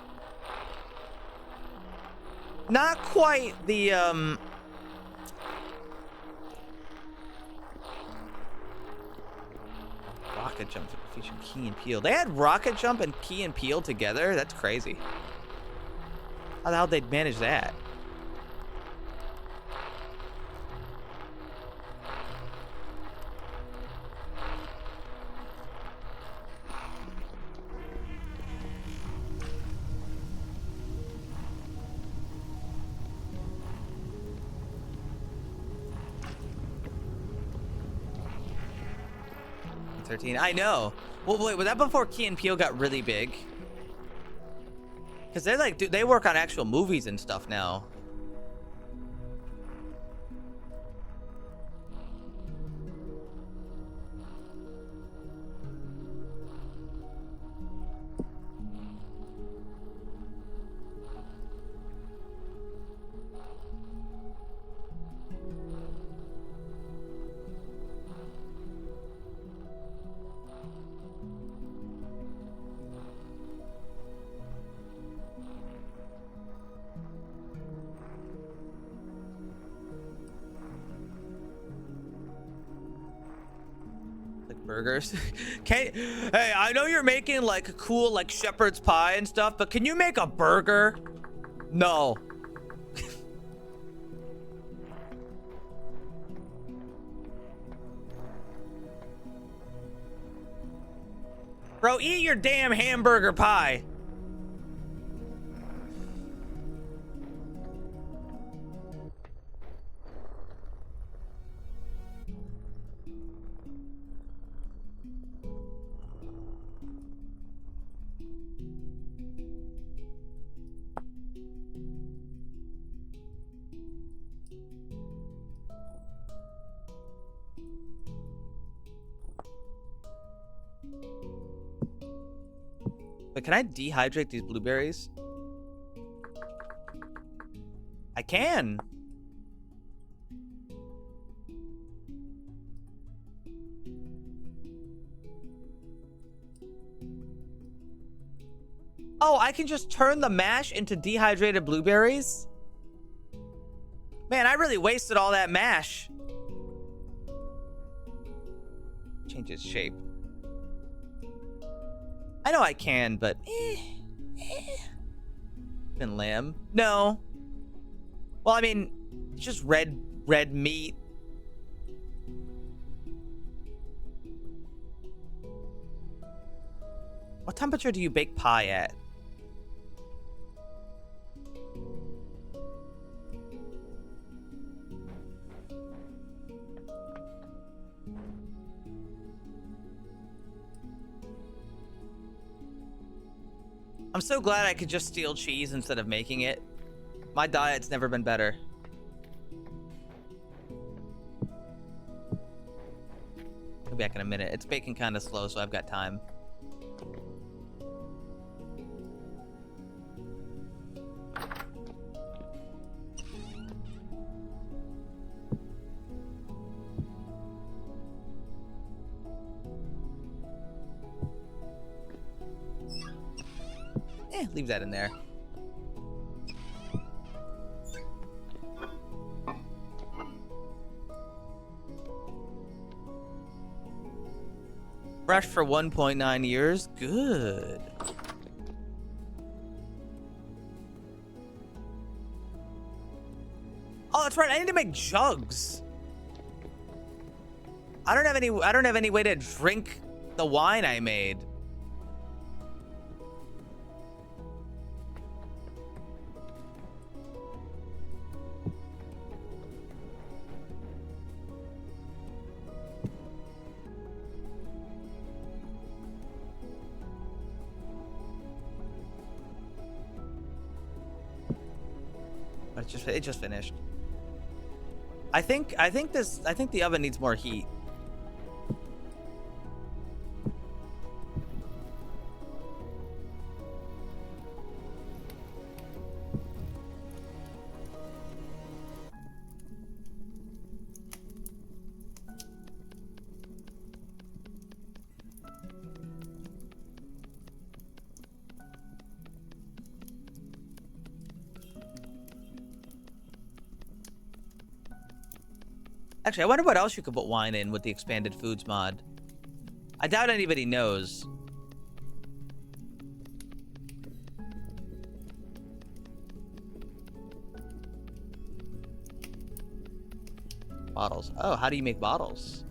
the rocket jump featuring Key and Peele. They had rocket jump and Key and Peele together? That's crazy. How the hell they'd manage that? 2013. I know. Well, wait, was that before Key and Peele got really big? Because they like, they work on actual movies and stuff now. Burgers. Hey, I know you're making like cool like shepherd's pie and stuff, but can you make a burger? No. Bro, eat your damn hamburger pie. But can I dehydrate these blueberries? I can. Oh, I can just turn the mash into dehydrated blueberries? Man, I really wasted all that mash. Change its shape. I know I can, but And lamb? No. Well, I mean, it's just red meat. What temperature do you bake pie at? I'm so glad I could just steal cheese instead of making it. My diet's never been better. I'll be back in a minute. It's baking kind of slow, so I've got time. Leave that in there. Fresh for 1.9 years. Good. Oh, that's right. I need to make jugs. I don't have any way to drink the wine I made. It just finished. I think the oven needs more heat. Actually, I wonder what else you could put wine in with the expanded foods mod. I doubt anybody knows. Bottles. Oh, how do you make bottles?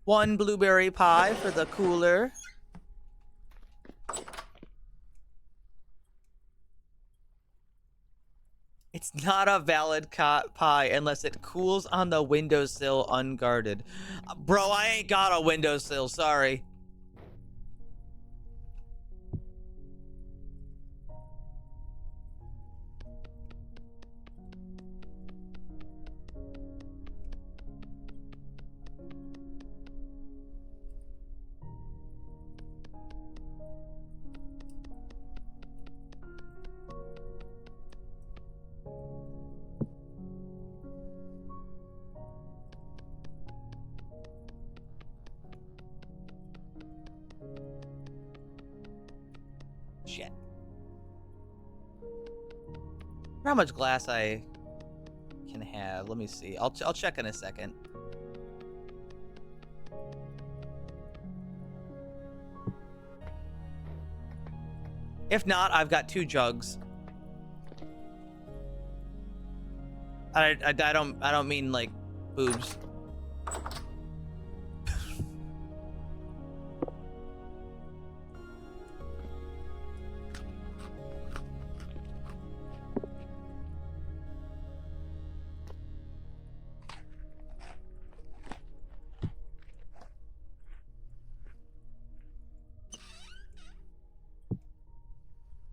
1 blueberry pie for the cooler. It's not a valid pie unless it cools on the windowsill unguarded. Bro, I ain't got a windowsill, sorry. Shit. How much glass I can have? Let me see. I'll check in a second. If not, I've got 2 jugs. I don't mean like boobs.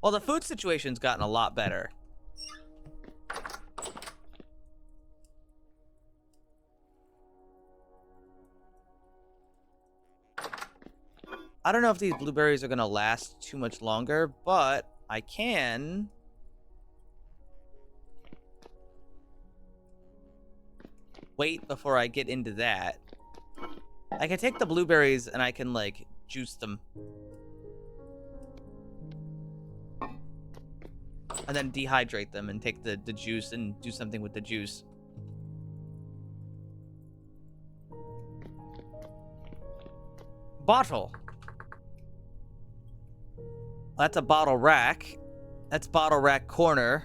Well, the food situation's gotten a lot better. I don't know if these blueberries are gonna last too much longer, but I can wait before I get into that. I can take the blueberries and I can like juice them. And then dehydrate them and take the juice and do something with the juice. Bottle. That's a bottle rack. That's bottle rack corner.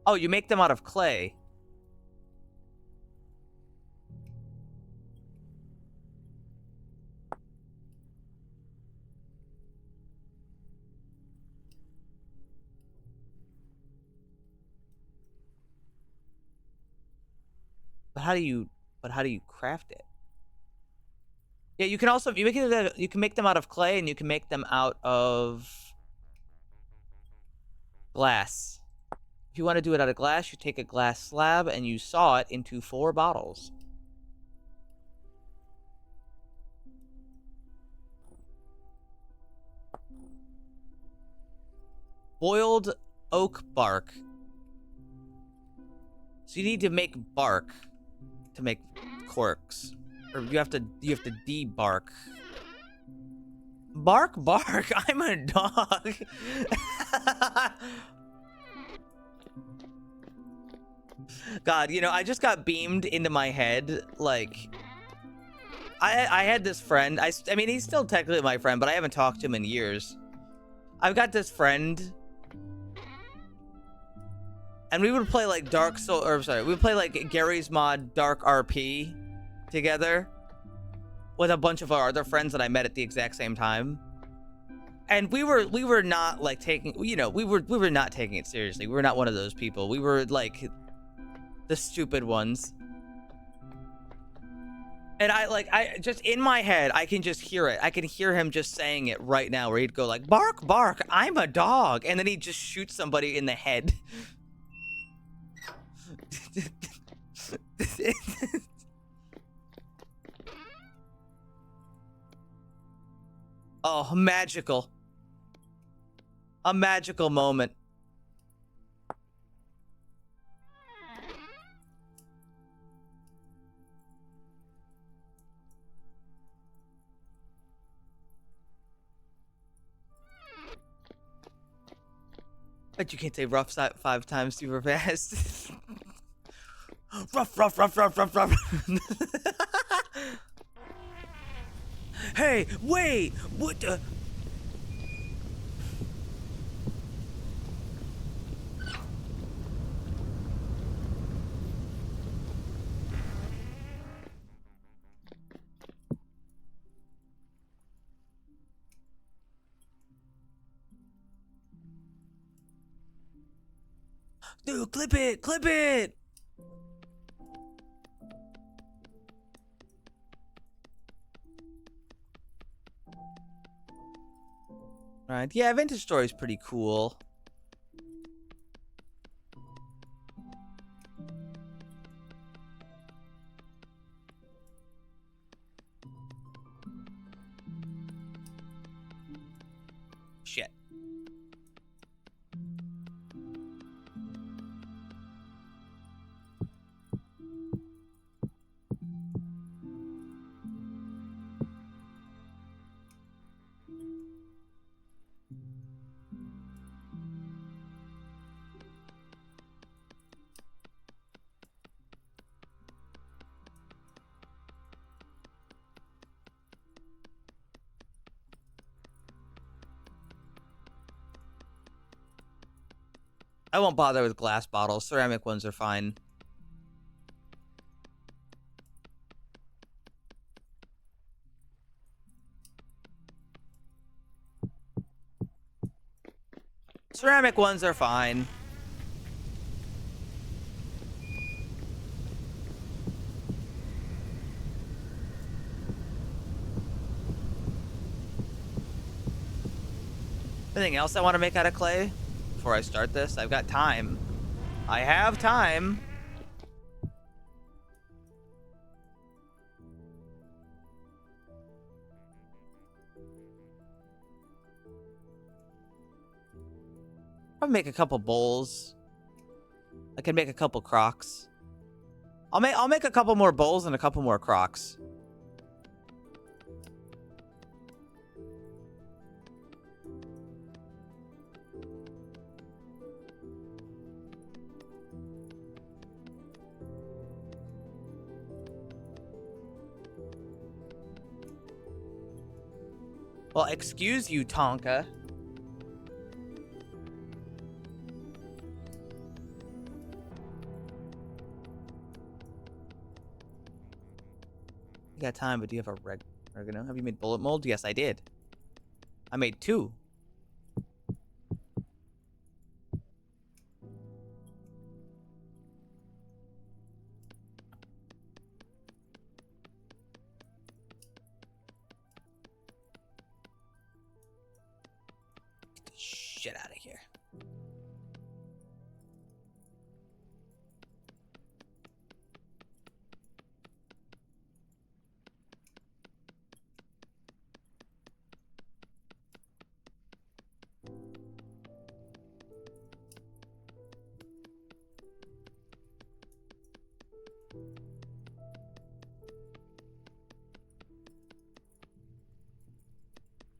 Oh, you make them out of clay. But how do you craft it? Yeah, you can also you can make them out of clay and you can make them out of glass. If you want to do it out of glass, you take a glass slab and you saw it into 4 bottles. Boiled oak bark. So you need to make bark to make corks, or you have to debark. Bark, bark. I'm a dog. God, you know, I just got beamed into my head. Like, I had this friend. I mean, he's still technically my friend, but I haven't talked to him in years. I've got this friend. And we would play like we would play like Gary's Mod Dark RP together with a bunch of our other friends that I met at the exact same time. And we were not like taking, you know, we were not taking it seriously. We were not one of those people. We were like the stupid ones. And I just in my head, I can just hear it. I can hear him just saying it right now, where he'd go like, "Bark, bark, I'm a dog," and then he'd just shoot somebody in the head. Oh, magical. A magical moment. But you can't say rough 5 times super fast. Rough, rough, rough, rough, rough, rough. Hey, wait! What the? Dude, clip it! Clip it! Alright, yeah, Vintage Story is pretty cool. Shit. I won't bother with glass bottles. Ceramic ones are fine. Ceramic ones are fine. Anything else I want to make out of clay before I start this? I've got time. I have time. I'll make a couple bowls. I can make a couple crocs. I'll make a couple more bowls and a couple more crocs. Well, excuse you, Tonka. You got time, but do you have a oregano? Have you made bullet mold? Yes, I did. I made 2. Get the shit out of here.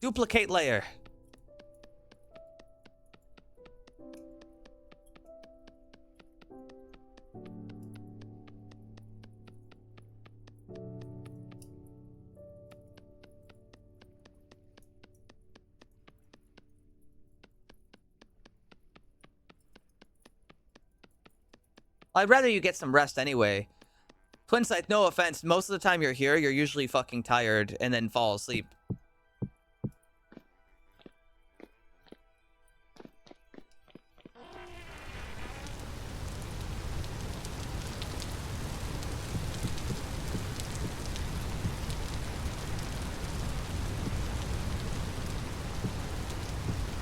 Duplicate layer. I'd rather you get some rest anyway. Twin Scythe, no offense, most of the time you're here, you're usually fucking tired and then fall asleep.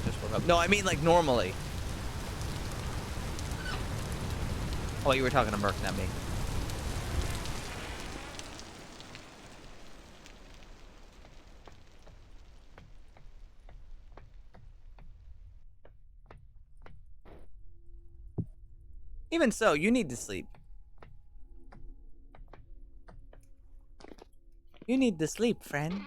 Just woke up. No, I mean like normally. Oh, you were talking to Merc, not me. Even so, you need to sleep. You need to sleep, friend.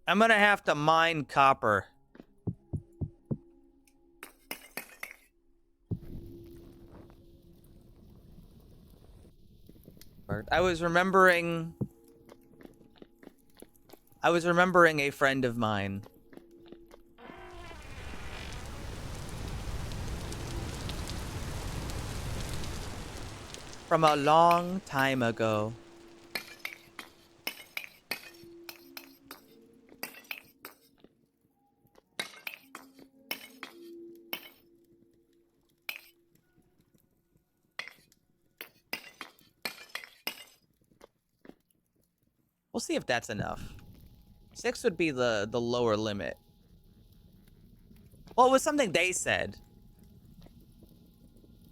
I'm gonna have to mine copper. I was remembering a friend of mine. from a long time ago. We'll see if that's enough. 6 would be the lower limit. Well, it was something they said.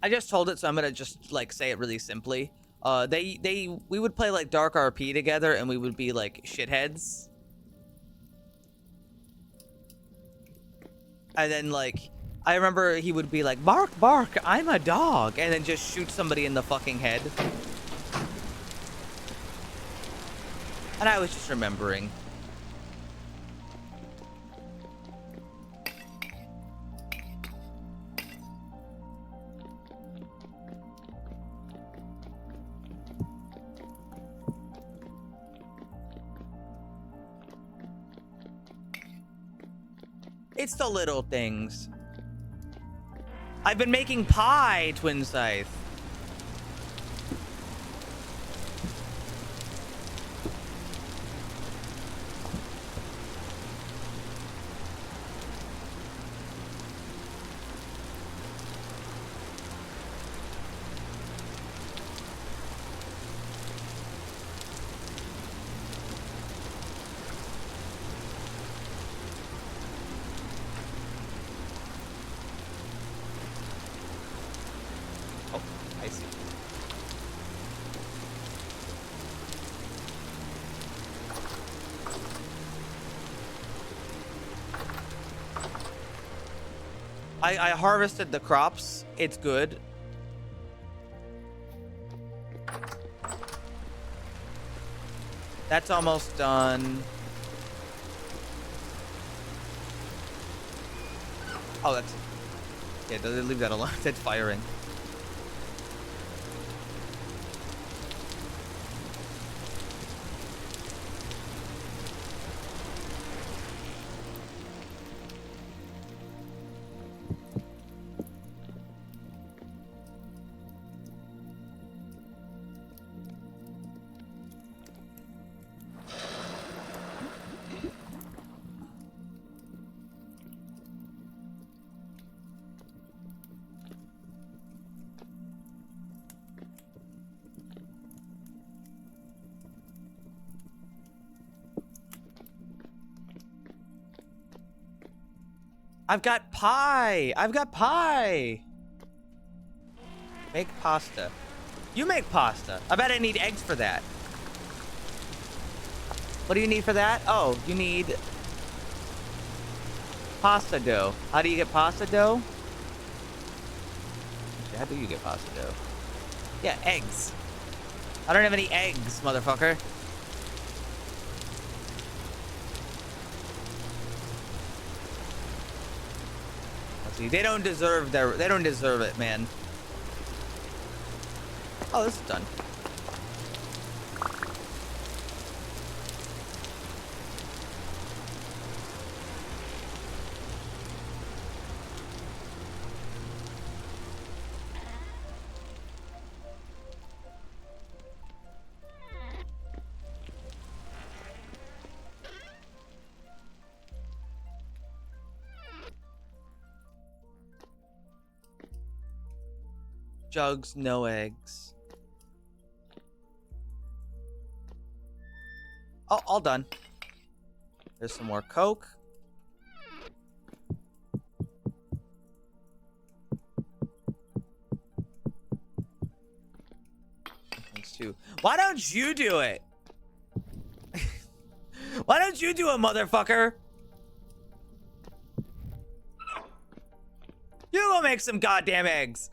I just told it, so I'm gonna just like say it really simply. We would play like Dark RP together, and we would be like shitheads. And then like, I remember he would be like, "Bark, bark, I'm a dog," and then just shoot somebody in the fucking head. And I was just remembering. It's the little things. I've been making pie, Twin Scythe. I harvested the crops. It's good. That's almost done. Oh, that's... Yeah, leave that alone. That's firing. I've got pie. I've got pie. Make pasta. You make pasta. I bet I need eggs for that. What do you need for that? Oh, you need pasta dough. How do you get pasta dough? Actually, how do you get pasta dough? Yeah, eggs. I don't have any eggs, motherfucker. See, they don't deserve it, man. Oh, this is done. Jugs, no eggs. Oh, all done. There's some more Coke. Thanks too. Why don't you do it? Why don't you do it, motherfucker? You go make some goddamn eggs.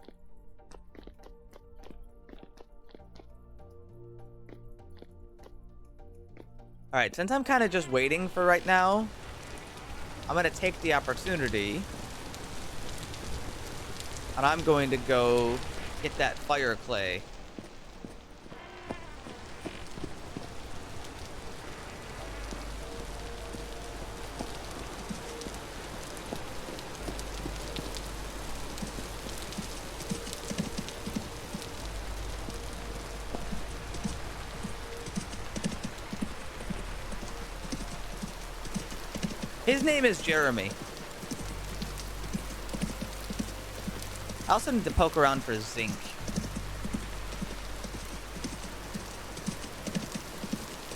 All right, since I'm kind of just waiting for right now, I'm going to take the opportunity. And I'm going to go get that fire clay. His name is Jeremy. I also need to poke around for zinc.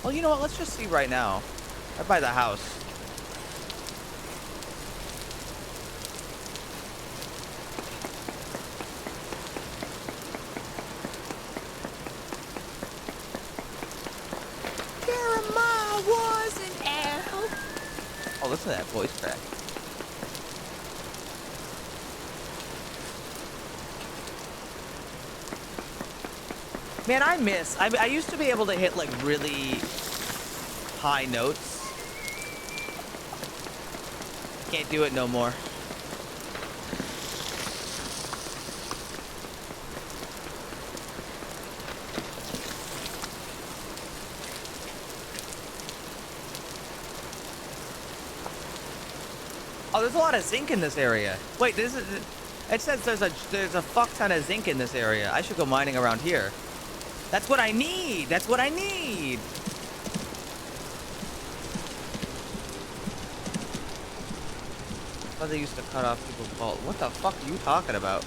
Well, you know what? Let's just see right now. Right by the house. Jeremiah was an elf. Oh, listen to that voice crack. Man, I used to be able to hit like really high notes. Can't do it no more. Oh, there's a lot of zinc in this area. Wait, this is... It says there's a fuck ton of zinc in this area. I should go mining around here. That's what I need! That's what I need! I thought they used to cut off people's balls. What the fuck are you talking about?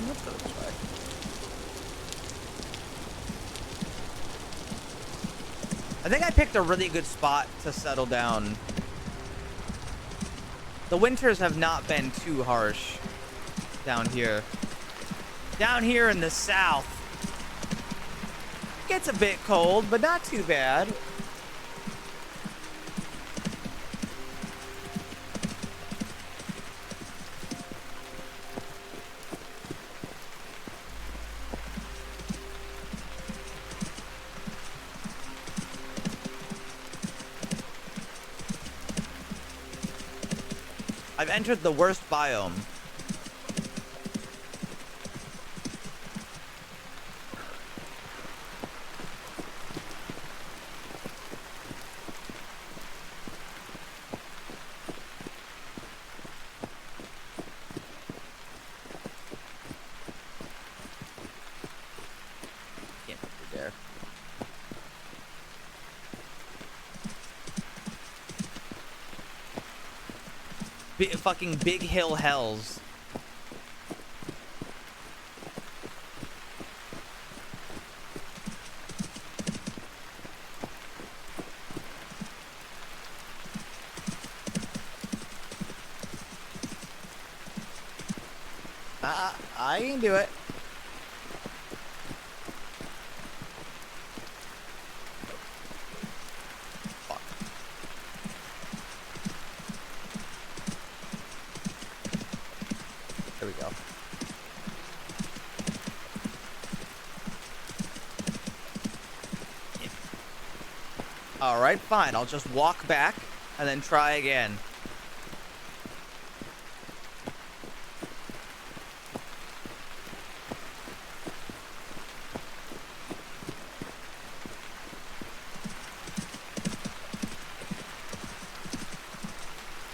Let's go this way. I think I picked a really good spot to settle down. The winters have not been too harsh down here. Down here in the south. Gets a bit cold, but not too bad. I've entered the worst biome. Can't put it there. Fucking big hill hells. I can do it. Fuck. There we go. All right, fine. I'll just walk back and then try again.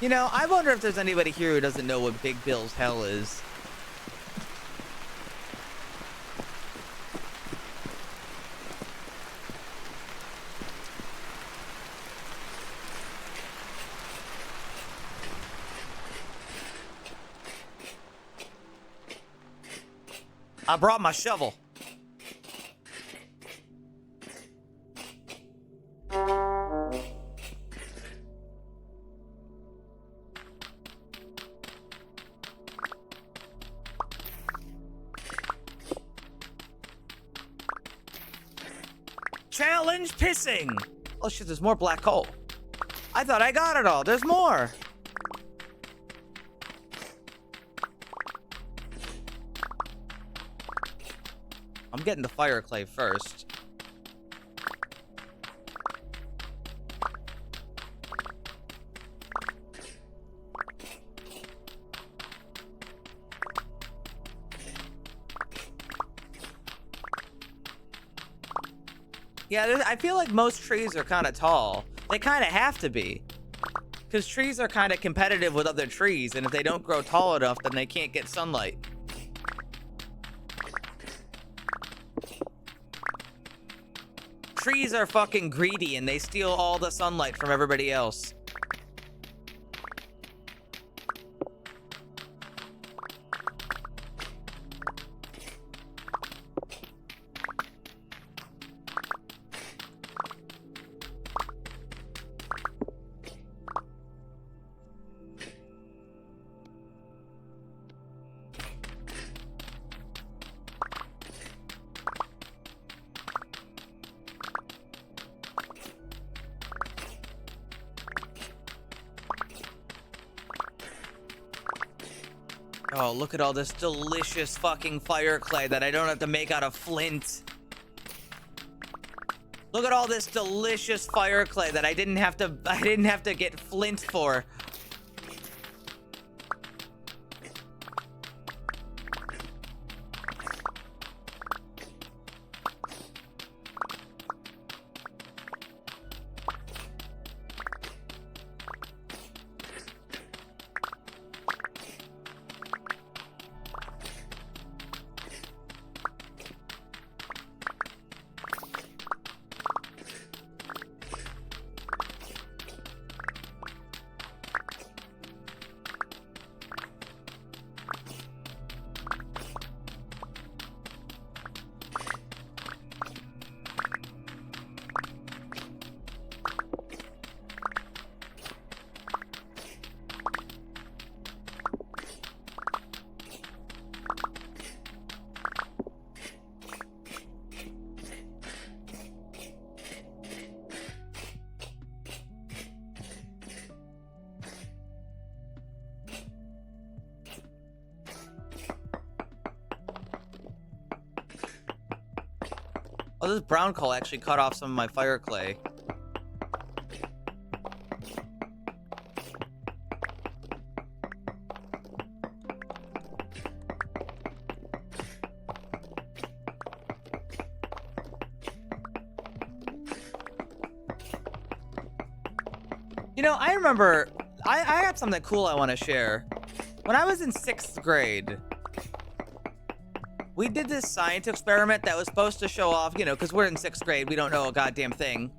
You know, I wonder if there's anybody here who doesn't know what Big Bill's Hell is. I brought my shovel. Challenge pissing. Oh shit, there's more black coal. I thought I got it all. There's more. I'm getting the fire clay first. Yeah, I feel like most trees are kind of tall. They kind of have to be. Because trees are kind of competitive with other trees, and if they don't grow tall enough, then they can't get sunlight. Trees are fucking greedy, and they steal all the sunlight from everybody else. Oh, look at all this delicious fucking fire clay that I don't have to make out of flint. Look at all this delicious fire clay that I didn't have to get flint for. Oh, this brown coal actually cut off some of my fire clay. You know, I remember, I got something cool I want to share. When I was in 6th grade, we did this science experiment that was supposed to show off, you know, because we're in 6th grade, we don't know a goddamn thing.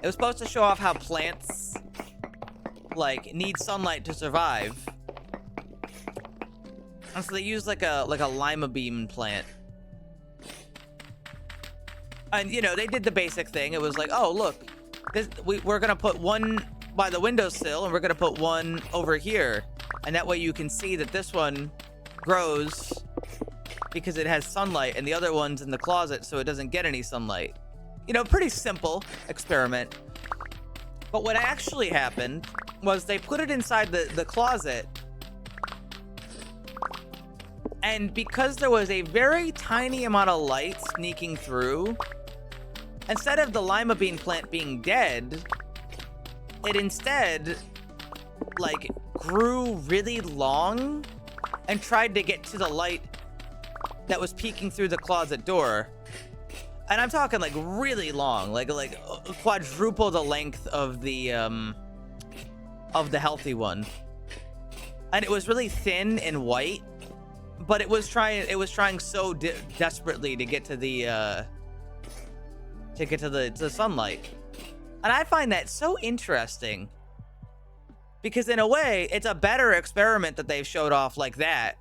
It was supposed to show off how plants, like, need sunlight to survive. And so they used like a lima bean plant. And, you know, they did the basic thing. It was like, oh, look, we're going to put one by the windowsill, and we're going to put one over here. And that way you can see that this one grows because it has sunlight, and the other one's in the closet, so it doesn't get any sunlight. You know, pretty simple experiment. But what actually happened was they put it inside the closet, and because there was a very tiny amount of light sneaking through, instead of the lima bean plant being dead, it instead, like, grew really long and tried to get to the light that was peeking through the closet door. And I'm talking like really long, like quadruple the length of the healthy one. And it was really thin and white, but it was trying so desperately to get to the sunlight. And I find that so interesting, because in a way it's a better experiment that they've showed off like that.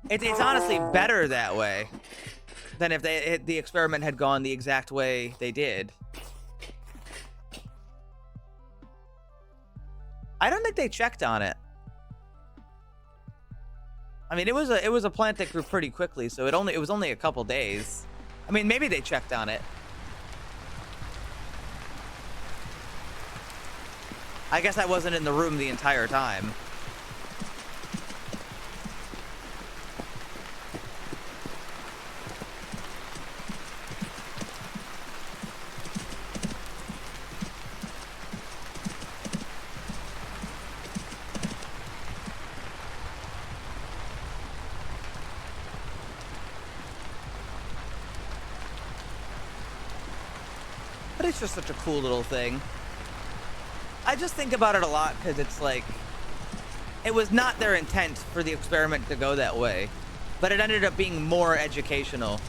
It's honestly better that way than if the experiment had gone the exact way they did. I don't think they checked on it. I mean, it was a plant that grew pretty quickly, so it was only a couple days. I mean, maybe they checked on it. I guess I wasn't in the room the entire time. it's just such a cool little thing. I just think about it a lot because it's like, it was not their intent for the experiment to go that way, but it ended up being more educational.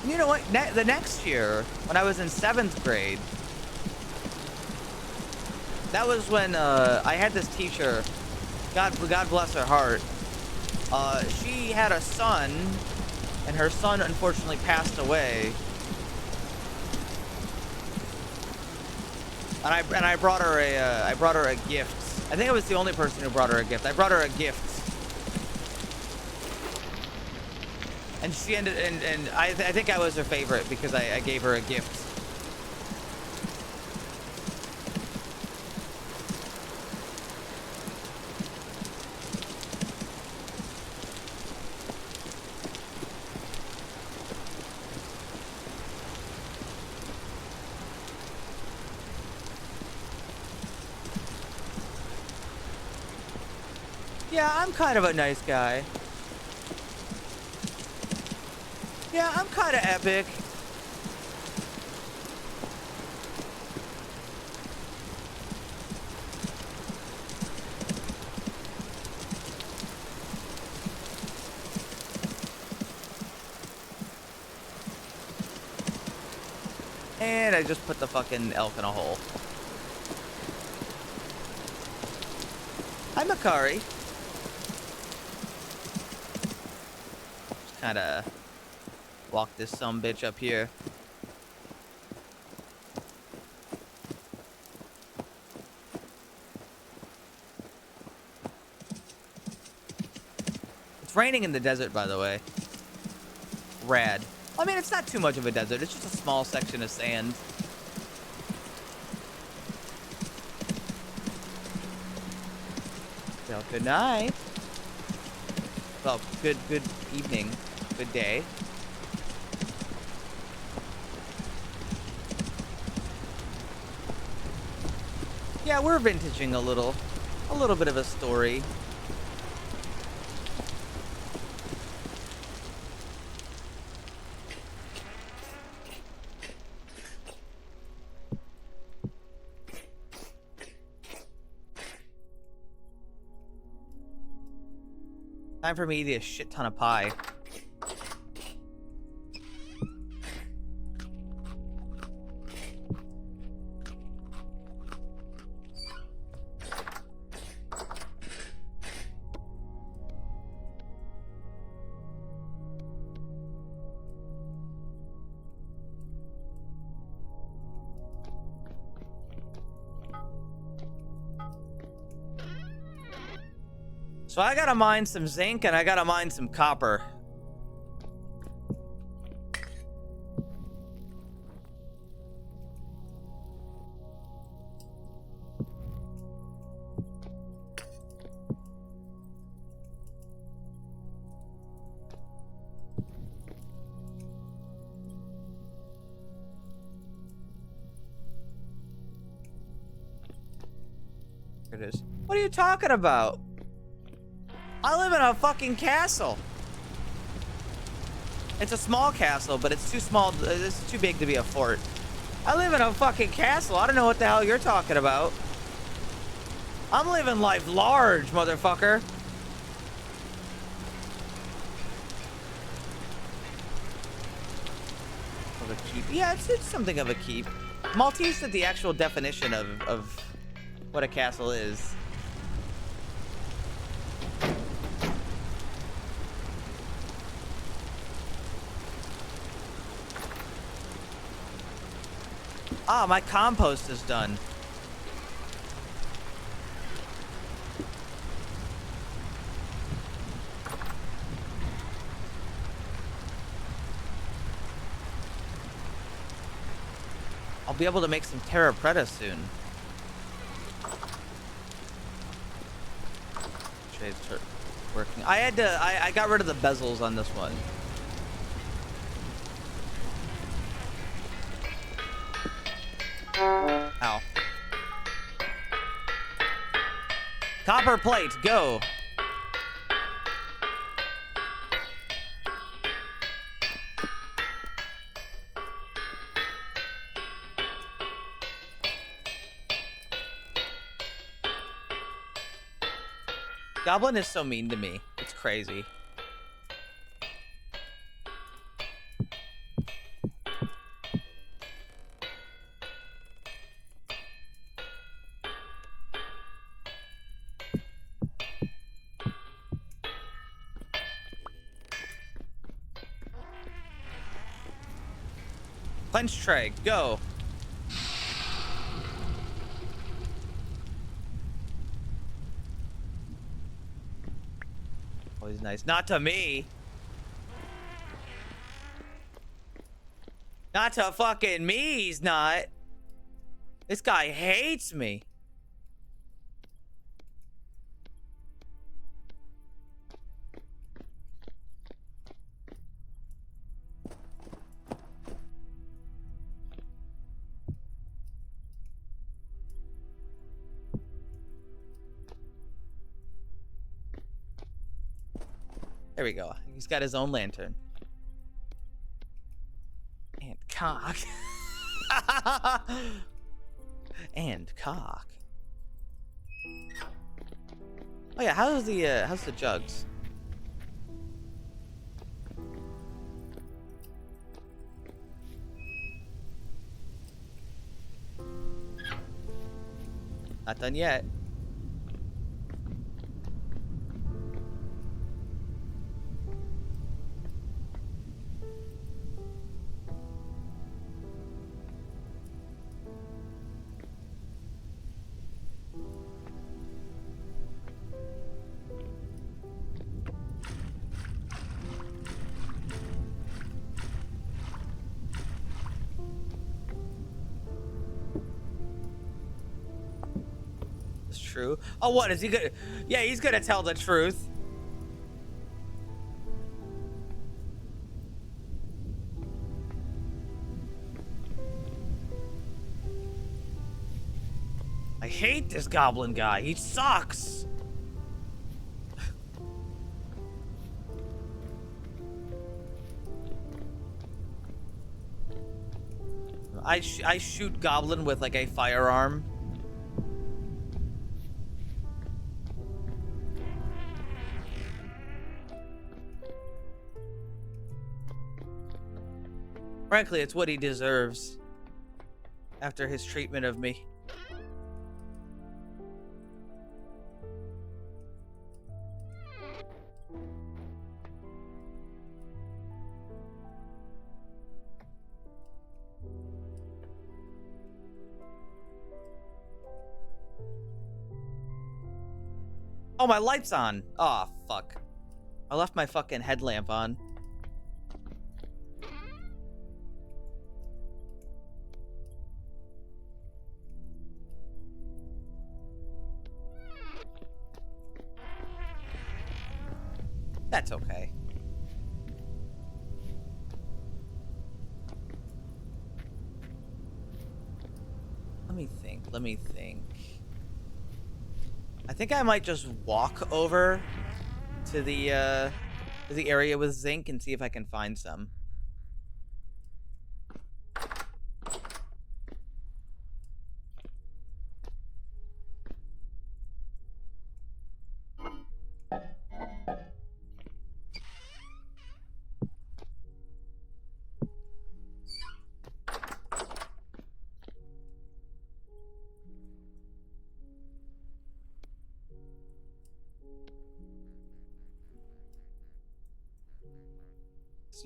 You know what? The next year, when I was in 7th grade, that was when I had this teacher. God bless her heart. She had a son, and her son unfortunately passed away. And I brought her a gift. I think I was the only person who brought her a gift. I brought her a gift. And she ended, and I think I was her favorite because I gave her a gift. Yeah, I'm kind of a nice guy. Yeah, I'm kind of epic. And I just put the fucking elk in a hole. Hi, Makari. Just kind of walk this sumbitch up here. It's raining in the desert, by the way. Rad. I mean, it's not too much of a desert. It's just a small section of sand. Well, good night. Well, good evening. Good day. Yeah, we're vintaging a little bit of a story. Time for me to eat a shit ton of pie. So I gotta mine some zinc and I gotta mine some copper. Here it is. What are you talking about? I live in a fucking castle. It's a small castle, but it's too small. It's too big to be a fort. I live in a fucking castle. I don't know what the hell you're talking about. I'm living life large, motherfucker. Of a keep. Yeah, it's something of a keep. Maltese is the actual definition of what a castle is. Ah, my compost is done. I'll be able to make some terra preta soon. Okay, it's working. I had to. I got rid of the bezels on this one. Ow. Copper plate, go. Goblin is so mean to me. It's crazy. Clench tray, go. Always nice. Not to me. Not to fucking me, he's not. This guy hates me. There we go. He's got his own lantern. And cock. And cock. Oh yeah, how's the jugs? Not done yet. True. Oh, what is he gonna? Yeah, he's gonna tell the truth. I hate this goblin guy. He sucks. I shoot goblin with like a firearm. Frankly, it's what he deserves after his treatment of me. Oh, my light's on. Oh, fuck. I left my fucking headlamp on. That's okay. Let me think. I think I might just walk over to the area with zinc and see if I can find some.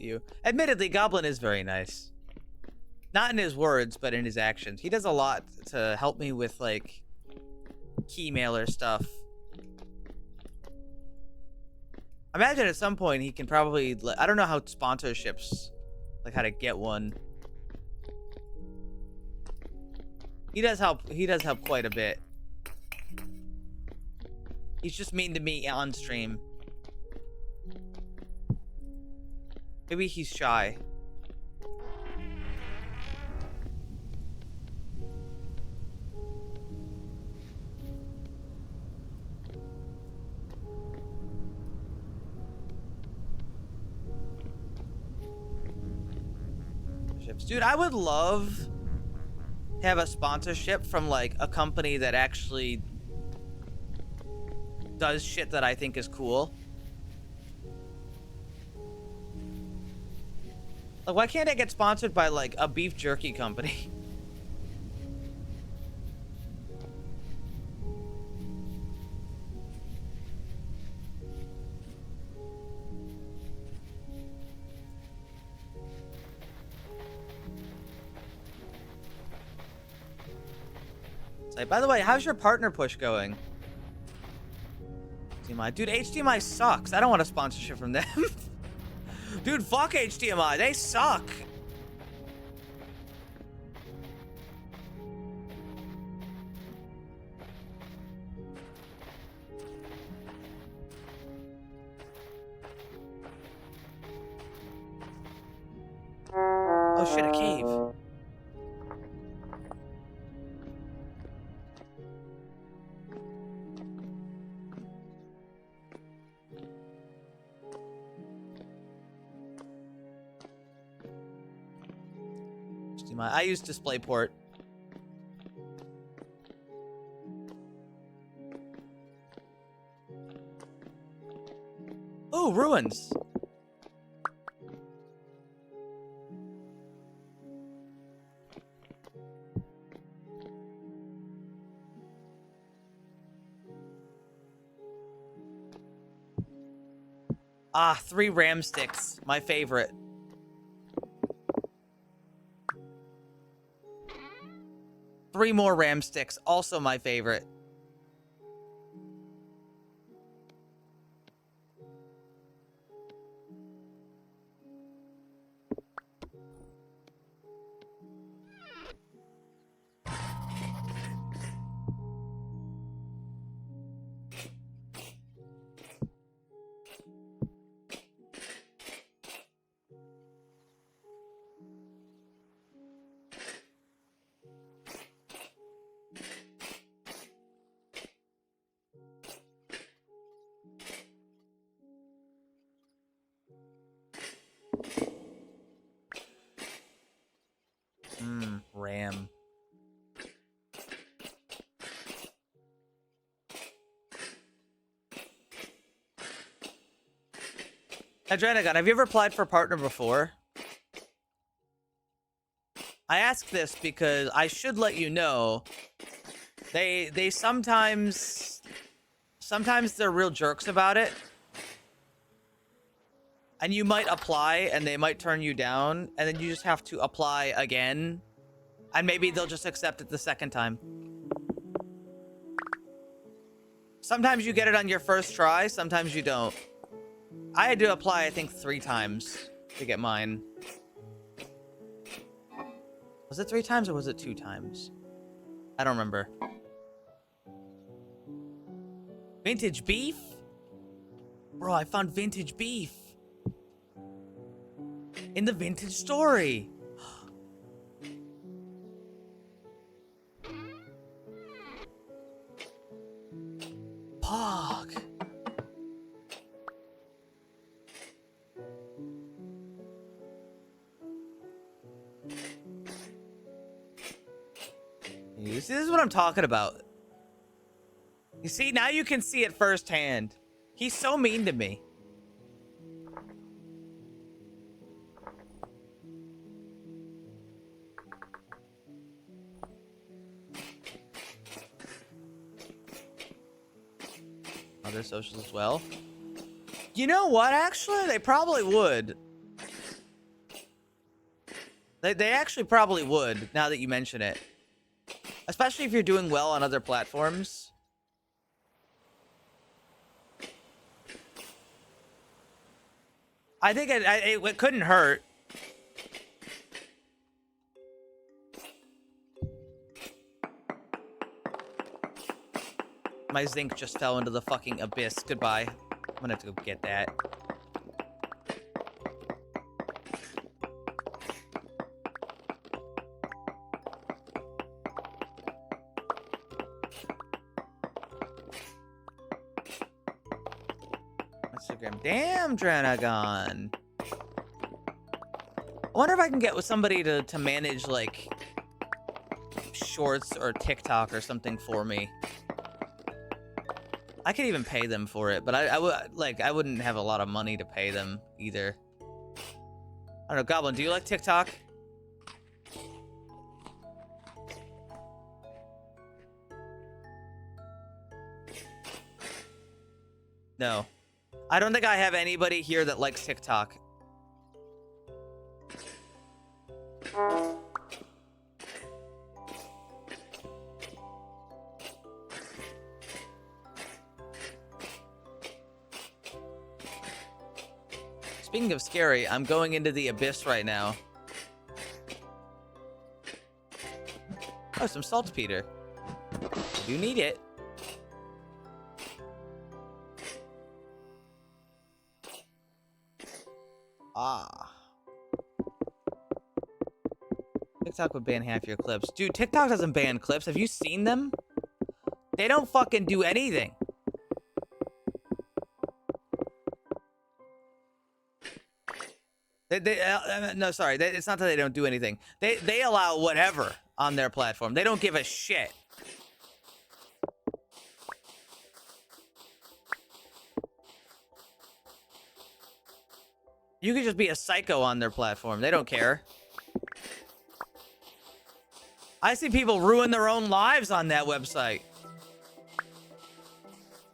You. Admittedly, Goblin is very nice. Not in his words, but in his actions. He does a lot to help me with, like, key mailer stuff. I imagine at some point he can probably... I don't know how sponsorships... Like, how to get one. He does help quite a bit. He's just mean to me on stream. Maybe he's shy. Dude, I would love to have a sponsorship from like a company that actually does shit that I think is cool. Like, why can't I get sponsored by like a beef jerky company? Like, by the way, how's your partner push going? HDMI. Dude, HDMI sucks. I don't want a sponsorship from them. Dude, fuck HDMI. They suck. Oh shit, a cave. I use DisplayPort. Ooh, ruins. Ah, 3 ram sticks. My favorite. Three more ram sticks, also my favorite. Ram. Adrenagon, have you ever applied for a partner before? I ask this because I should let you know they sometimes they're real jerks about it. And you might apply and they might turn you down, and then you just have to apply again. And maybe they'll just accept it the second time. Sometimes you get it on your first try, sometimes you don't. I had to apply, I think, 3 times to get mine. Was it 3 times or was it 2 times? I don't remember. Vintage beef? Bro, I found vintage beef. In the vintage story. Pog. You see, this is what I'm talking about. You see, now you can see it firsthand. He's so mean to me. Other socials as well. You know what? Actually, they probably would. They actually probably would, now that you mention it. Especially if you're doing well on other platforms. I think it couldn't hurt. My zinc just fell into the fucking abyss. Goodbye. I'm gonna have to go get that. Instagram. Damn, Dranagon. I wonder if I can get with somebody to manage, like, shorts or TikTok or something for me. I could even pay them for it, but I wouldn't have a lot of money to pay them either. I don't know, Goblin, do you like TikTok? No. I don't think I have anybody here that likes TikTok. Speaking of scary, I'm going into the abyss right now. Oh, some saltpeter. You need it. Ah. TikTok would ban half your clips. Dude, TikTok doesn't ban clips. Have you seen them? They don't fucking do anything. No, sorry. It's not that they don't do anything. They allow whatever on their platform. They don't give a shit. You could just be a psycho on their platform. They don't care. I see people ruin their own lives on that website.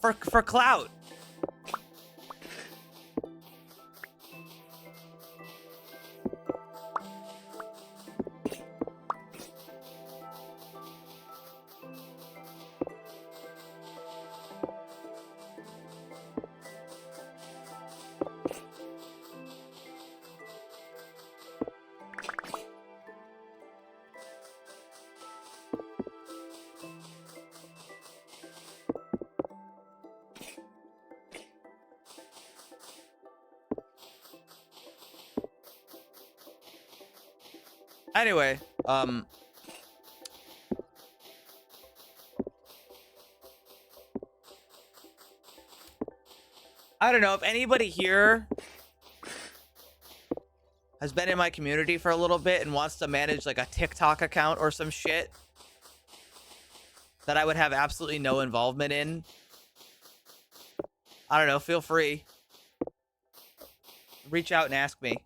For clout. Anyway, I don't know if anybody here has been in my community for a little bit and wants to manage like a TikTok account or some shit that I would have absolutely no involvement in. I don't know, feel free. Reach out and ask me.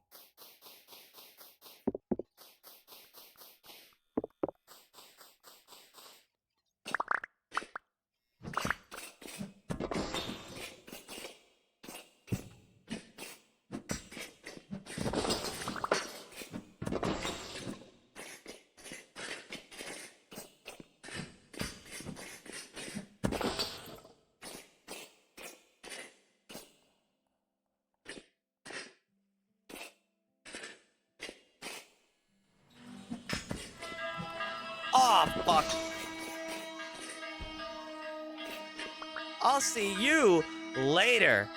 Oh, fuck. I'll see you later.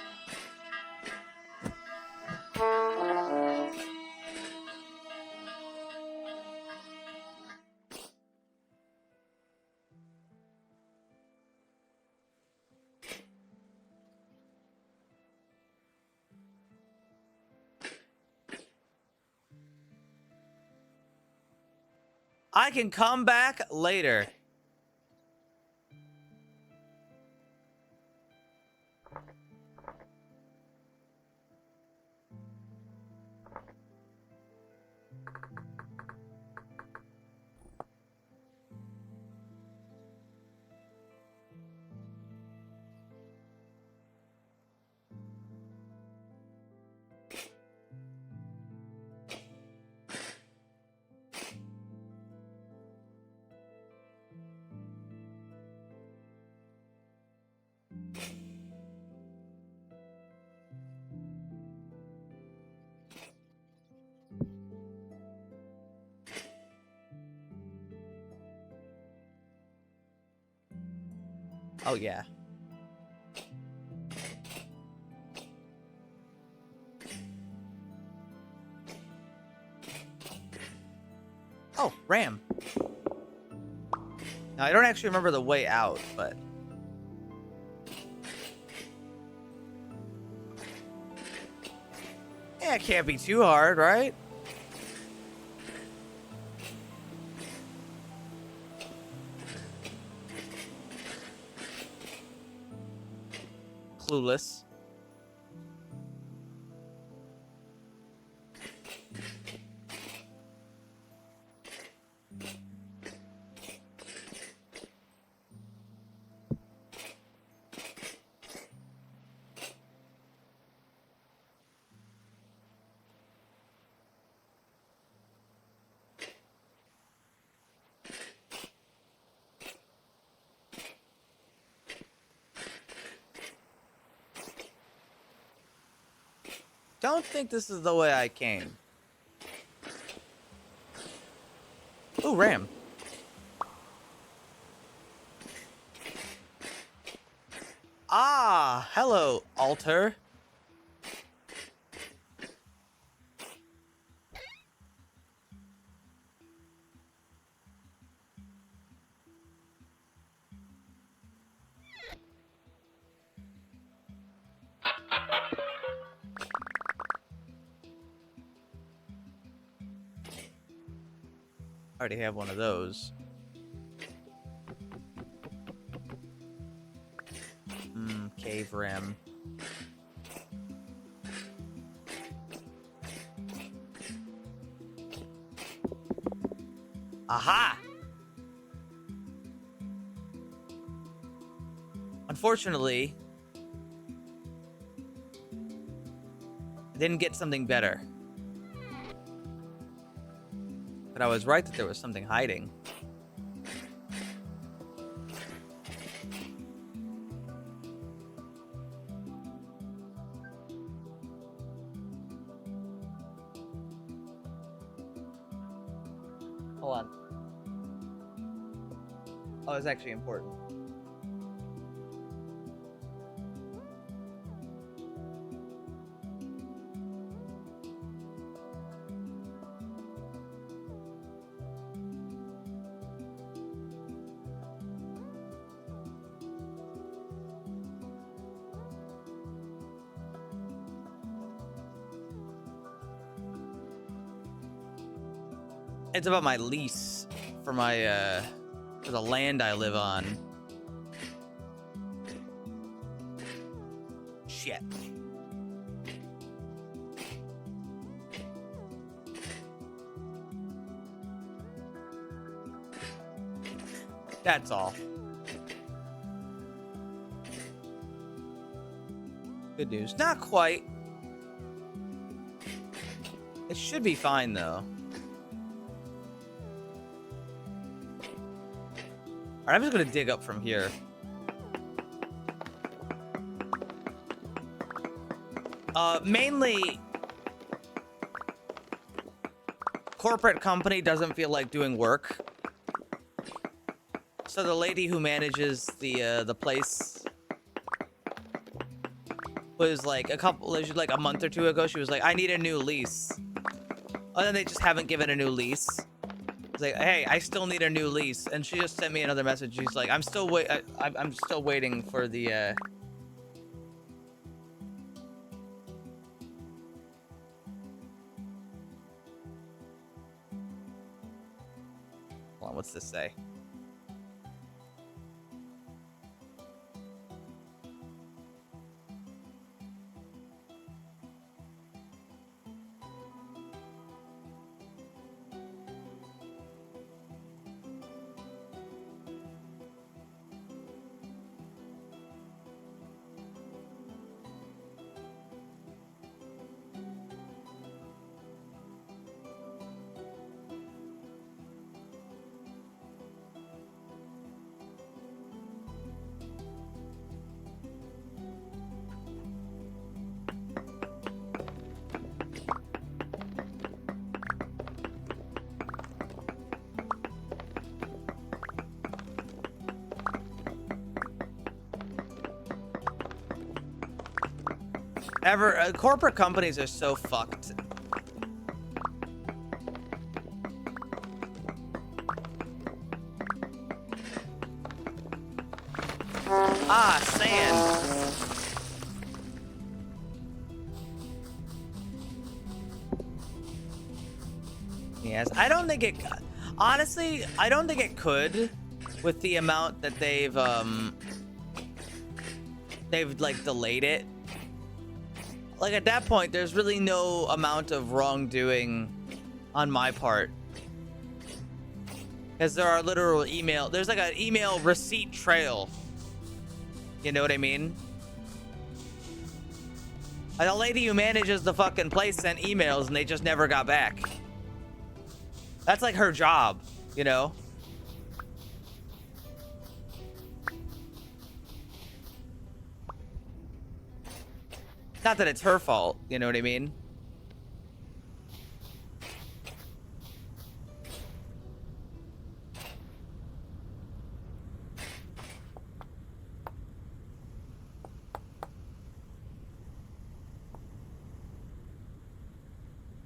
I can come back later. Oh, yeah. Oh, Ram. Now, I don't actually remember the way out, but... Yeah, it can't be too hard, right? Clueless. Don't think this is the way I came. Ooh, Ram. Ah, hello, Alter. Already have one of those. Cave Ram. Aha! Unfortunately, I didn't get something better. But I was right that there was something hiding. Hold on. Oh, it's actually important. It's about my lease for my, for the land I live on. Shit. That's all. Good news. Not quite. It should be fine, though. Alright, I'm just gonna dig up from here. Mainly... corporate company doesn't feel like doing work. So the lady who manages the place was like a month or two ago, she was like, I need a new lease. And then they just haven't given a new lease. It's like, hey, I still need a new lease. And she just sent me another message. She's like, I'm still waiting for the hold on, what's this say? Corporate companies are so fucked. Ah, sand. Yes, I don't think it. Honestly, I don't think it could, with the amount that they've like delayed it. Like at that point, there's really no amount of wrongdoing on my part, because there are literal email. There's like an email receipt trail. You know what I mean? And the lady who manages the fucking place sent emails and they just never got back. That's like her job, you know? Not that it's her fault, you know what I mean?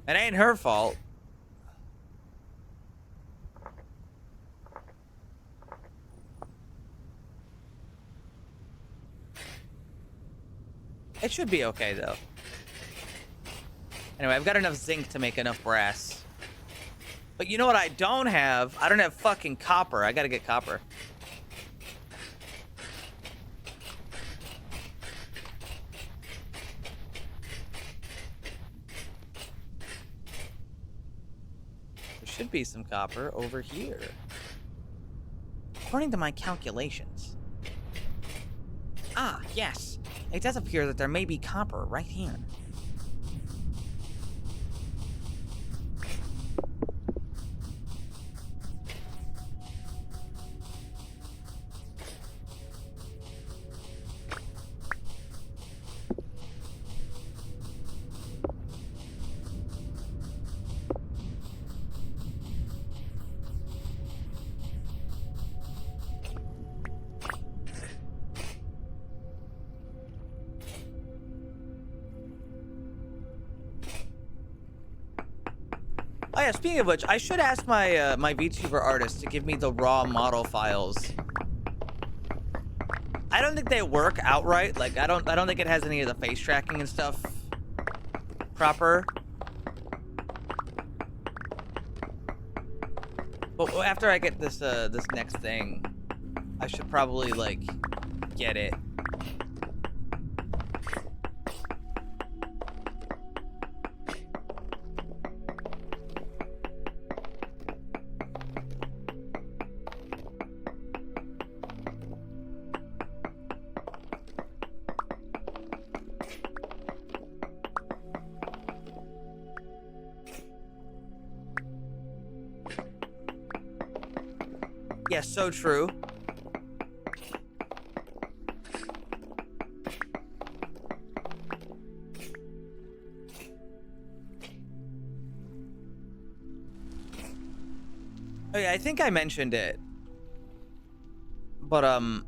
It ain't her fault. It should be okay, though. Anyway, I've got enough zinc to make enough brass. But you know what I don't have? I don't have fucking copper. I gotta get copper. There should be some copper over here, according to my calculations. Ah, yes. It does appear that there may be copper right here. Oh yeah, speaking of which, I should ask my my VTuber artist to give me the raw model files. I don't think they work outright. Like I don't think it has any of the face tracking and stuff proper. But after I get this this next thing, I should probably like get it. Yes, so true. Oh yeah, I think I mentioned it. But I'm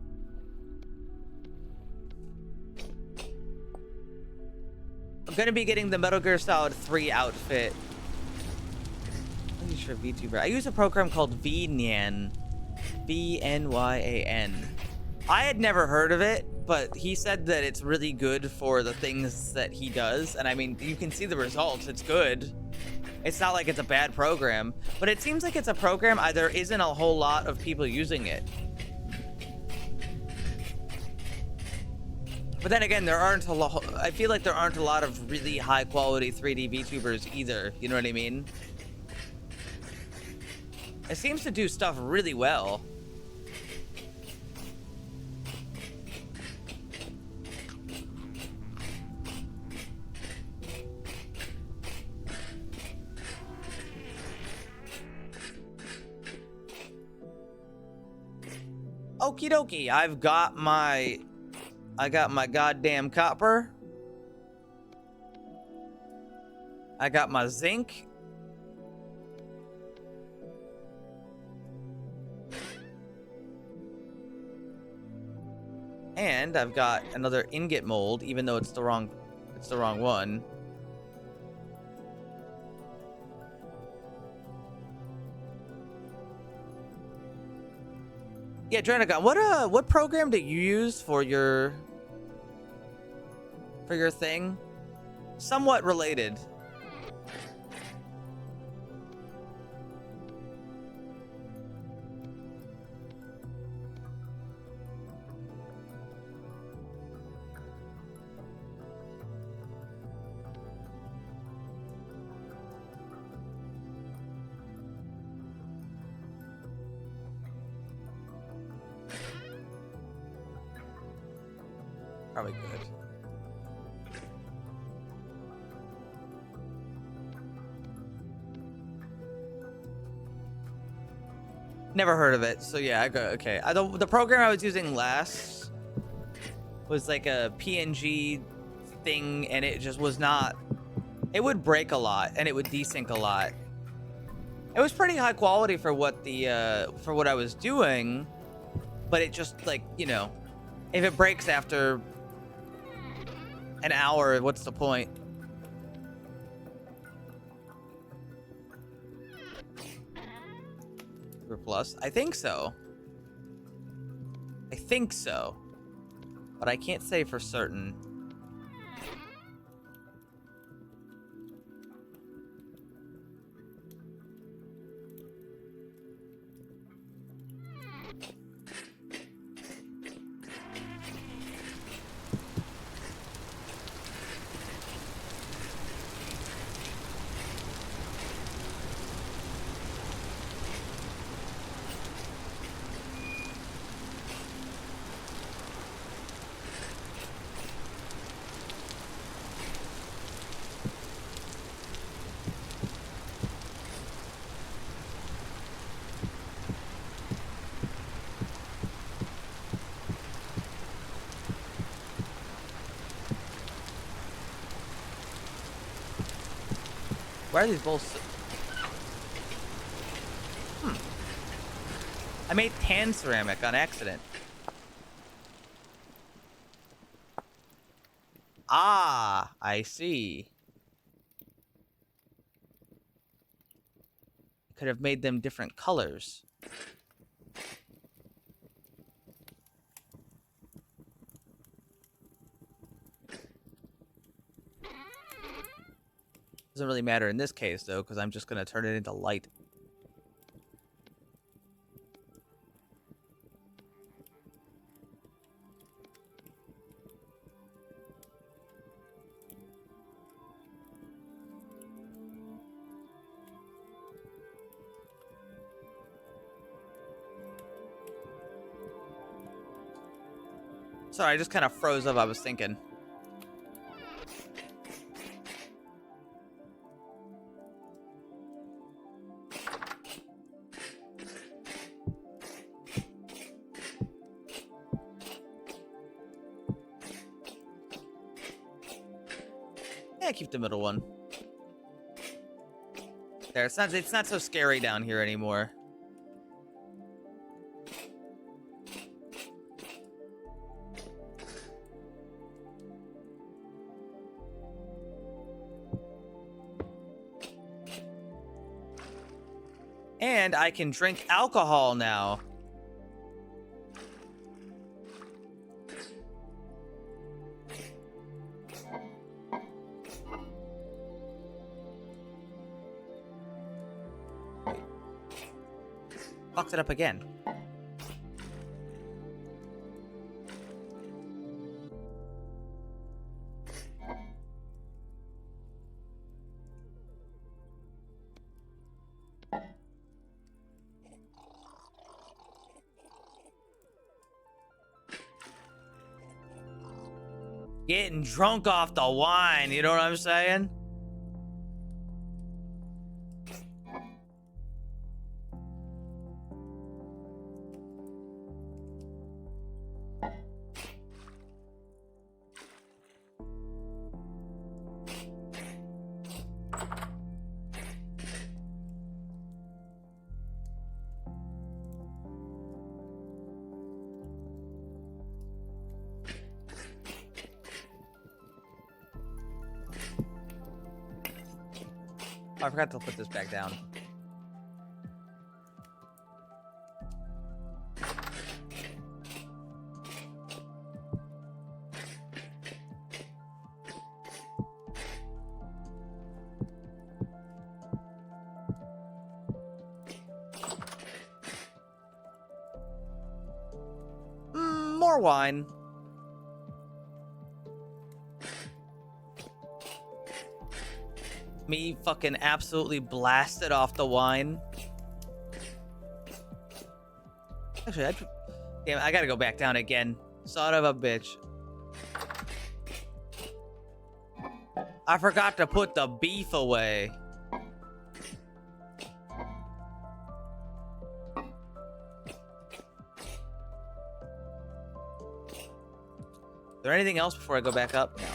gonna be getting the Metal Gear Solid 3 outfit. For VTuber. I use a program called VNyan. VNYAN. I had never heard of it, but he said that it's really good for the things that he does. And I mean, you can see the results. It's good. It's not like it's a bad program, but it seems like it's a program. There isn't a whole lot of people using it. But then again, there aren't a lot. I feel like there aren't a lot of really high quality 3D VTubers either. You know what I mean? It seems to do stuff really well. Okie dokie, I got my goddamn copper. I got my zinc. And I've got another ingot mold, even though it's the wrong It's the wrong one. Yeah, Dranagon, what program did you use for your thing? Somewhat related. Probably good. Never heard of it, so yeah, I go okay. The program I was using last was like a PNG thing, and it just was not. It would break a lot, and it would desync a lot. It was pretty high quality for what for what I was doing, but it just like, you know, if it breaks after an hour, what's the point? Plus, I think so. I think so, but I can't say for certain. Why are these bowls so... I made tan ceramic on accident. Ah, I see. Could have made them different colors. Doesn't really matter in this case, though, because I'm just going to turn it into light. Sorry, I just kind of froze up. I was thinking. Yeah, keep the middle one. There, it's not so scary down here anymore. And I can drink alcohol now. Fucked it up again. Getting drunk off the wine, you know what I'm saying? Oh, I forgot to put this back down. More wine. Me fucking absolutely blasted off the wine. Actually, damn, I gotta go back down again. Son of a bitch. I forgot to put the beef away. Is there anything else before I go back up? No.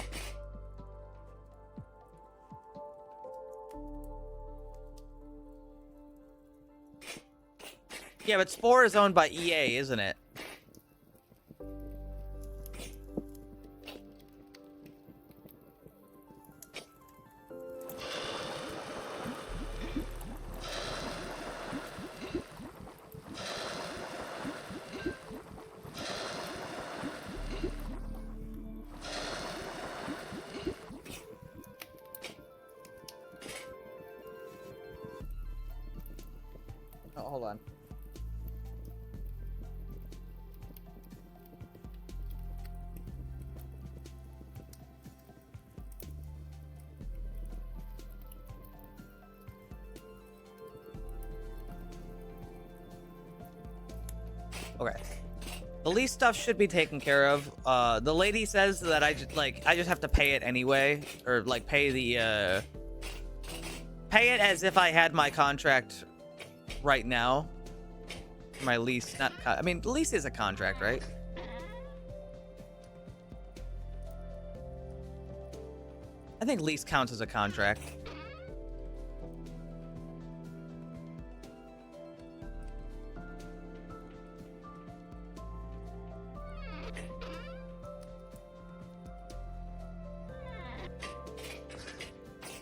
Yeah, but Spore is owned by EA, isn't it? Oh, hold on. Okay. The lease stuff should be taken care of. The lady says that I just have to pay it anyway, or like pay it as if I had my contract right now. My lease, I mean, the lease is a contract, right? I think lease counts as a contract.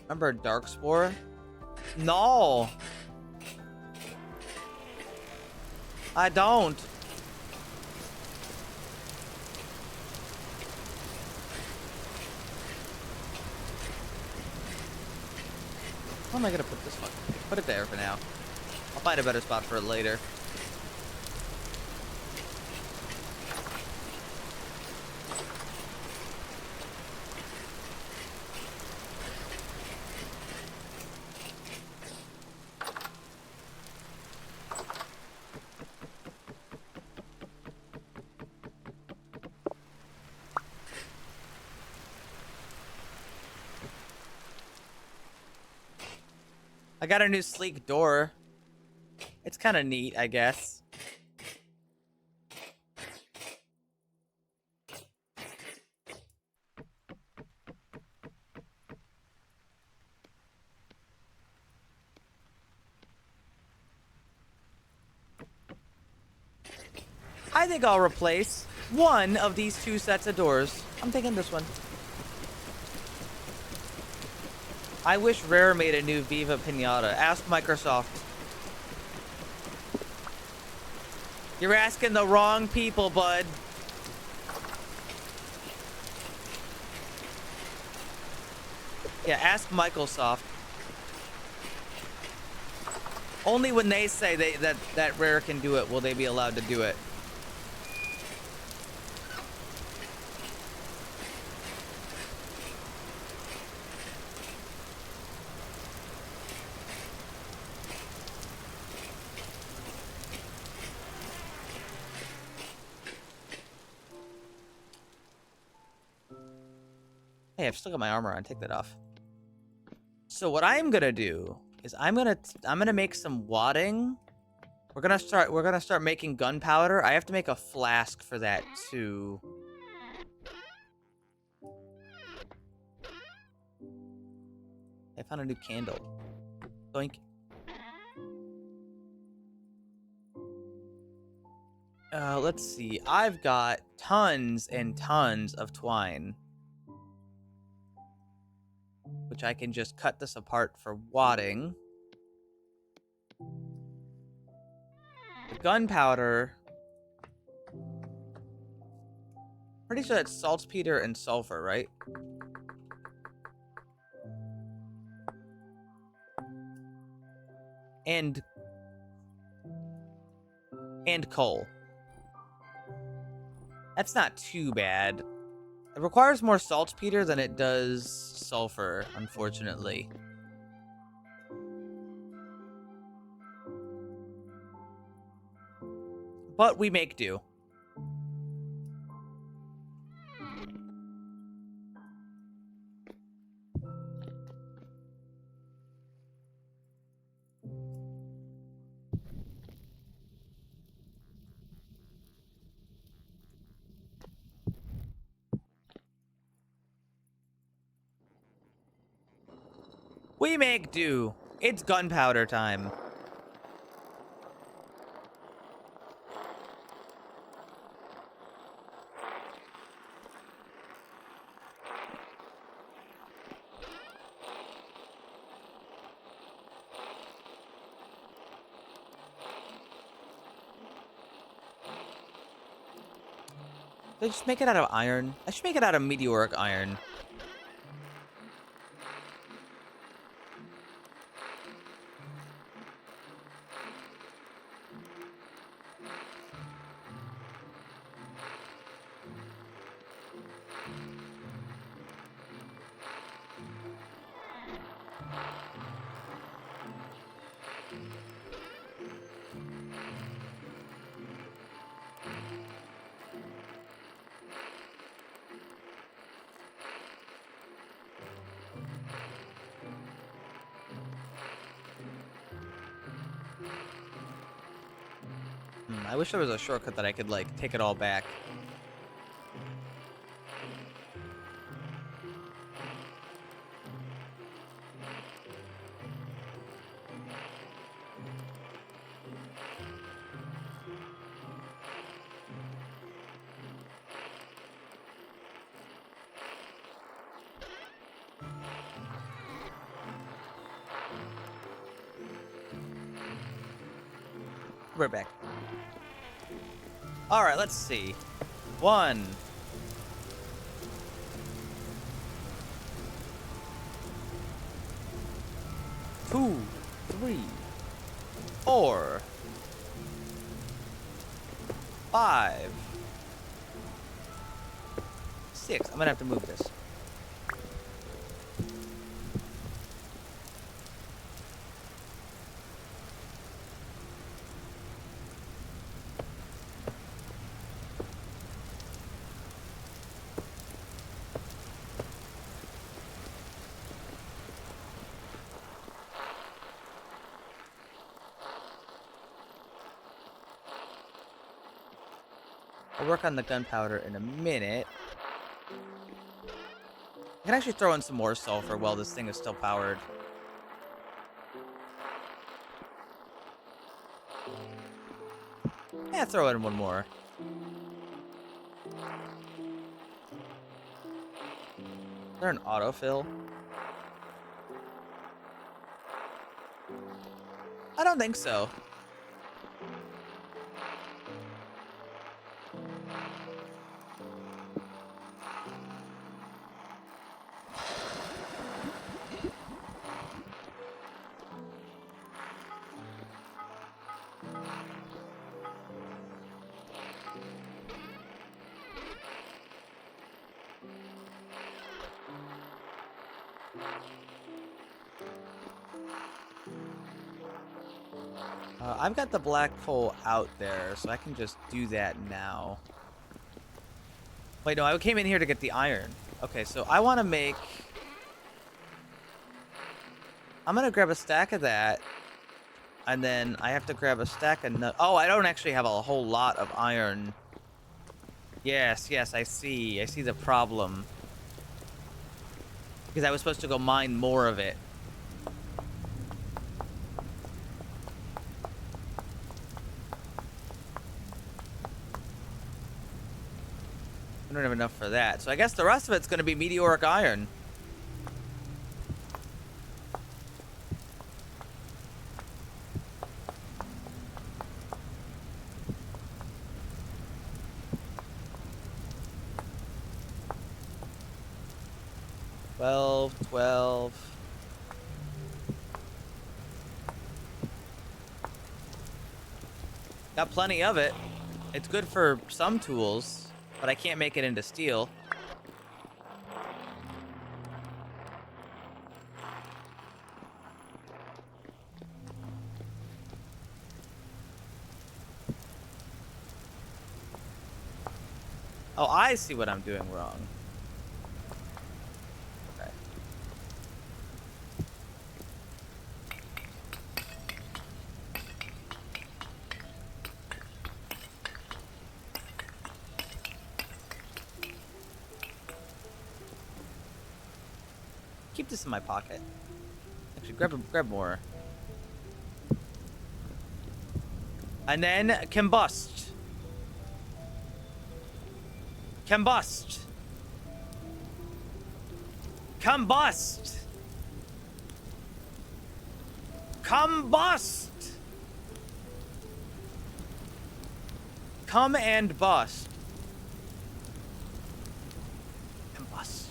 Remember Darkspore? No. I don't. How am I gonna put this one? Put it there for now. I'll find a better spot for it later. I got a new sleek door. It's kind of neat, I guess. I think I'll replace one of these two sets of doors. I'm thinking this one. I wish Rare made a new Viva Pinata. Ask Microsoft. You're asking the wrong people, bud. Yeah, ask Microsoft. Only when they say that Rare can do it will they be allowed to do it. Hey, I've still got my armor on. Take that off. So what I'm gonna do is I'm gonna make some wadding. We're gonna start making gunpowder. I have to make a flask for that too. I found a new candle. Doink. Let's see. I've got tons and tons of twine. which I can just cut this apart for wadding. The gunpowder. Pretty sure that's saltpeter and sulfur, right? And coal. That's not too bad. It requires more saltpeter than it does sulfur, unfortunately. But we make do. We make do. It's gunpowder time. They just make it out of iron. I should make it out of meteoric iron. I wish there was a shortcut that I could, like, take it all back. We're back. All right, let's see. 1, 2, 3, 4, 5, 6. I'm gonna have to move this. I'll work on the gunpowder in a minute. I can actually throw in some more sulfur while this thing is still powered. Yeah, throw in one more. Is there an autofill? I don't think so. I've got the black coal out there, so I can just do that now. Wait, no, I came in here to get the iron. Okay, so I want to make... I'm going to grab a stack of that, and then I have to grab a stack of... Oh, I don't actually have a whole lot of iron. Yes, I see. I see the problem. Because I was supposed to go mine more of it. I don't have enough for that. So I guess the rest of it's going to be meteoric iron. 12. Got plenty of it. It's good for some tools, but I can't make it into steel. Oh, I see what I'm doing wrong. Okay. Keep this in my pocket. Actually, grab more. And then combust. Combust. Combust. Combust. Come and bust. Combust.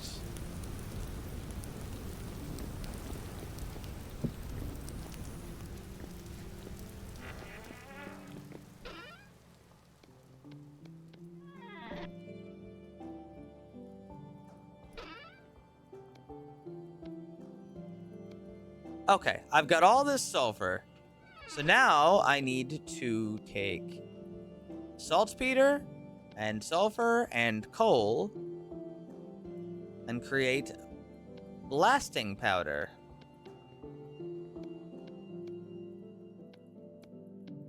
Okay, I've got all this sulfur. So now I need to take saltpeter and sulfur and coal and create blasting powder.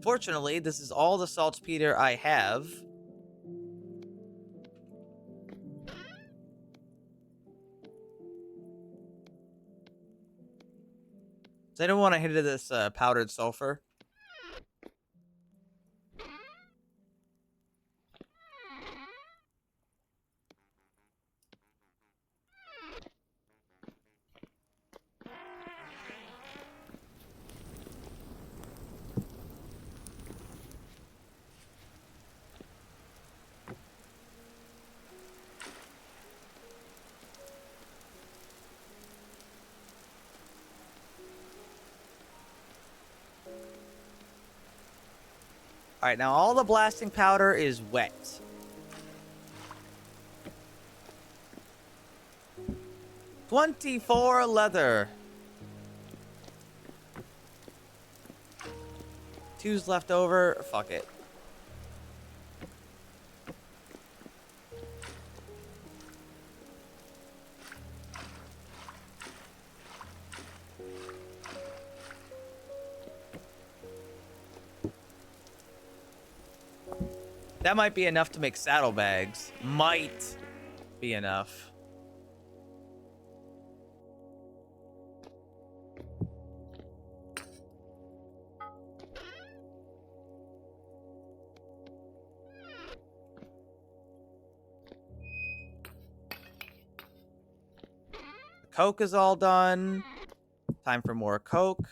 Fortunately, this is all the saltpeter I have. So I don't want to hit this powdered sulfur. All right, now all the blasting powder is wet. $24 leather. 2's left over. Fuck it. That might be enough to make saddlebags. Might be enough. The coke is all done. Time for more coke.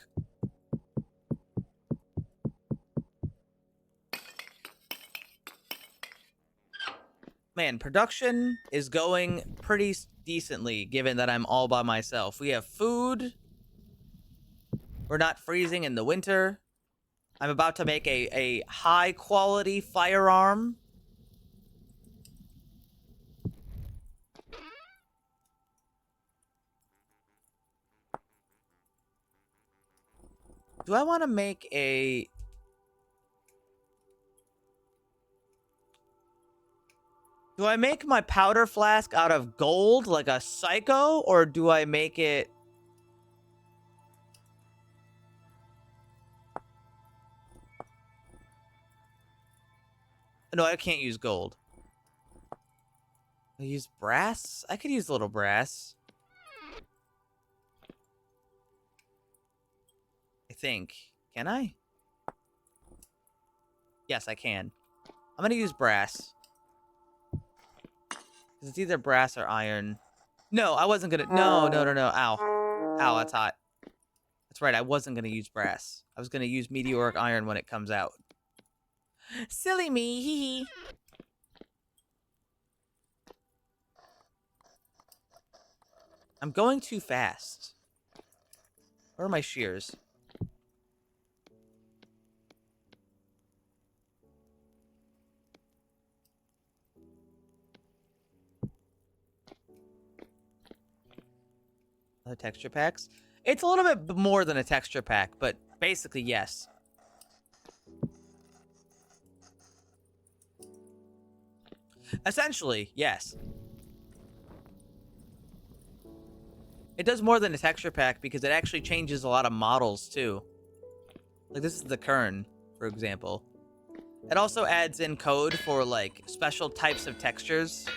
Man, production is going pretty decently, given that I'm all by myself. We have food. We're not freezing in the winter. I'm about to make a high-quality firearm. Do I want to make a... Do I make my powder flask out of gold like a psycho, or do I make it... No, I can't use gold. I use brass? I could use a little brass. I think. Can I? Yes, I can. I'm gonna use brass. It's either brass or iron. No, I wasn't gonna... No. Ow. Ow, that's hot. That's right, I wasn't gonna use brass. I was gonna use meteoric iron when it comes out. Silly me, hee hee. I'm going too fast. Where are my shears? The texture packs? It's a little bit more than a texture pack, but basically, yes. Essentially, yes. It does more than a texture pack because it actually changes a lot of models, too. Like, this is the Kern, for example. It also adds in code for, like, special types of textures.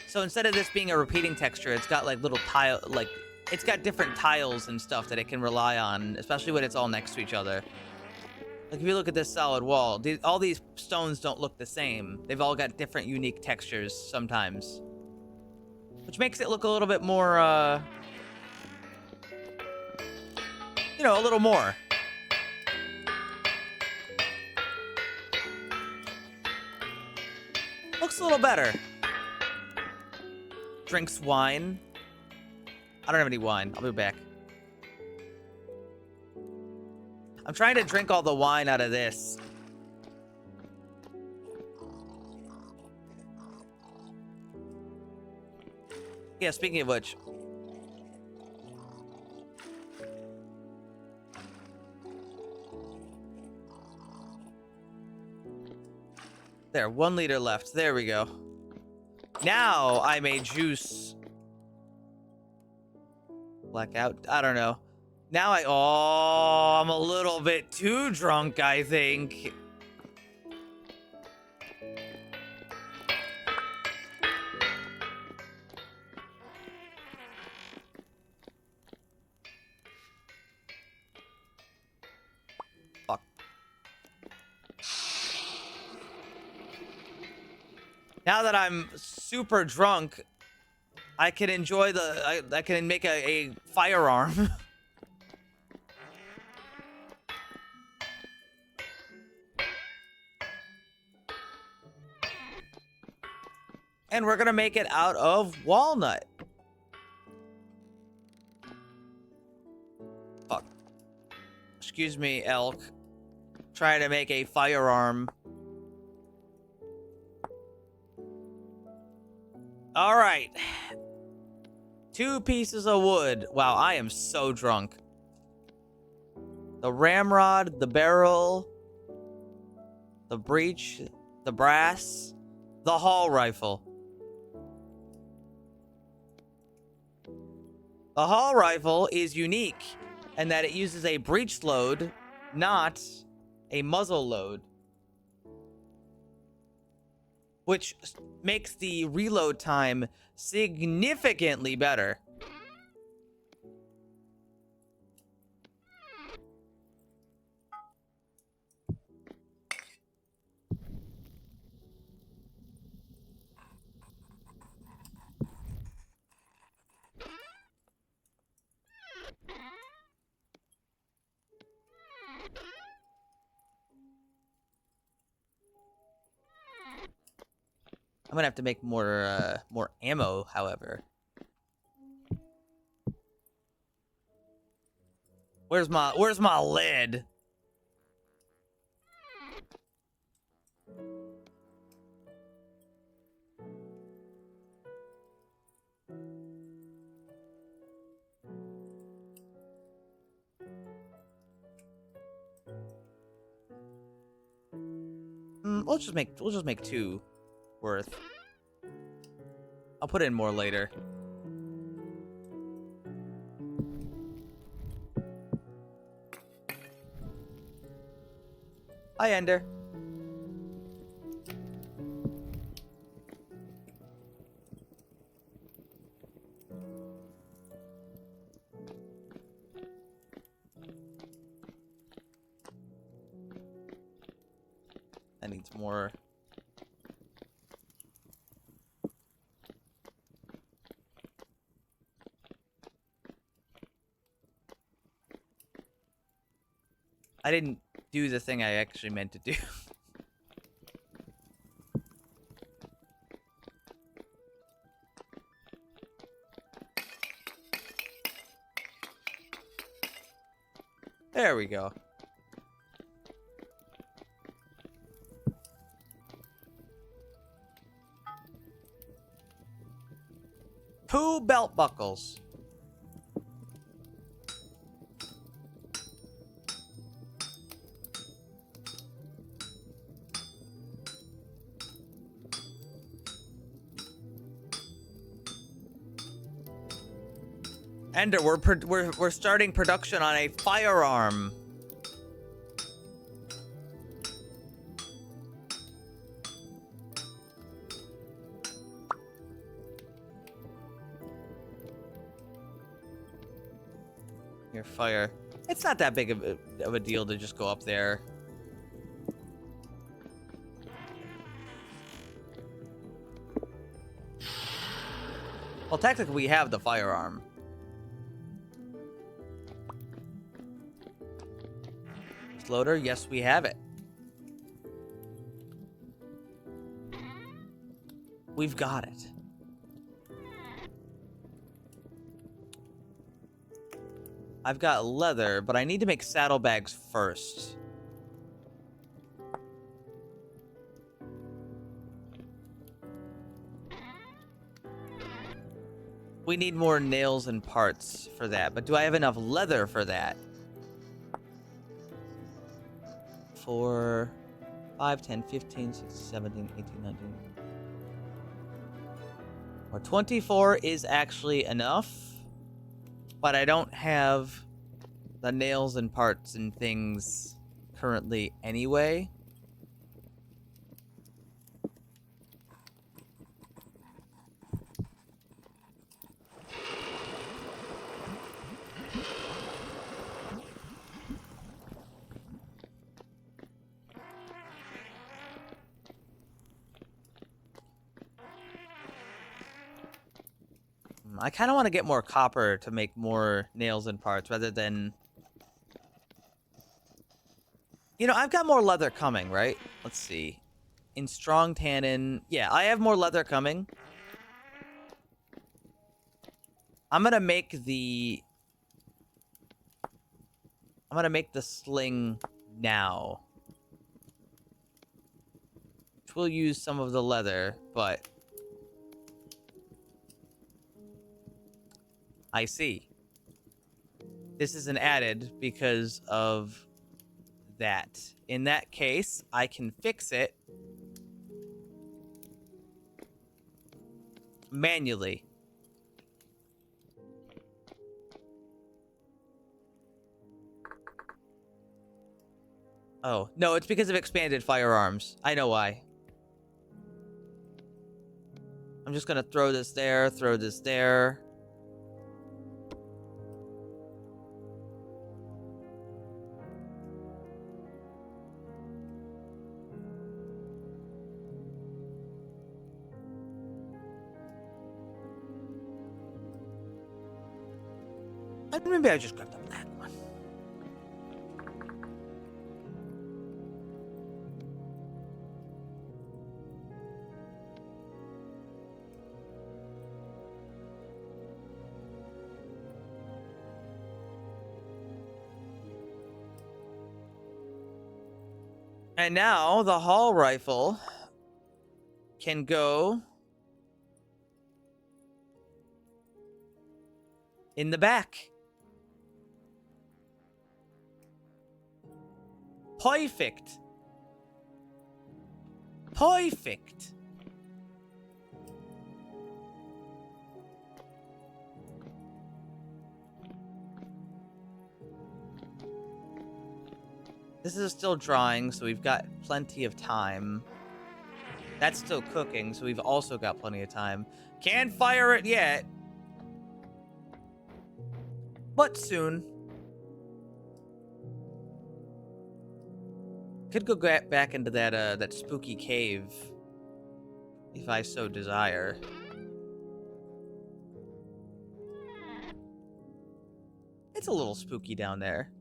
So instead of this being a repeating texture, it's got, like, little tile, like, it's got different tiles and stuff that it can rely on, especially when it's all next to each other. Like, if you look at this solid wall, all these stones don't look the same. They've all got different unique textures sometimes. Which makes it look a little bit more, you know, a little more. Looks a little better. Drinks wine. I don't have any wine. I'll be back. I'm trying to drink all the wine out of this. Yeah, speaking of which. There, 1 liter left. There we go. Now I may juice. Blackout. I don't know. Now I'm a little bit too drunk, I think. Fuck. Now that I'm super drunk, I can enjoy I can make a firearm. And we're gonna make it out of walnut. Fuck. Excuse me, elk. Trying to make a firearm. Alright. 2 pieces of wood. Wow, I am so drunk. The ramrod, the barrel, the breech, the brass, the haul rifle. The haul rifle is unique in that it uses a breech load, not a muzzle load, which makes the reload time significantly better. I'm gonna have to make more ammo, however. Where's my lead? We'll just make 2 worth. I'll put in more later. Hi, Ender. That needs more. I didn't do the thing I actually meant to do. There we go. Two belt buckles. Ender, we're starting production on a firearm. Your fire. It's not that big of a deal to just go up there. Well, technically, we have the firearm. Loader, yes, we have it. We've got it. I've got leather, but I need to make saddlebags first. We need more nails and parts for that, but do I have enough leather for that? 4, 5, 10, 15, 16, 17, 18, 19. Or 24 is actually enough, but I don't have the nails and parts and things currently anyway. I kind of want to get more copper to make more nails and parts rather than... You know, I've got more leather coming, right? Let's see. In strong tannin... Yeah, I have more leather coming. I'm going to make the... I'm going to make the sling now. Which will use some of the leather, but... I see. This isn't added because of that. In that case, I can fix it manually. Oh, no, it's because of expanded firearms. I know why. I'm just gonna throw this there, throw this there. And maybe I just grabbed the black one. And now the Hall rifle can go in the back. Perfect. Perfect. This is still drying, so we've got plenty of time. That's still cooking, so we've also got plenty of time. Can't fire it yet, but soon. Could go back into that that spooky cave if I so desire. It's a little spooky down there.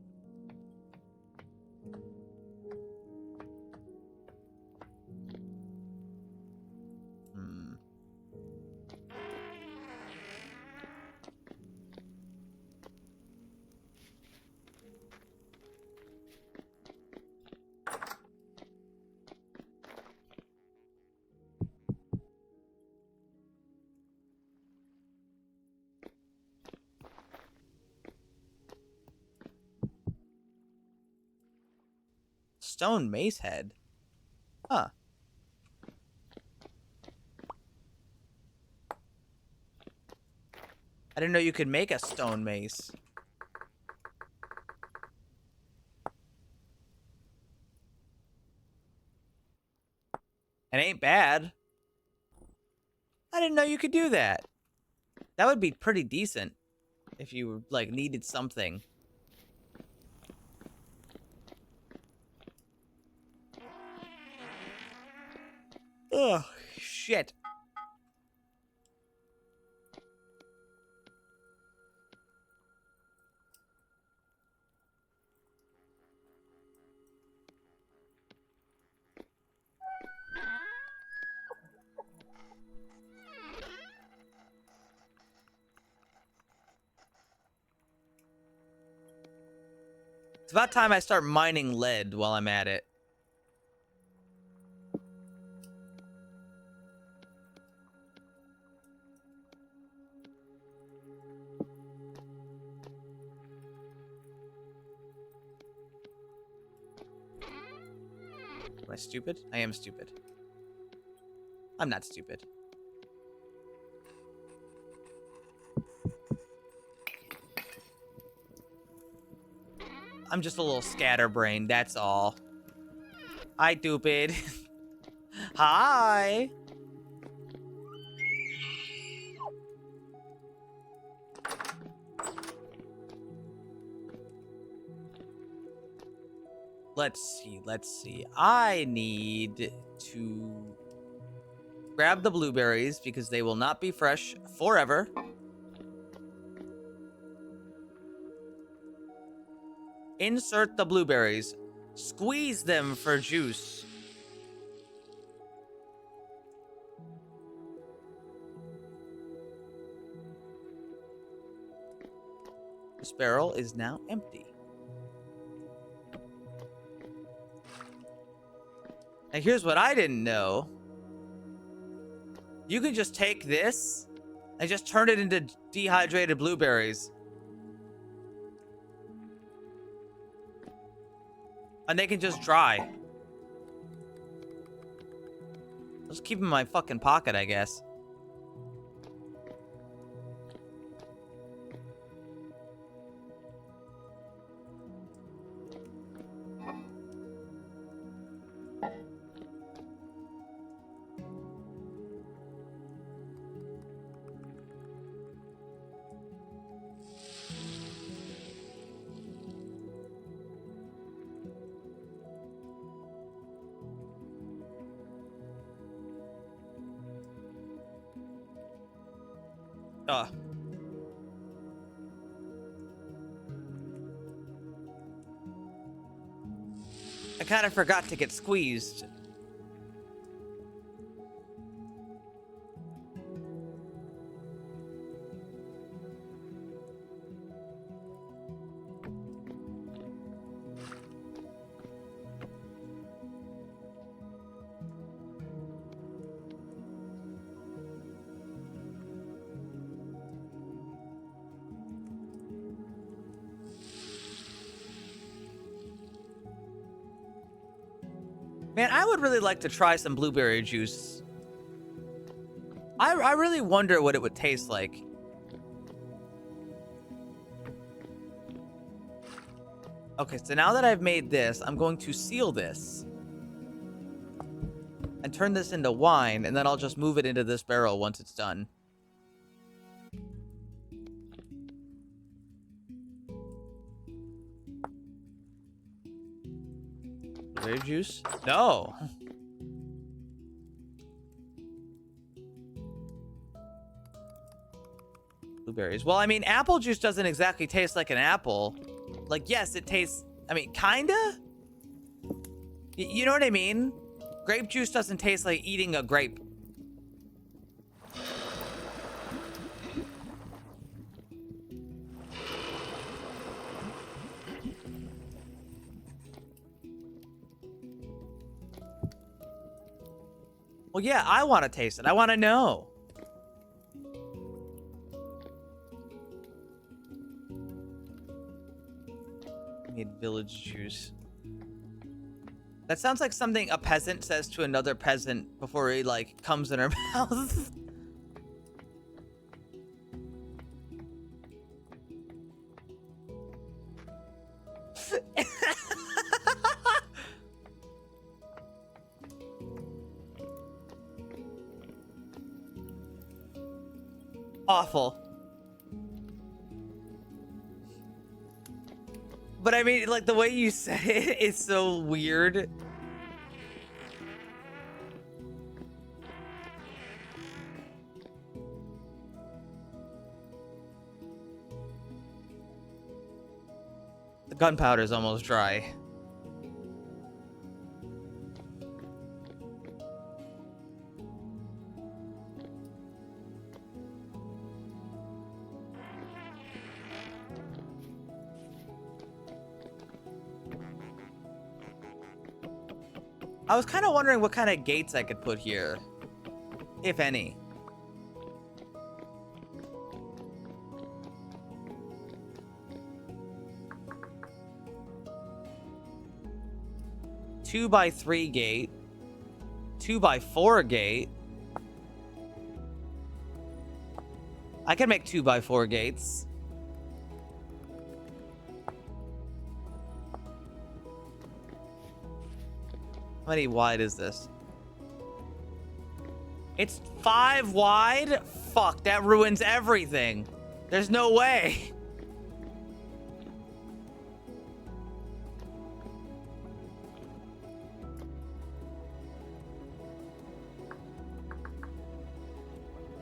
stone mace head. Huh. I didn't know you could make a stone mace. It ain't bad. I didn't know you could do that. That would be pretty decent if you, like, needed something. Ugh, shit. It's about time I start mining lead while I'm at it. Am I stupid? I am stupid. I'm not stupid. I'm just a little scatterbrained, that's all. Hi, stupid. Hi. Let's see. I need to grab the blueberries because they will not be fresh forever. Insert the blueberries. Squeeze them for juice. This barrel is now empty. Now here's what I didn't know. You can just take this and just turn it into dehydrated blueberries. And they can just dry. I'll just keep them in my fucking pocket, I guess. Ugh. I kind of forgot to get squeezed. Man, I would really like to try some blueberry juice. I really wonder what it would taste like. Okay, so now that I've made this, I'm going to seal this. And turn this into wine, and then I'll just move it into this barrel once it's done. Blueberry juice? No. Blueberries. Well, I mean, apple juice doesn't exactly taste like an apple. Like, yes, it tastes... I mean, kinda? You know what I mean? Grape juice doesn't taste like eating a grape. Well, yeah, I want to taste it. I want to know. I need village juice. That sounds like something a peasant says to another peasant before he, like, comes in her mouth. Awful. But I mean, like, the way you say it is so weird. The gunpowder's almost dry. I was kind of wondering what kind of gates I could put here, if any. Two by 3 gate, 2 by 4 gate. I can make 2 by 4 gates. How many wide is this? It's 5 wide? Fuck, that ruins everything. There's no way.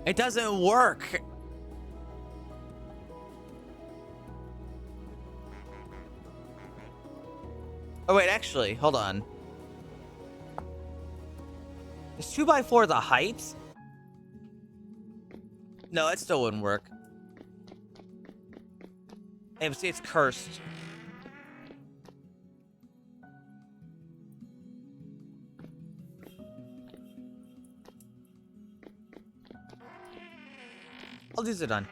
It doesn't work. Oh wait, actually, hold on. Is 2 by 4 the height? No, that still wouldn't work. Hey, but see, it's cursed. All these are done.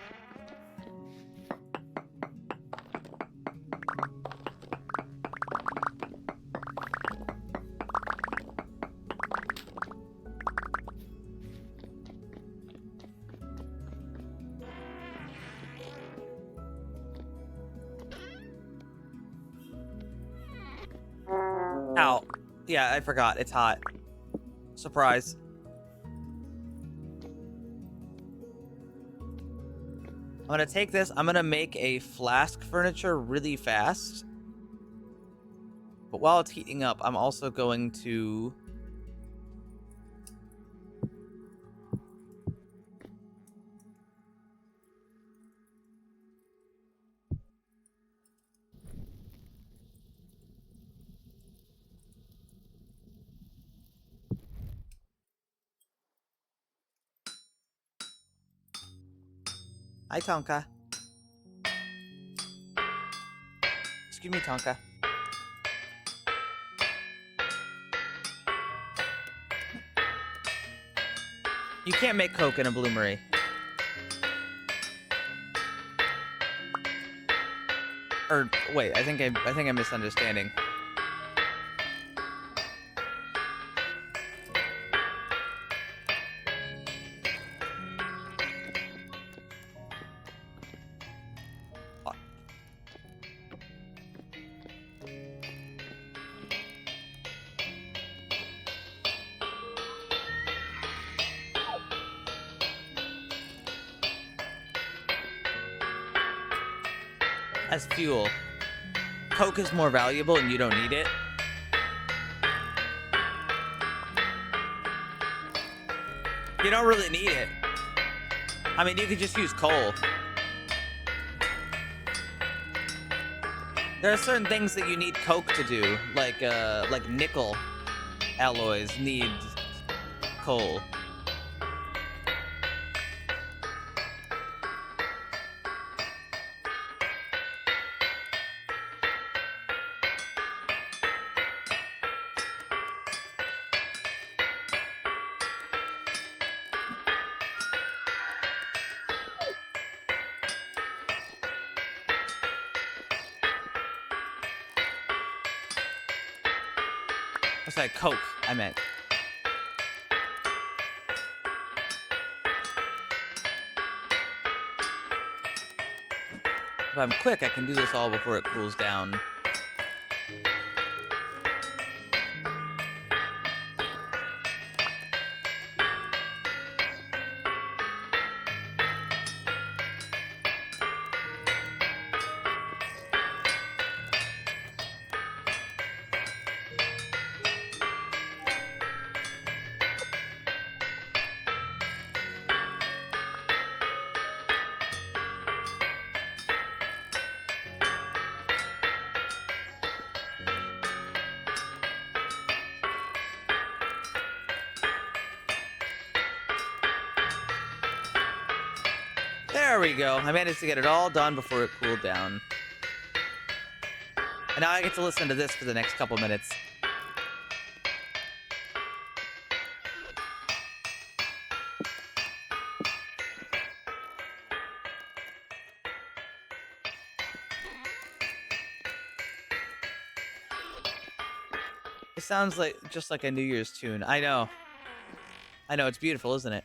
Ow. Yeah, I forgot. It's hot. Surprise. I'm gonna take this. I'm gonna make a flask furniture really fast. But while it's heating up, I'm also going to... Hi, Tonka. Excuse me, Tonka. You can't make Coke in a bloomery. Or wait, I think I'm misunderstanding. As fuel. Coke is more valuable and you don't need it. You don't really need it. I mean, you could just use coal. There are certain things that you need Coke to do, like nickel alloys need coal. Oh, sorry, Coke, I meant. If I'm quick, I can do this all before it cools down. There we go. I managed to get it all done before it cooled down. And now I get to listen to this for the next couple minutes. It sounds like just like a New Year's tune. I know. I know, it's beautiful, isn't it?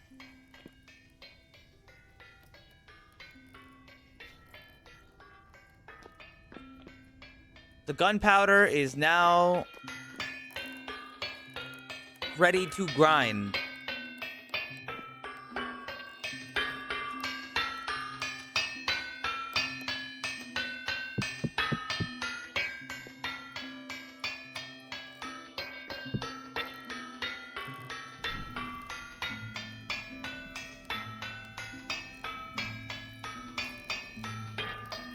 The gunpowder is now ready to grind.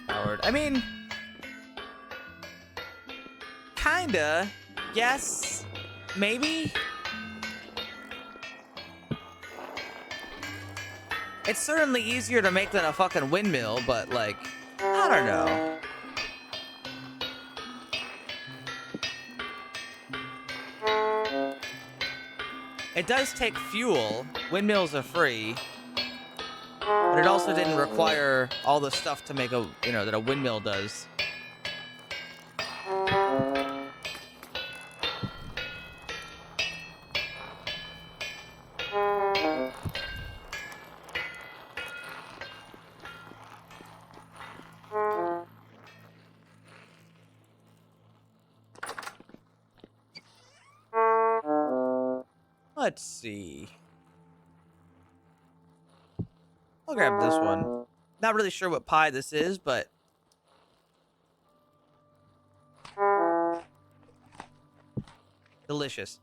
Howard. I mean, kinda. Yes. Maybe. It's certainly easier to make than a fucking windmill, but like, I don't know. It does take fuel. Windmills are free. But it also didn't require all the stuff to make a, you know, that a windmill does. Let's see. I'll grab this one. Not really sure what pie this is, but delicious.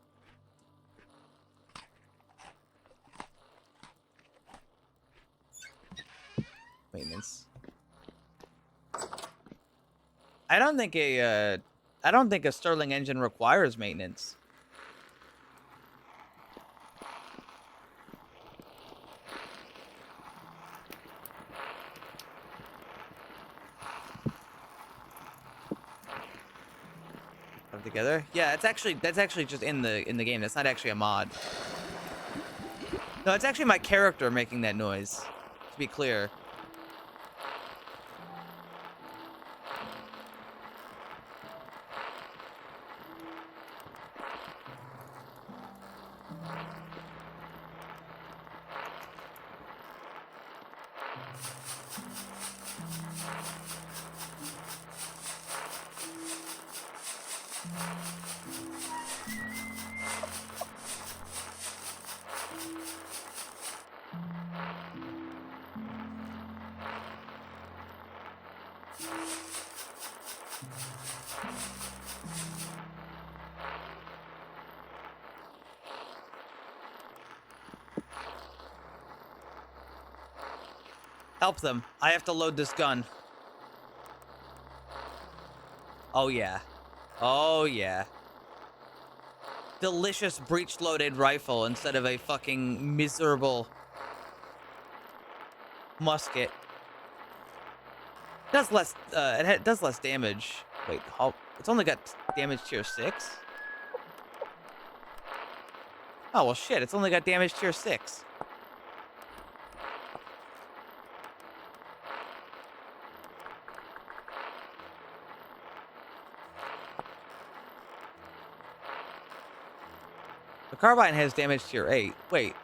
Maintenance. I don't think a Stirling engine requires maintenance. Together? Yeah, that's actually just in the game. That's not actually a mod. No, it's actually my character making that noise. To be clear. Help them. I have to load this gun. Oh, yeah. Oh, yeah. Delicious breech-loaded rifle instead of a fucking miserable musket. Does less, it does less damage. Wait, it's only got damage tier 6? Oh, well, shit. It's only got damage tier 6. The carbine has damage tier 8. Wait.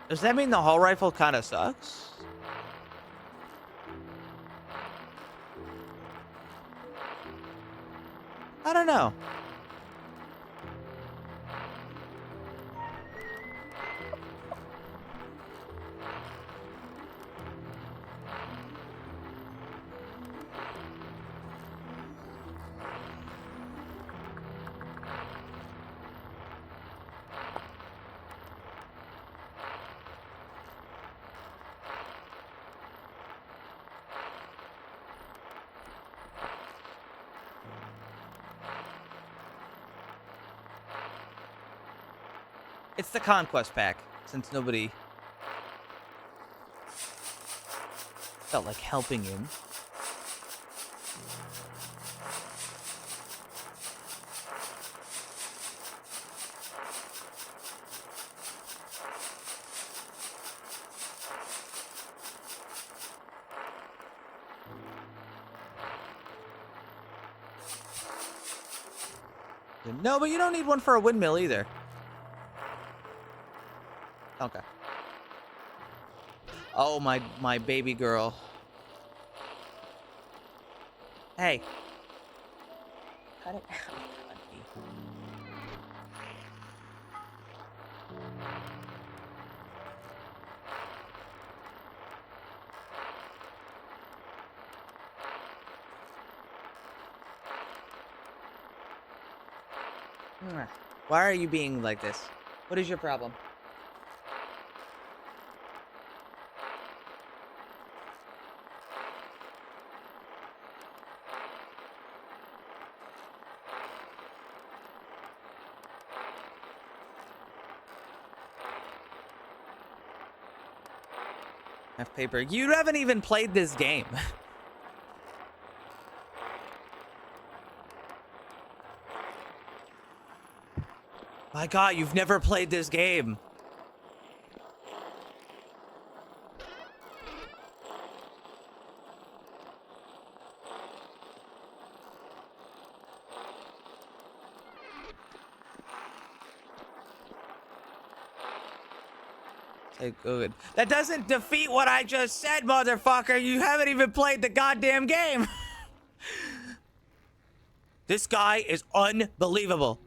Does that mean the hull rifle kind of sucks? I don't know. It's the Conquest pack, since nobody felt like helping him. No, but you don't need one for a windmill either. Okay. Oh, my baby girl. Hey. Cut it out, Cunty. Why are you being like this? What is your problem? F paper. You haven't even played this game. My God, you've never played this game. Say good. That doesn't defeat what I just said, motherfucker. You haven't even played the goddamn game. This guy is unbelievable.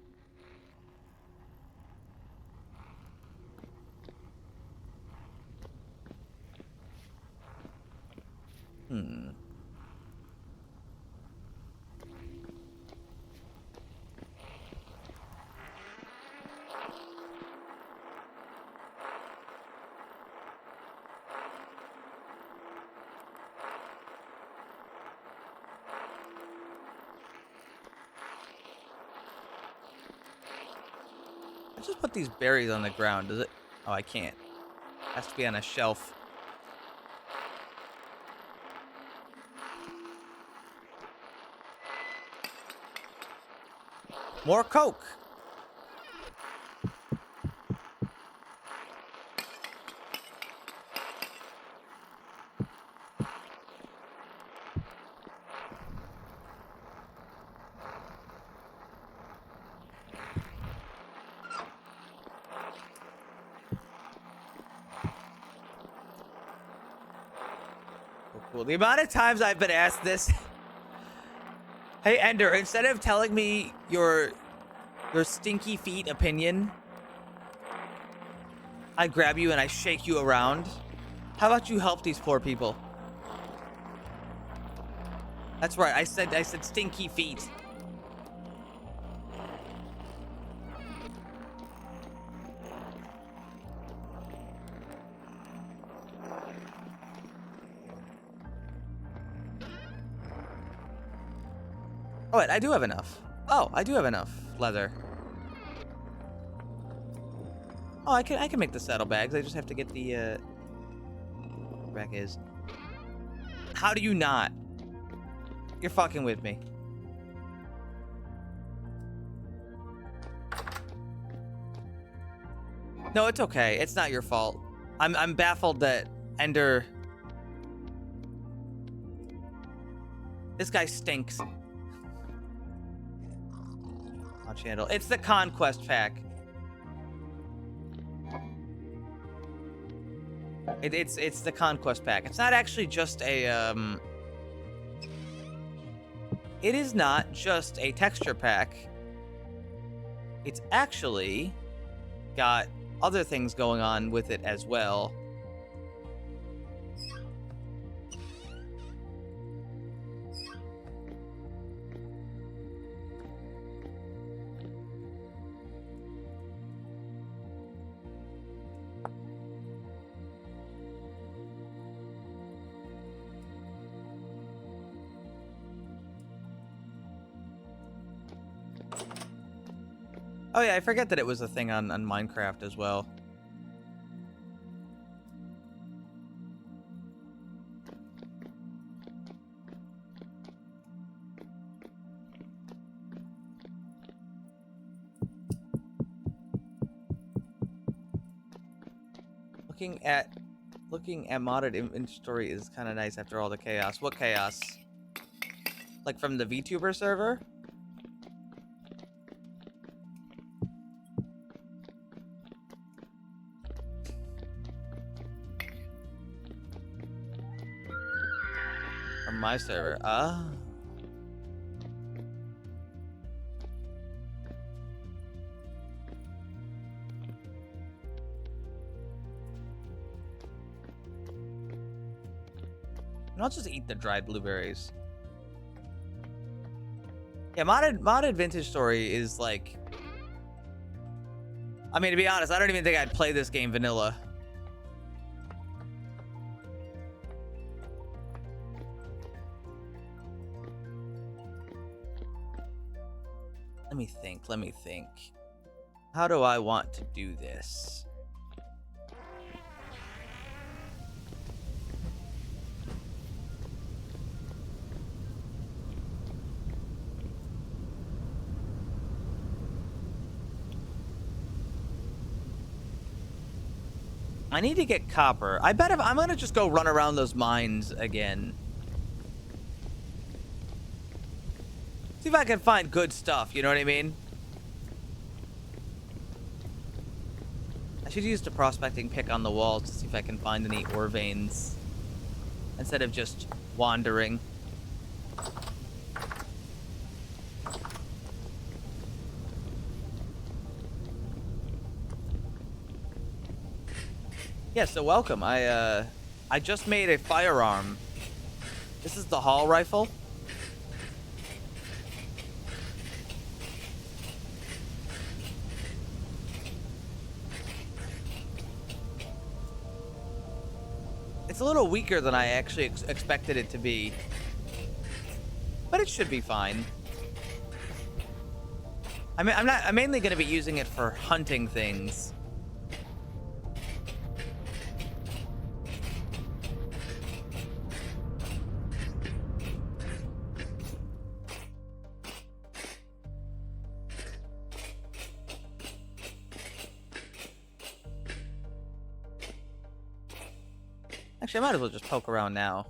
I just put these berries on the ground, does it? Oh, I can't. Has to be on a shelf. More Coke. Cool. The amount of times I've been asked this. Hey, Ender, instead of telling me your stinky feet opinion, I grab you and I shake you around. How about you help these poor people? That's right. I said stinky feet. Oh, wait, I do have enough. Oh, I do have enough leather. Oh, I can make the saddlebags. I just have to get the back is. How do you not? You're fucking with me. No, it's okay. It's not your fault. I'm baffled that Ender... This guy stinks. Launch handle. It's the Conquest pack. It's the Conquest pack. It's not actually just a It is not just a texture pack. It's actually got other things going on with it as well. Oh yeah, I forget that it was a thing on Minecraft as well. Looking at modded inventory is kind of nice after all the chaos. What chaos? Like from the VTuber server? From my server. Ah. And I'll just eat the dried blueberries. Yeah, modded vintage story is like... I mean, to be honest, I don't even think I'd play this game vanilla. Let me think. How do I want to do this? I need to get copper. I bet if I'm gonna just go run around those mines again. See if I can find good stuff, you know what I mean? I should use the prospecting pick on the wall to see if I can find any ore veins instead of just wandering. Yeah, so welcome. I just made a firearm. This is the Hall rifle. It's a little weaker than I actually expected it to be, but it should be fine. I mean, I'm mainly going to be using it for hunting things. Actually, I might as well just poke around now.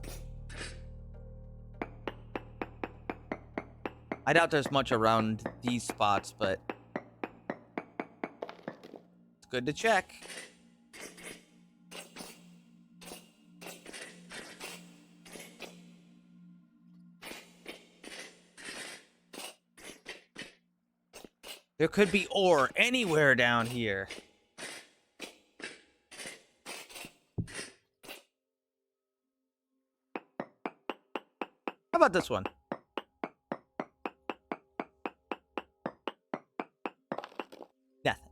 I doubt there's much around these spots, but it's good to check. There could be ore anywhere down here. How about this one? Nothing.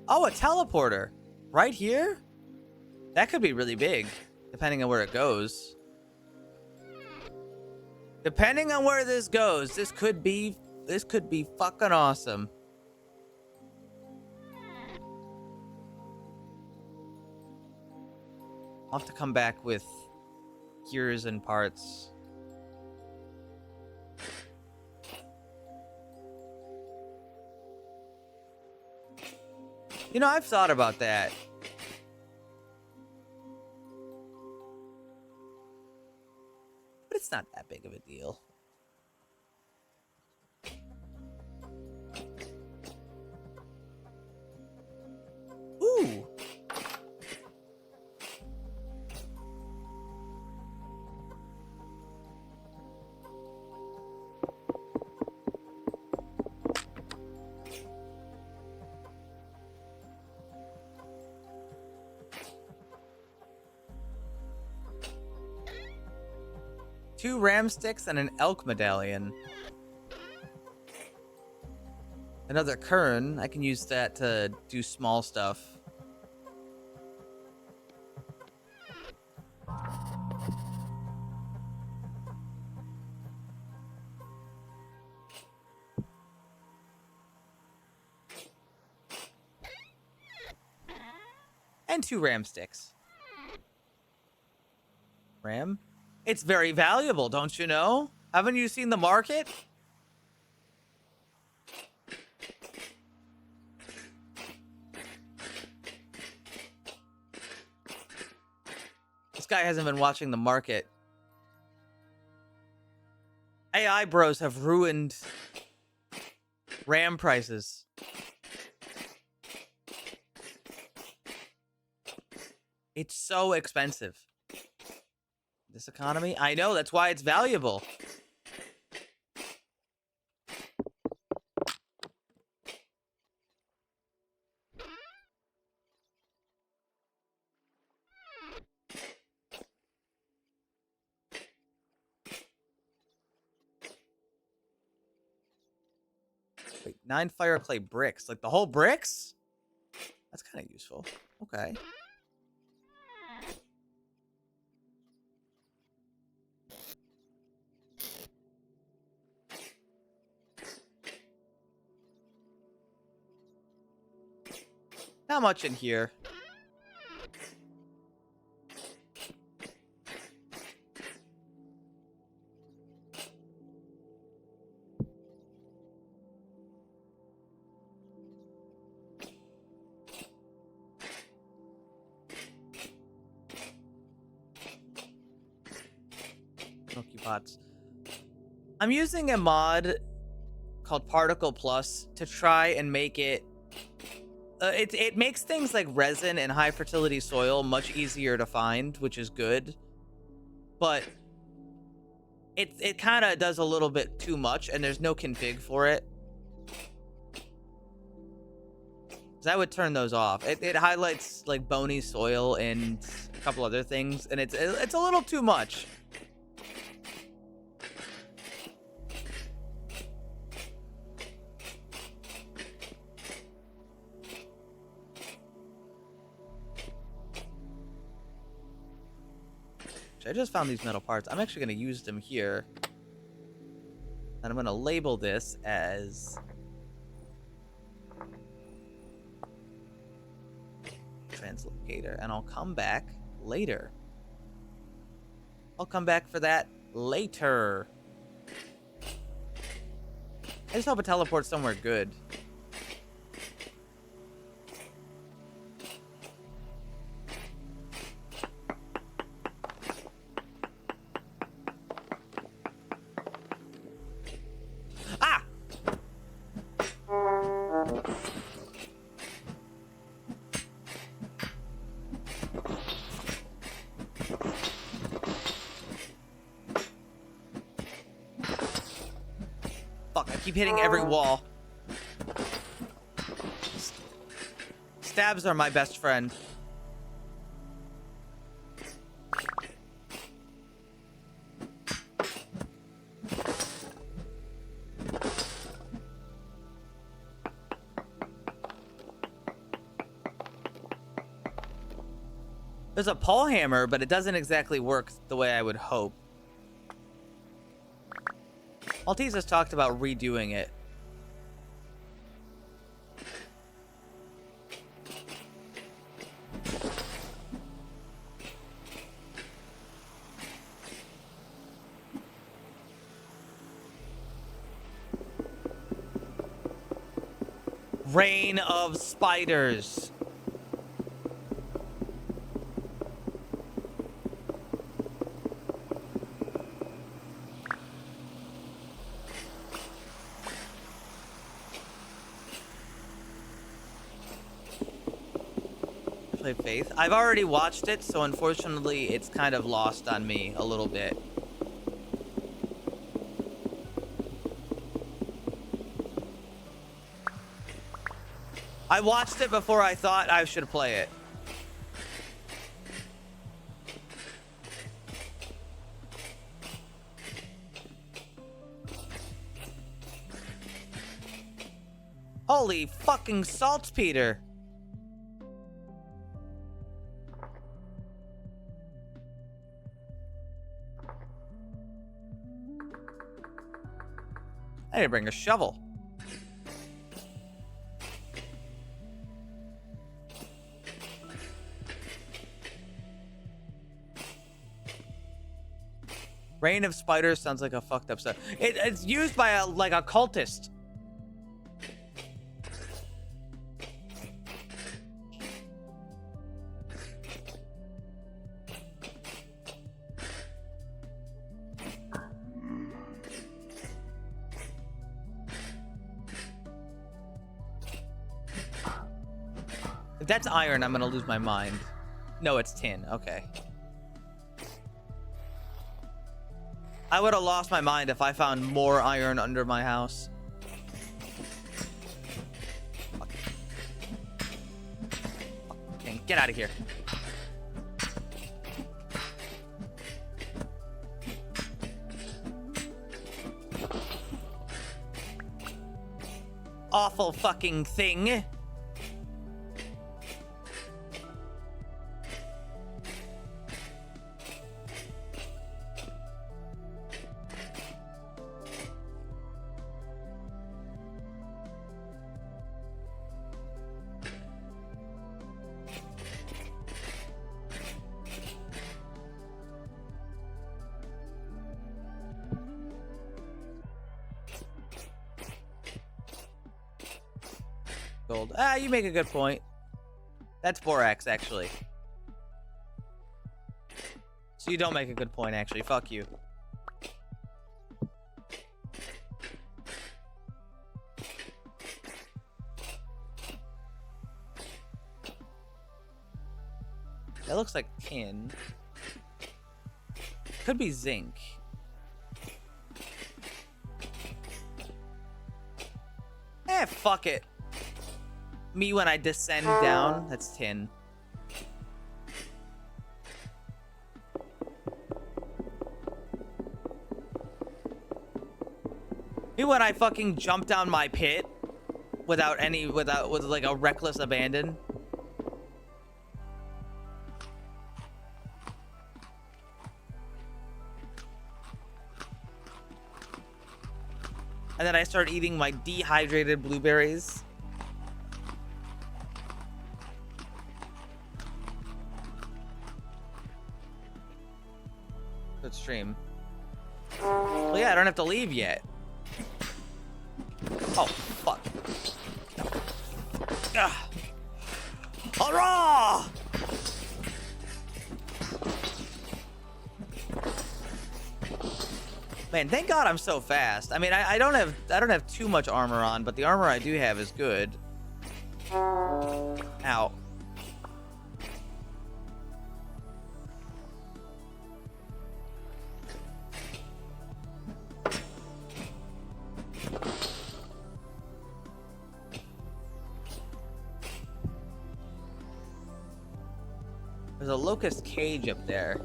Oh, a teleporter. Right here? That could be really big, depending on where it goes. Depending on where this goes, this could be fucking awesome. I'll have to come back with gears and parts. You know, I've thought about that. But it's not that big of a deal. Ooh. Two ram sticks and an elk medallion. Another kern. I can use that to do small stuff. And two ram sticks. Ram? It's very valuable, don't you know? Haven't you seen the market? This guy hasn't been watching the market. AI bros have ruined RAM prices. It's so expensive. This economy? I know, that's why it's valuable. Wait, 9 fire clay bricks. Like the whole bricks? That's kind of useful. Okay. Not much in here. Smoky pots. I'm using a mod called Particle Plus to try and make it it makes things like resin and high fertility soil much easier to find, which is good. But it kind of does a little bit too much, and there's no config for it. So I would turn those off. It highlights like bony soil and a couple other things, and it's a little too much. I just found these metal parts. I'm actually going to use them here. And I'm going to label this as translocator. And I'll come back later. I'll come back for that later. I just hope it teleports somewhere good. Keep hitting every wall. Stabs are my best friend. There's a pole hammer, but it doesn't exactly work the way I would hope. Maltese has talked about redoing it. Rain of spiders. Play Faith. I've already watched it, so unfortunately it's kind of lost on me a little bit. I watched it before I thought I should play it. Holy fucking saltpeter. I need to bring a shovel. Rain of spiders sounds like a fucked up stuff. It's used by a cultist. If that's iron, I'm gonna lose my mind. No, it's tin. Okay. I would have lost my mind if I found more iron under my house. Okay, get out of here. Awful fucking thing. Gold. Ah, you make a good point. That's borax, actually. So you don't make a good point, actually. Fuck you. That looks like tin. Could be zinc. Eh, fuck it. Me when I descend down, that's tin. Me when I fucking jump down my pit with like a reckless abandon. And then I start eating my dehydrated blueberries. Good stream. Well, yeah, I don't have to leave yet. Oh, fuck. Ah. Hurrah! Man, thank God I'm so fast. I mean, I don't have too much armor on, but the armor I do have is good. Ow. There's a locust cage up there.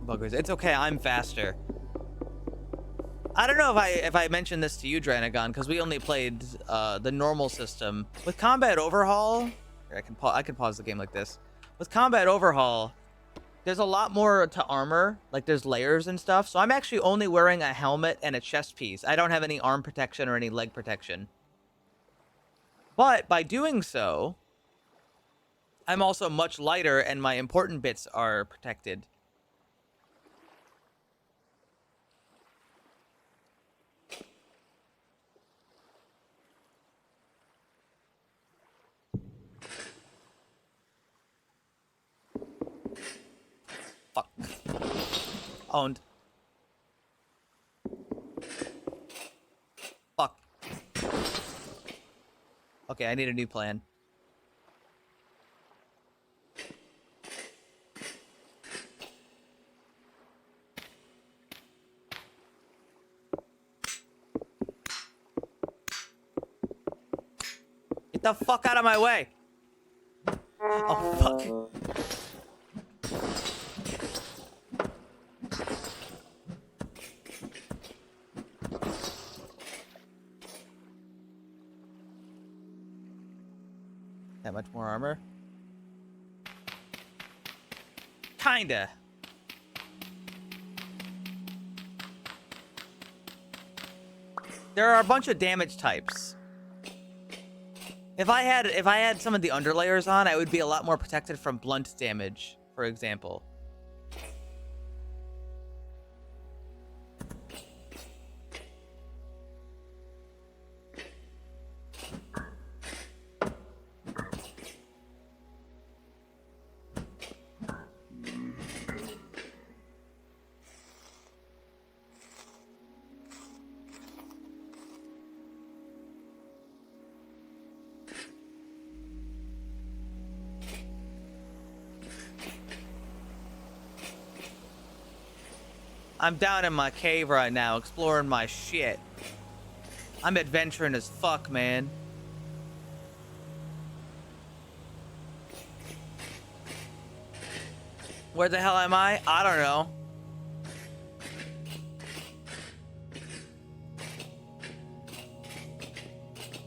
Buggers. It's okay, I'm faster. I don't know if I mentioned this to you, Dranagon, because we only played the normal system. With Combat Overhaul, here, I can pause the game like this. With Combat Overhaul, there's a lot more to armor, like there's layers and stuff. So I'm actually only wearing a helmet and a chest piece. I don't have any arm protection or any leg protection. But by doing so, I'm also much lighter and my important bits are protected. Fuck. Owned. Fuck. Okay, I need a new plan. Get the fuck out of my way. Oh, fuck. That much more armor? Kinda. There are a bunch of damage types. If I had some of the underlayers on, I would be a lot more protected from blunt damage, for example. I'm down in my cave right now, exploring my shit. I'm adventuring as fuck, man. Where the hell am I? I don't know.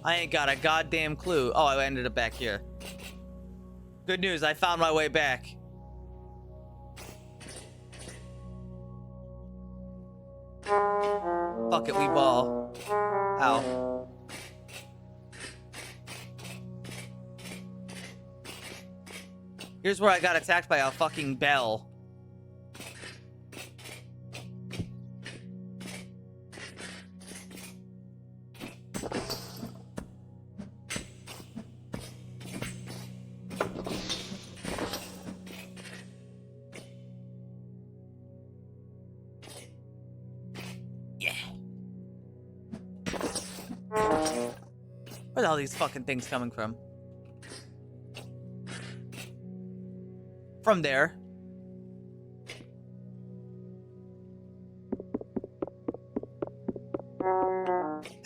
I ain't got a goddamn clue. Oh, I ended up back here. Good news, I found my way back. Fuck it, we ball. Ow. Here's where I got attacked by a fucking bell. Where's all these fucking things coming from? From there.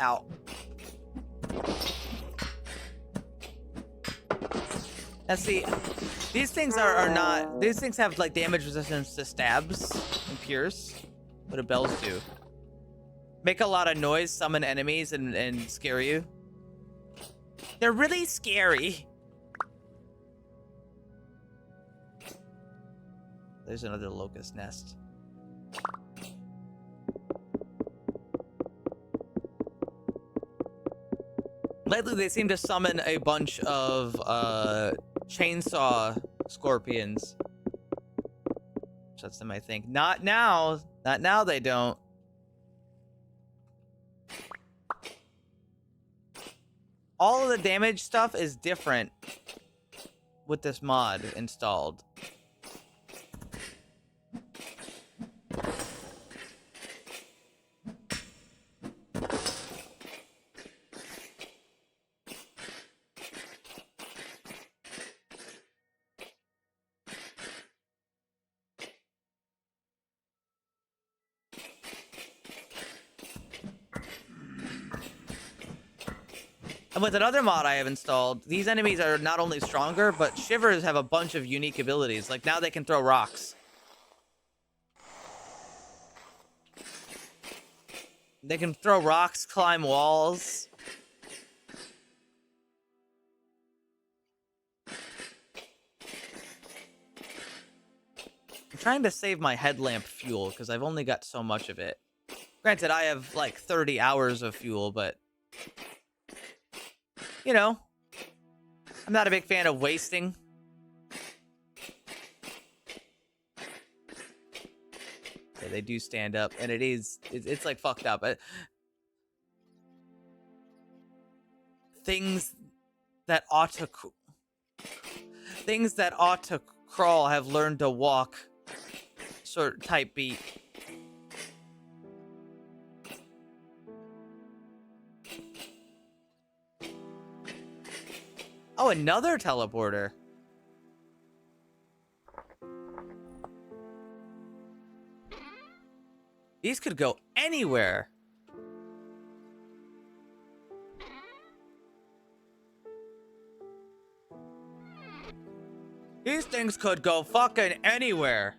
Ow. Now see, these things are not, these things have like damage resistance to stabs and pierce. What do bells do? Make a lot of noise, summon enemies, and scare you. They're really scary. There's another locust nest. Lately, they seem to summon a bunch of chainsaw scorpions. That's them, I think. Not now. Not now, they don't. All of the damage stuff is different with this mod installed. And with another mod I have installed, these enemies are not only stronger, but shivers have a bunch of unique abilities. Like now they can throw rocks. They can throw rocks, climb walls. I'm trying to save my headlamp fuel because I've only got so much of it. Granted, I have like 30 hours of fuel, but you know, I'm not a big fan of wasting. Yeah, they do stand up, and it's like fucked up. Things that ought to crawl have learned to walk. Sort of type beat. Oh, another teleporter. These could go anywhere. These things could go fucking anywhere.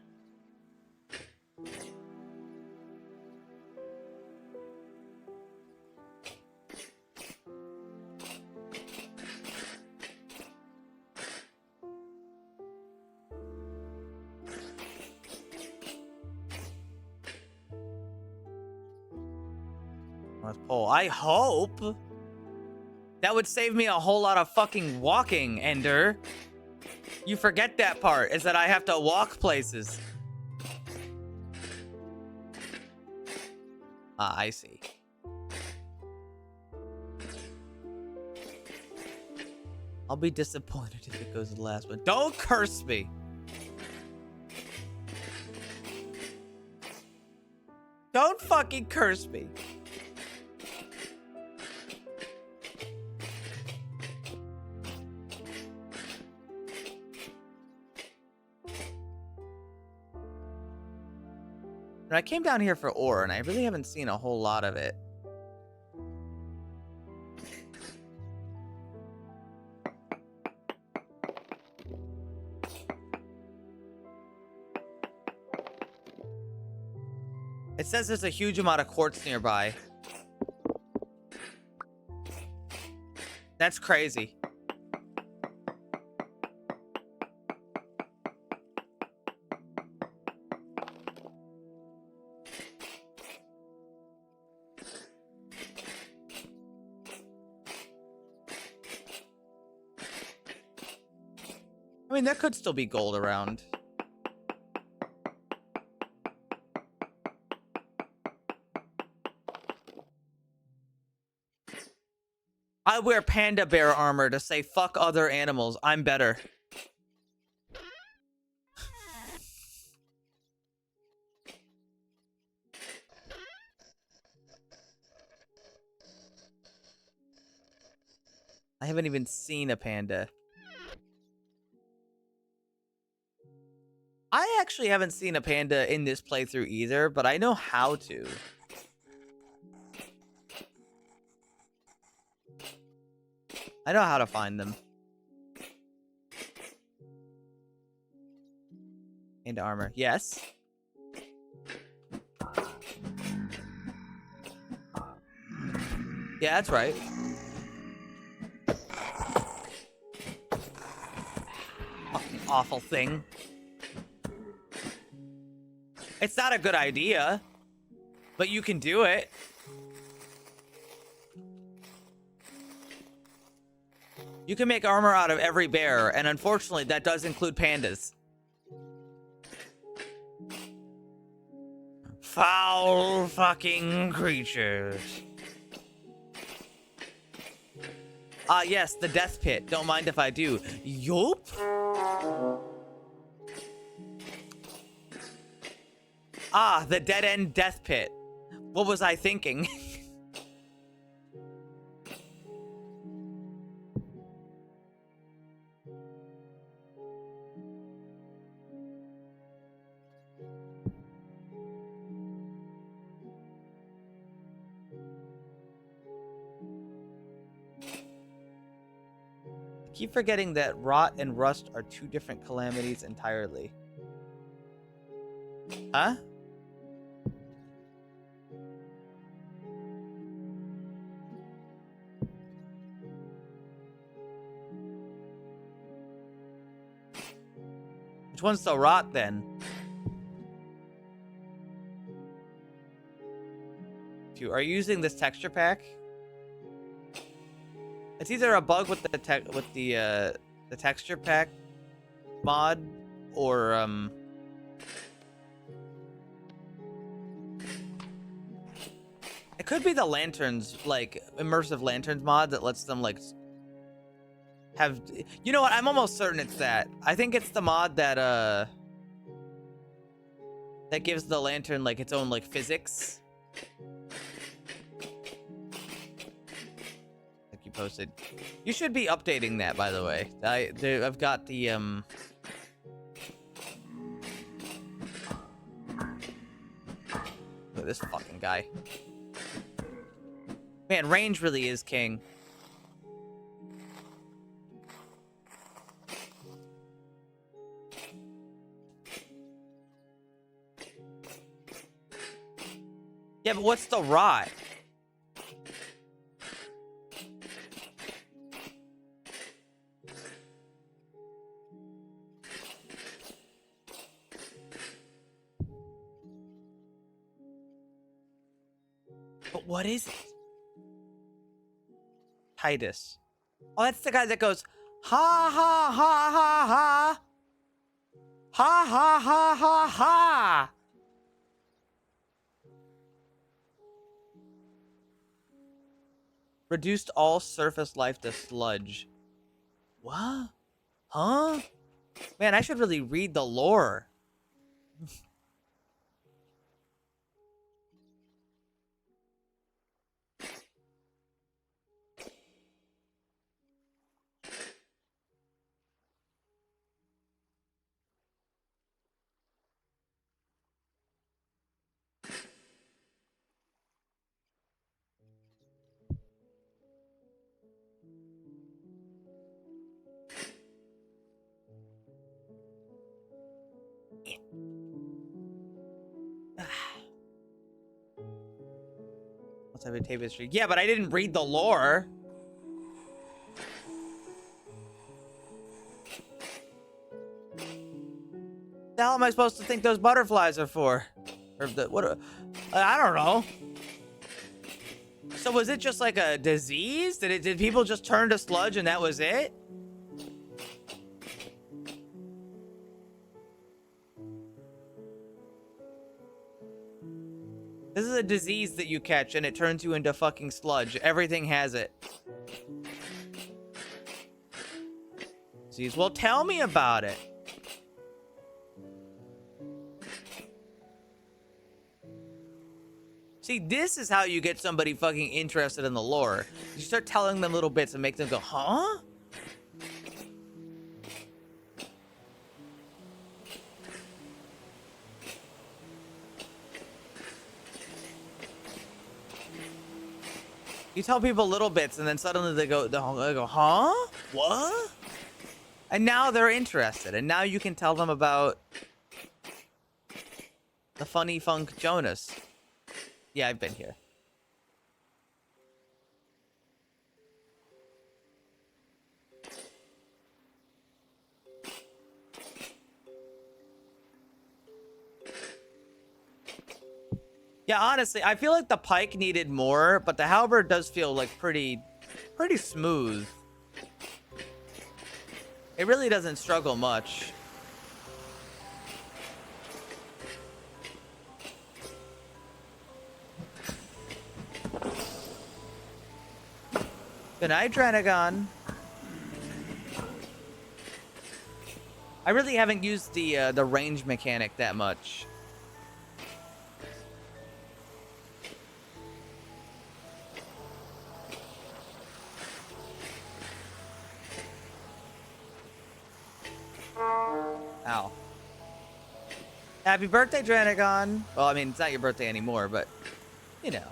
North Pole. I hope. That would save me a whole lot of fucking walking, Ender. You forget that part, is that I have to walk places. Ah, I see. I'll be disappointed if it goes to the last one. Don't curse me. Don't fucking curse me. And I came down here for ore, and I really haven't seen a whole lot of it. It says there's a huge amount of quartz nearby. That's crazy. I mean, there could still be gold around. I wear panda bear armor to say fuck other animals. I'm better. I haven't even seen a panda. I actually haven't seen a panda in this playthrough either, but I know how to. I know how to find them. Into armor. Yes. Yeah, that's right. Fucking awful thing. It's not a good idea, but you can do it. You can make armor out of every bear, and unfortunately, that does include pandas. Foul fucking creatures. Ah, yes, the death pit. Don't mind if I do. Yup. Ah, the dead-end death pit. What was I thinking? I keep forgetting that rot and rust are two different calamities entirely. Huh? Which one's the rot then? Are you using this texture pack? It's either a bug with the texture pack mod, or it could be the lanterns, like immersive lanterns mod that lets them like have. You know what? I'm almost certain it's that. I think it's the mod that that gives the lantern like its own like physics. Like you posted. You should be updating that, by the way. I've got the Look at this fucking guy. Man, range really is king. Yeah, but what's the rot? But what is it? Titus. Oh, that's the guy that goes, ha ha ha ha ha. Ha ha ha ha ha. Reduced all surface life to sludge. What? Huh? Man, I should really read the lore. Let's have a tape history. Yeah, but I didn't read the lore. The hell am I supposed to think those butterflies are for? Or what? I don't know. So was it just like a disease? Did people just turn to sludge and that was it? This is a disease that you catch and it turns you into fucking sludge. Everything has it. Disease. Well, tell me about it. See, this is how you get somebody fucking interested in the lore. You start telling them little bits and make them go, huh? You tell people little bits and then suddenly they go, huh? What? And now they're interested. And now you can tell them about the funny funk Jonas. Yeah, I've been here. Yeah, honestly, I feel like the pike needed more, but the halberd does feel like pretty smooth. It really doesn't struggle much. Good night, Dranagon. I really haven't used the range mechanic that much. Ow. Happy birthday, Dranagon. Well, I mean, it's not your birthday anymore, but, you know.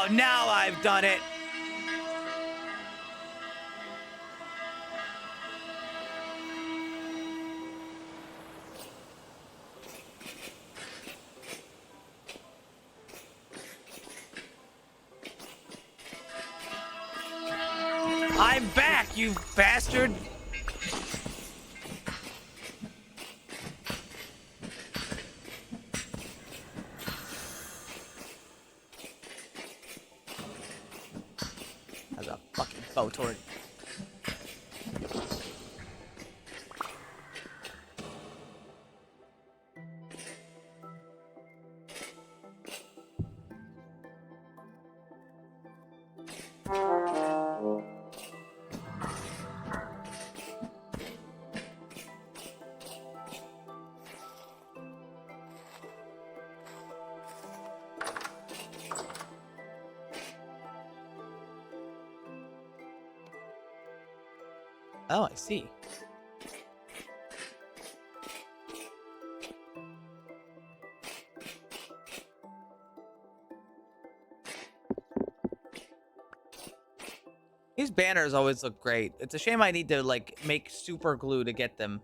Oh, now I've done it. I'm back, you bastard. That's a fucking bow toward. Oh, I see. These banners always look great. It's a shame I need to, like, make super glue to get them.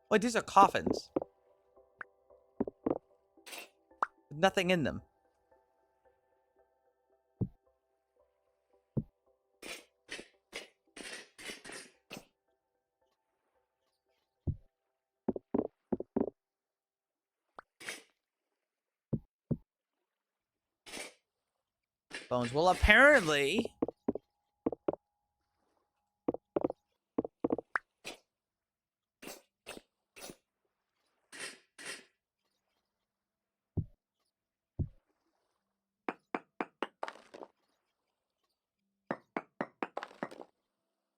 Wait, these are coffins. Nothing in them. Bones. Well, apparently...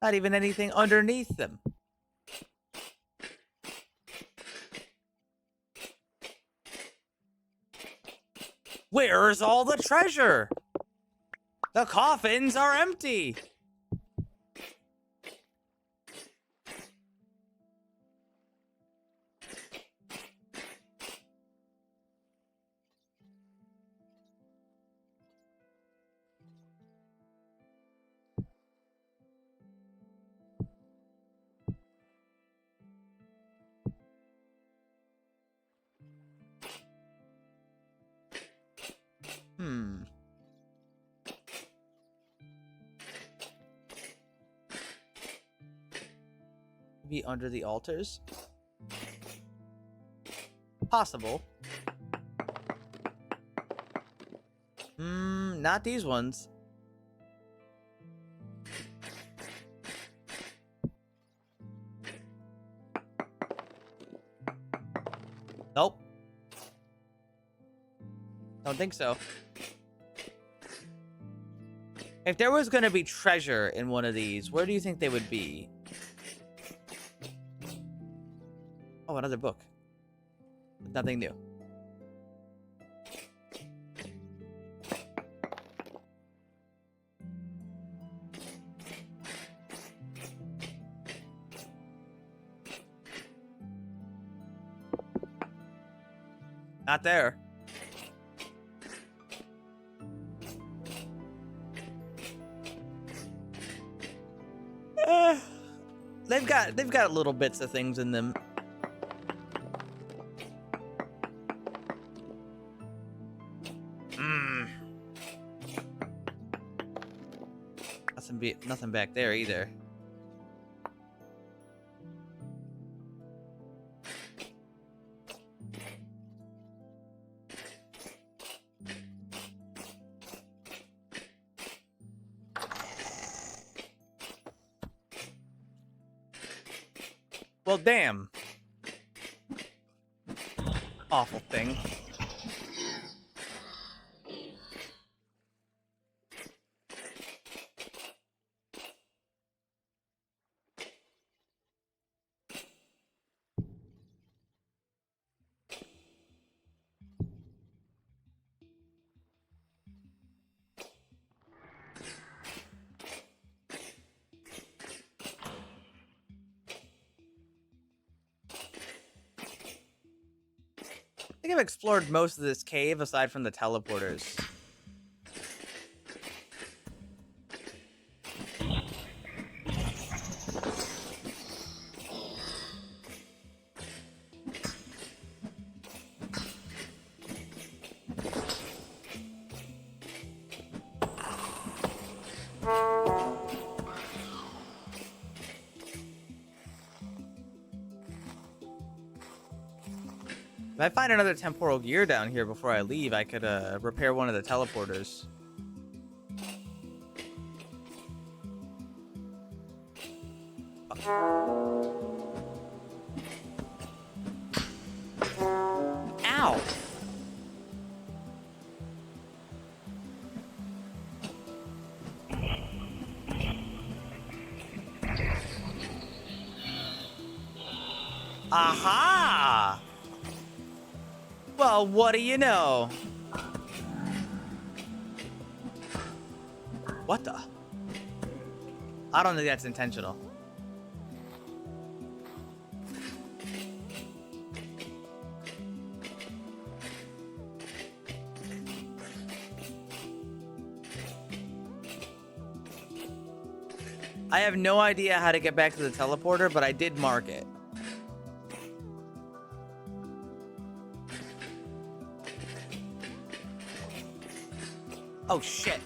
not even anything underneath them. Where's all the treasure? The coffins are empty. Be under the altars? Possible. Not these ones. Nope. Don't think so. If there was gonna be treasure in one of these, where do you think they would be? Oh, another book. Nothing new. Not there. They've got little bits of things in them. Nothing back there either. Well, damn. Awful thing. think I've explored most of this cave aside from the teleporters. If I find another temporal gear down here before I leave, I could repair one of the teleporters. Ow! Aha! Well, what do you know? What the? I don't think that's intentional. I have no idea how to get back to the teleporter, but I did mark it. Oh, shit.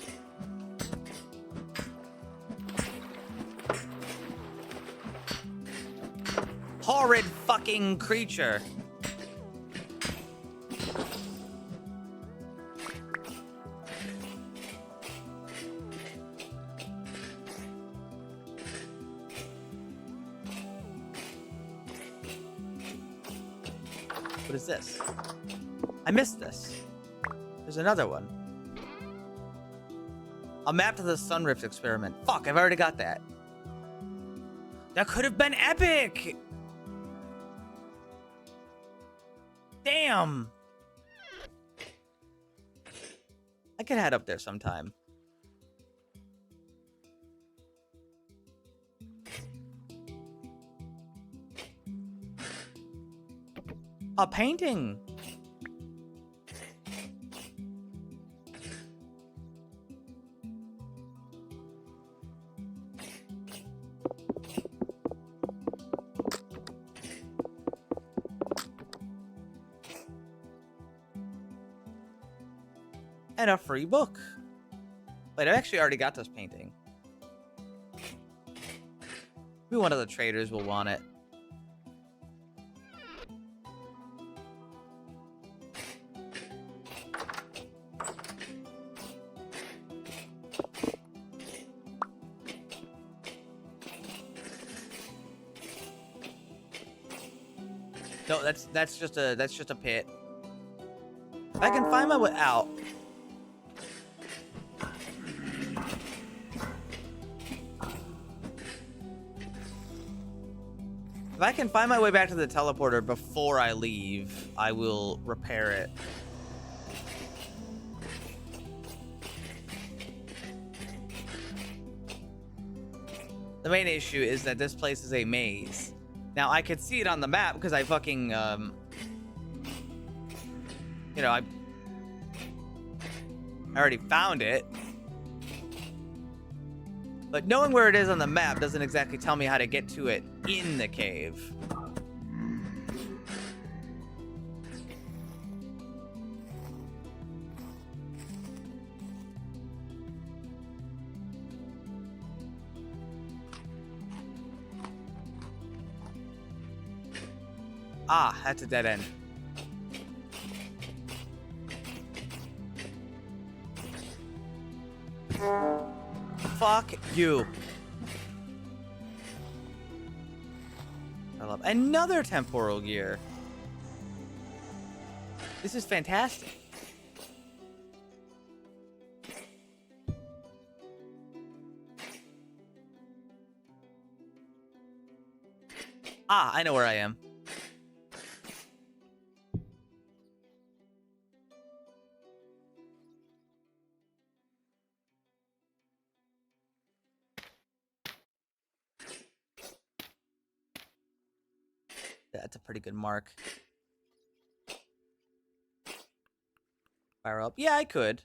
Horrid fucking creature. What is this? I missed this. There's another one. A map to the Sunrift experiment. Fuck, I've already got that. That could have been epic! Damn! I could head up there sometime. A painting! And a free book. Wait, I've actually already got this painting. Maybe one of the traders will want it. No, that's just a pit. If I can find my way out. If I can find my way back to the teleporter before I leave, I will repair it. The main issue is that this place is a maze. Now, I could see it on the map because I fucking, you know, I already found it. But knowing where it is on the map doesn't exactly tell me how to get to it in the cave. Ah, that's a dead end. Fuck you. I love another temporal gear. This is fantastic. Ah, I know where I am. That's a pretty good mark. Spiral up. Yeah, I could.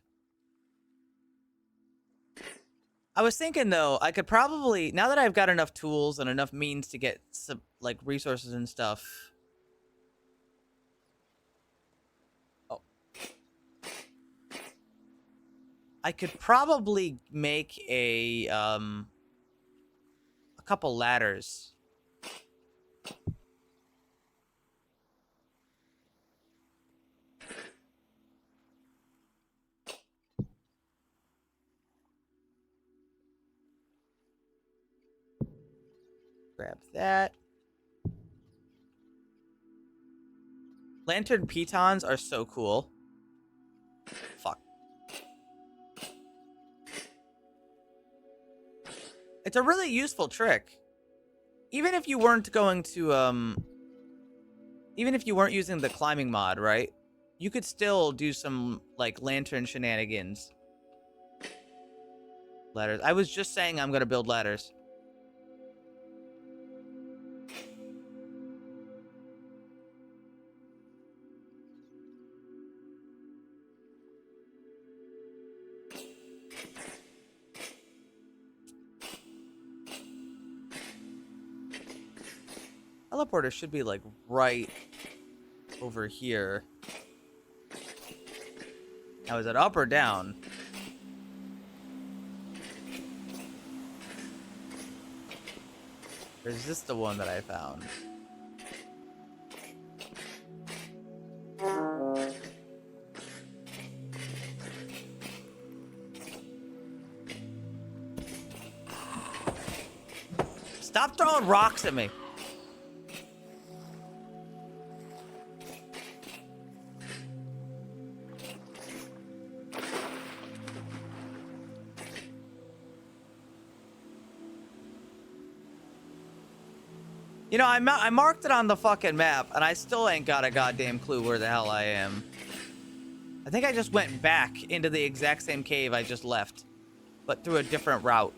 I was thinking though, I could probably, now that I've got enough tools and enough means to get some like resources and stuff. Oh. I could probably make a couple ladders. Grab that. Lantern pitons are so cool. Fuck. It's a really useful trick. Even if you weren't going to, even if you weren't using the climbing mod, right? You could still do some, like, lantern shenanigans. Ladders. I was just saying I'm gonna build ladders. Teleporter should be like right over here. Now is it up or down? Or is this the one that I found? Stop throwing rocks at me. You know, I marked it on the fucking map, and I still ain't got a goddamn clue where the hell I am. I think I just went back into the exact same cave I just left, but through a different route.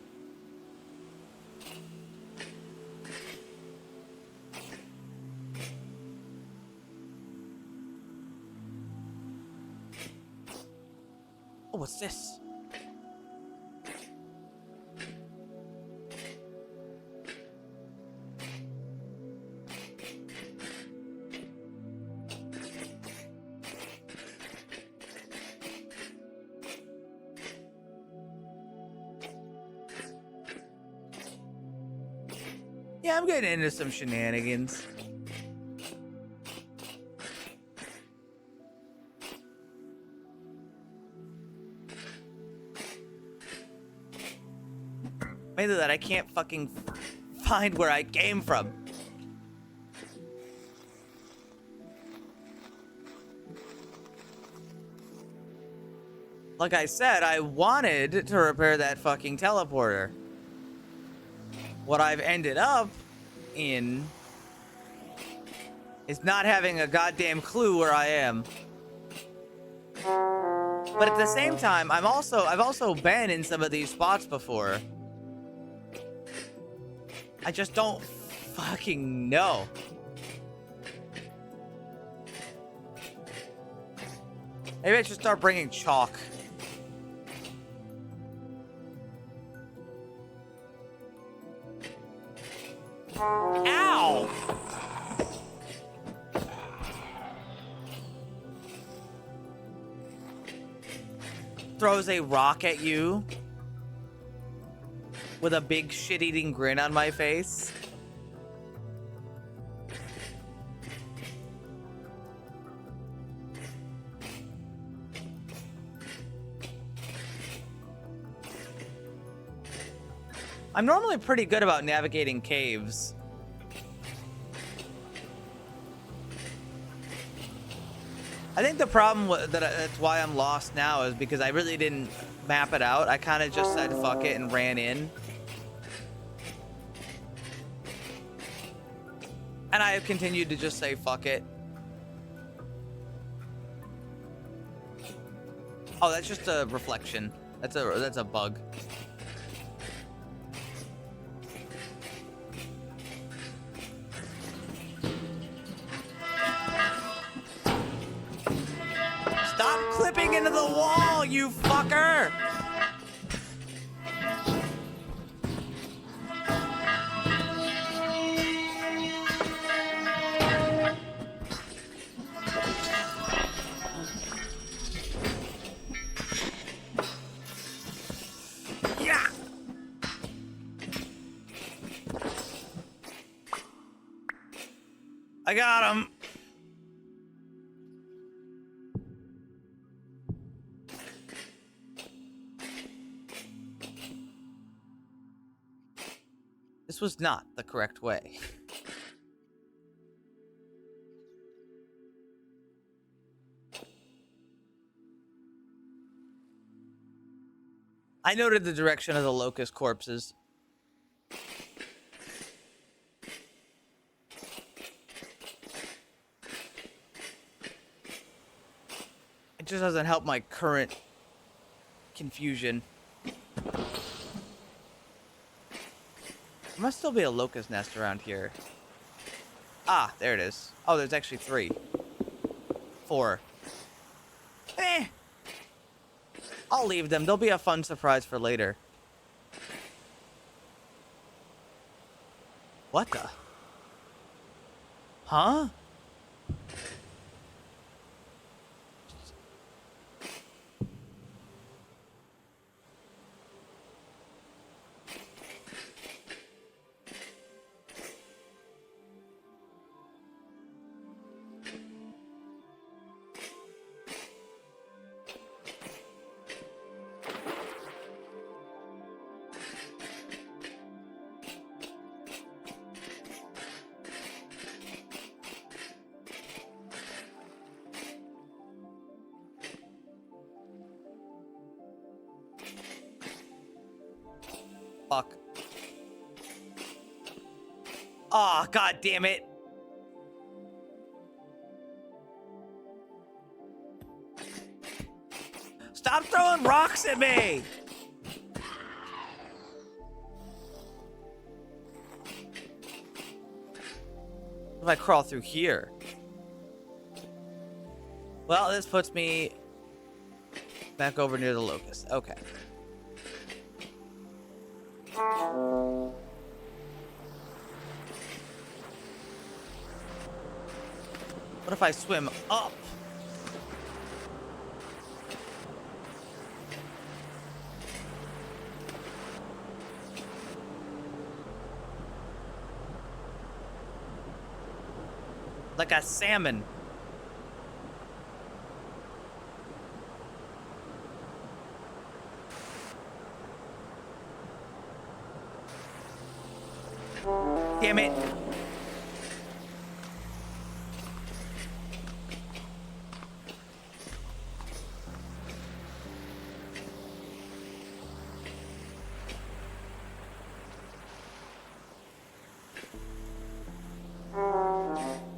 Oh, what's this? Yeah, I'm getting into some shenanigans. Mainly that I can't fucking find where I came from. Like I said, I wanted to repair that fucking teleporter. What I've ended up in is not having a goddamn clue where I am. But at the same time, I've also been in some of these spots before. I just don't fucking know. Maybe I should start bringing chalk. Ow! Throws a rock at you with a big shit-eating grin on my face. I'm normally pretty good about navigating caves. I think the problem that's why I'm lost now is because I really didn't map it out. I kind of just said fuck it and ran in. And I have continued to just say fuck it. Oh, that's just a reflection. That's a bug. Stop clipping crashing into the wall, you fucker! Yeah! I got him. This was not the correct way. I noted the direction of the locust corpses. It just doesn't help my current confusion. There must still be a locust nest around here. Ah, there it is. Oh, there's actually 3. 4. Eh. I'll leave them. They'll be a fun surprise for later. What the? Huh? Fuck. Aw, god damn it. Stop throwing rocks at me! If I crawl through here. Well, this puts me back over near the locust. Okay. What if I swim up? Like a salmon. Damn it.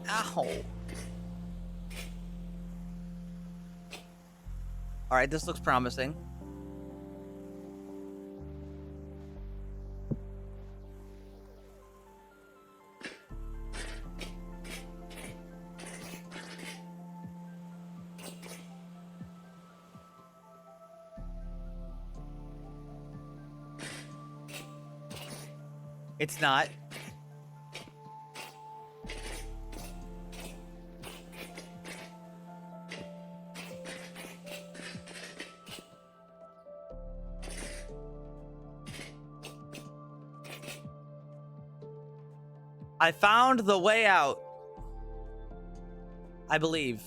Ow. All right, this looks promising. It's not. I found the way out. I believe.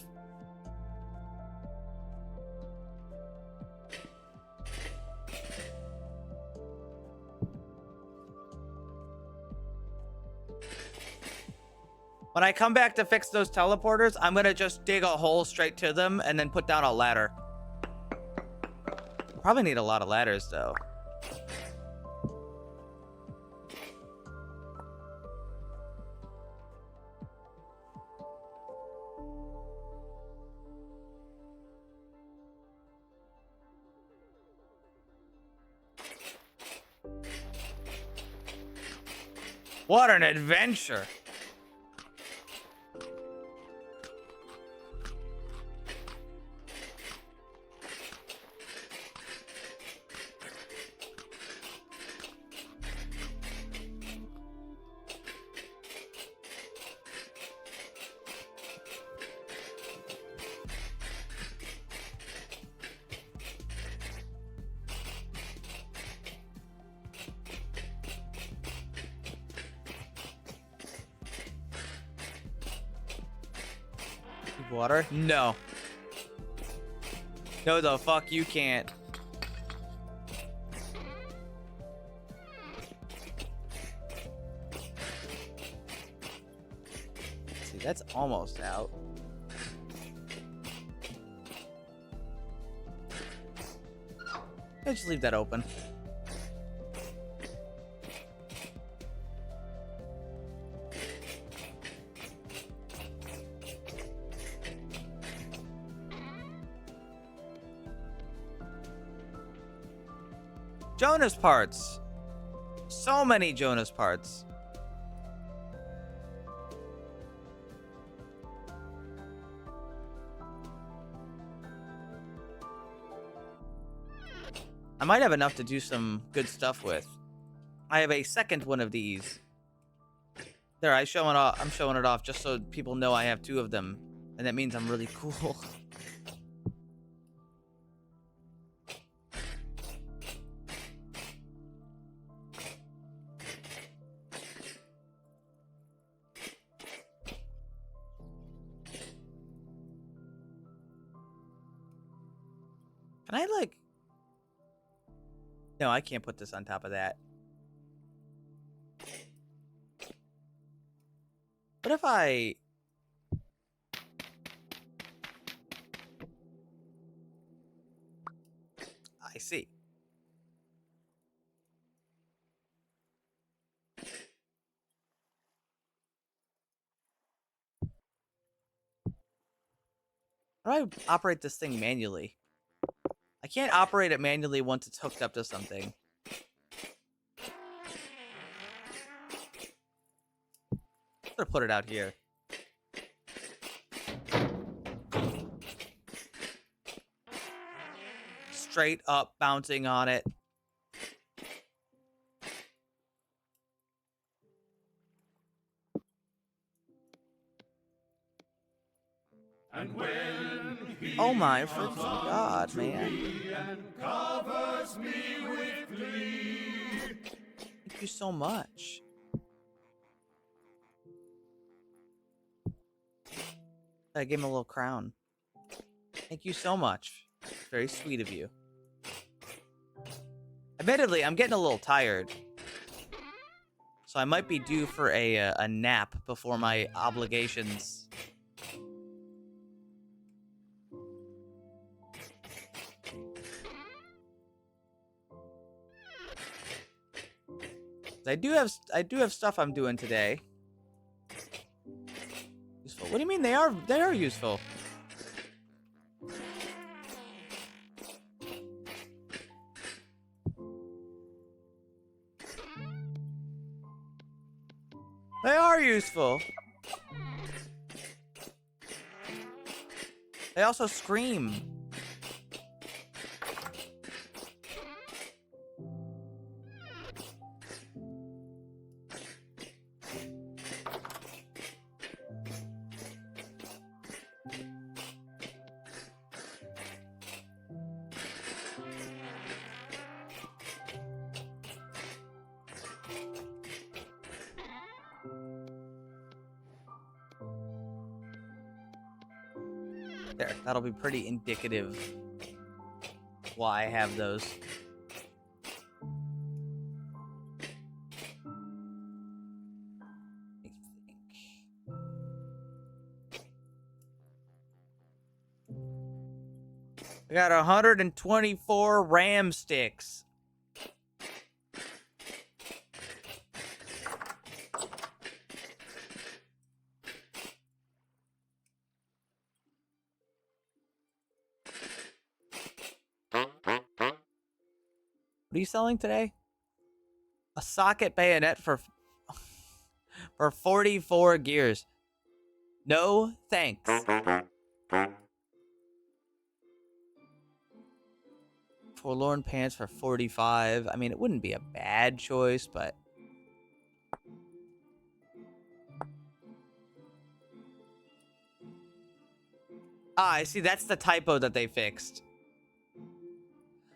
When I come back to fix those teleporters, I'm gonna just dig a hole straight to them and then put down a ladder. Probably need a lot of ladders though. What an adventure. Water? No. No, the fuck you can't. See, that's almost out. Let's just leave that open. Jonas parts. So many Jonas parts. I might have enough to do some good stuff with. I have a second one of these. There, I'm showing it off just so people know I have two of them. And that means I'm really cool. Can I, like... No, I can't put this on top of that. What if I... I see. How do I operate this thing manually? I can't operate it manually once it's hooked up to something. I'm gonna put it out here. Straight up bouncing on it. And when he Oh my freaking god, man. covers me with glee. Thank you so much. I gave him a little crown. Thank you so much. Very sweet of you. Admittedly, I'm getting a little tired. So I might be due for a nap before my obligations. I do have stuff I'm doing today. Useful. What do you mean they are useful? They are useful. They also scream. There, that'll be pretty indicative why I have those. I got 124 RAM sticks. What are you selling today? A socket bayonet for 44 gears. No thanks. Forlorn pants for 45. I mean, it wouldn't be a bad choice, but I see. That's the typo that they fixed.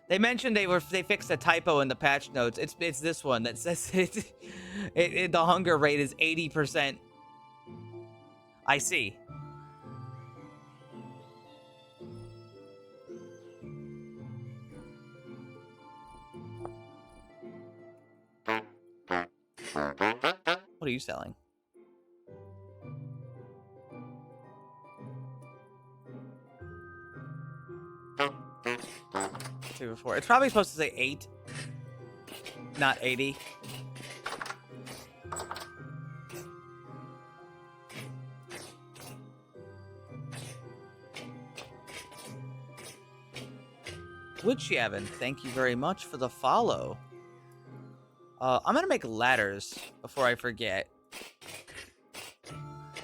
They mentioned they fixed a typo in the patch notes. It's this one that says the hunger rate is 80%. I see. you selling? 2 or 4. It's probably supposed to say 8, not 80. Woodshavin, thank you very much for the follow. I'm gonna make ladders before I forget.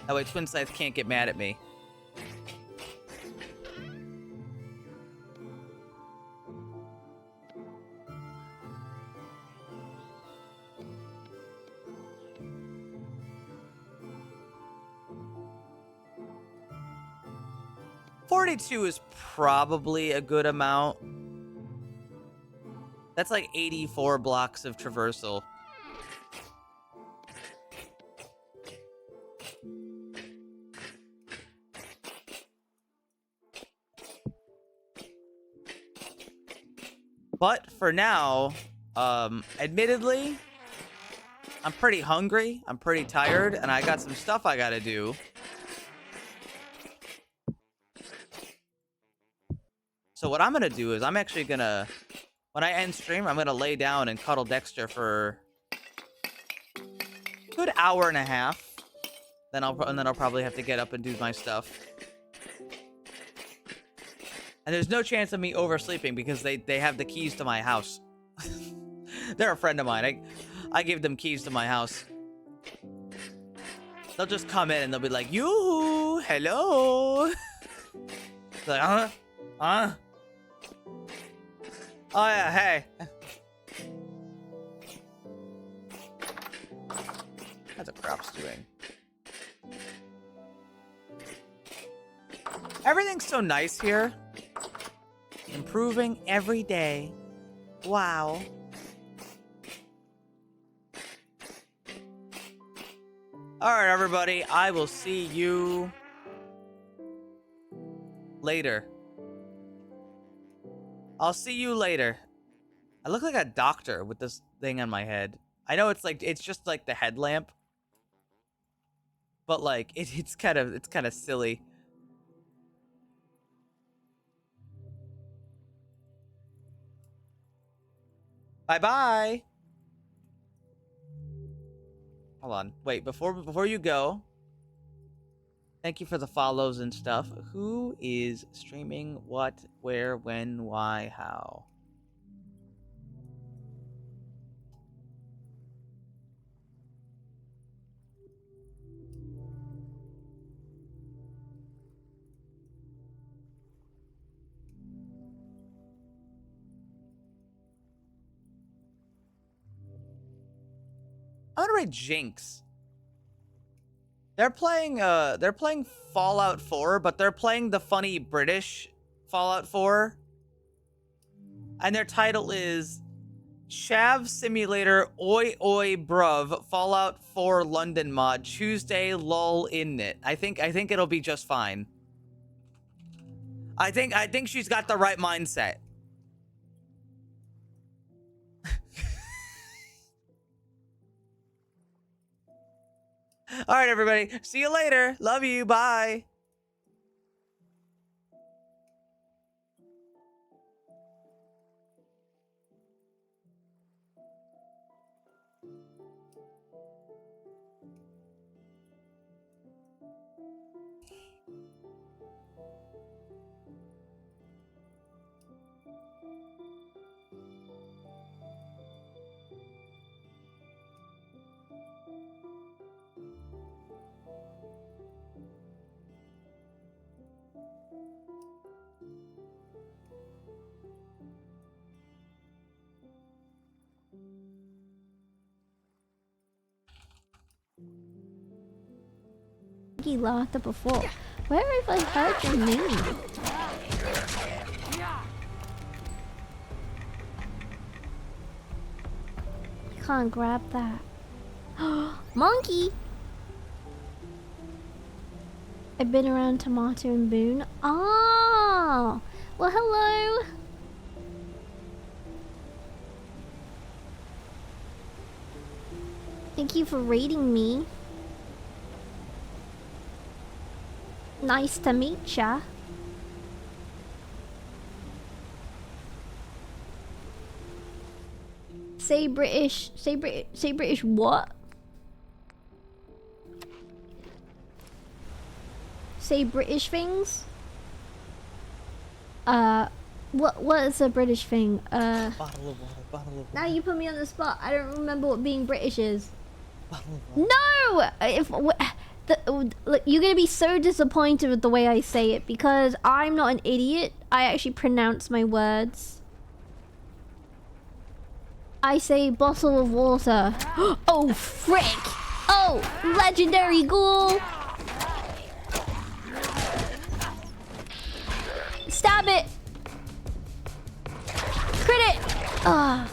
That way Twin Scythe can't get mad at me. $42 is probably a good amount. That's like 84 blocks of traversal. But for now, admittedly, I'm pretty hungry, I'm pretty tired, and I got some stuff I gotta do. So what I'm gonna do is I'm actually gonna, when I end stream, I'm gonna lay down and cuddle Dexter for a good hour and a half. Then I'll probably have to get up and do my stuff. And there's no chance of me oversleeping because they have the keys to my house. They're a friend of mine. I give them keys to my house. They'll just come in and they'll be like, "Yoo-hoo, hello." Like, huh? Oh yeah, hey. How's the crops doing? Everything's so nice here. Improving every day. Wow. Alright, everybody. I will see you later. I'll see you later. I look like a doctor with this thing on my head. I know it's just like the headlamp. But like it's kind of silly. Bye-bye. Hold on. Wait, before you go. Thank you for the follows and stuff. Who is streaming what, where, when, why, how? I'm gonna write Jinx. They're playing Fallout 4, but they're playing the funny British Fallout 4. And their title is Chav Simulator Oi Oi Bruv Fallout 4 London Mod Tuesday lull in it. I think it'll be just fine. I think she's got the right mindset. All right, everybody. See you later. Love you. Bye. He locked up before. Where have I heard your name? You can't grab that. Monkey! I've been around Tomato and Boone. Ah! Well, hello! Thank you for rating me. Nice to meet ya. Say British. Say British what? Say British things? What is a British thing? Bottle of water, bottle of water. Now you put me on the spot. I don't remember what being British is. Bottle of water. No! Look, you're gonna be so disappointed with the way I say it because I'm not an idiot. I actually pronounce my words. I say bottle of water. Oh, frick! Oh, legendary ghoul! Stab it! Crit it! Ah.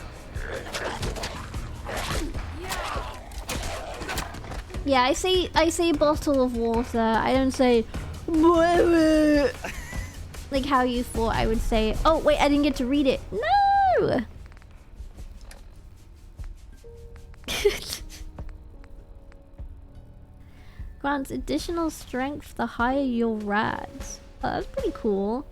Yeah, I say bottle of water. I don't say like how you thought I would say it. Oh wait, I didn't get to read it. No. Grants additional strength the higher your rads. Oh, that's pretty cool.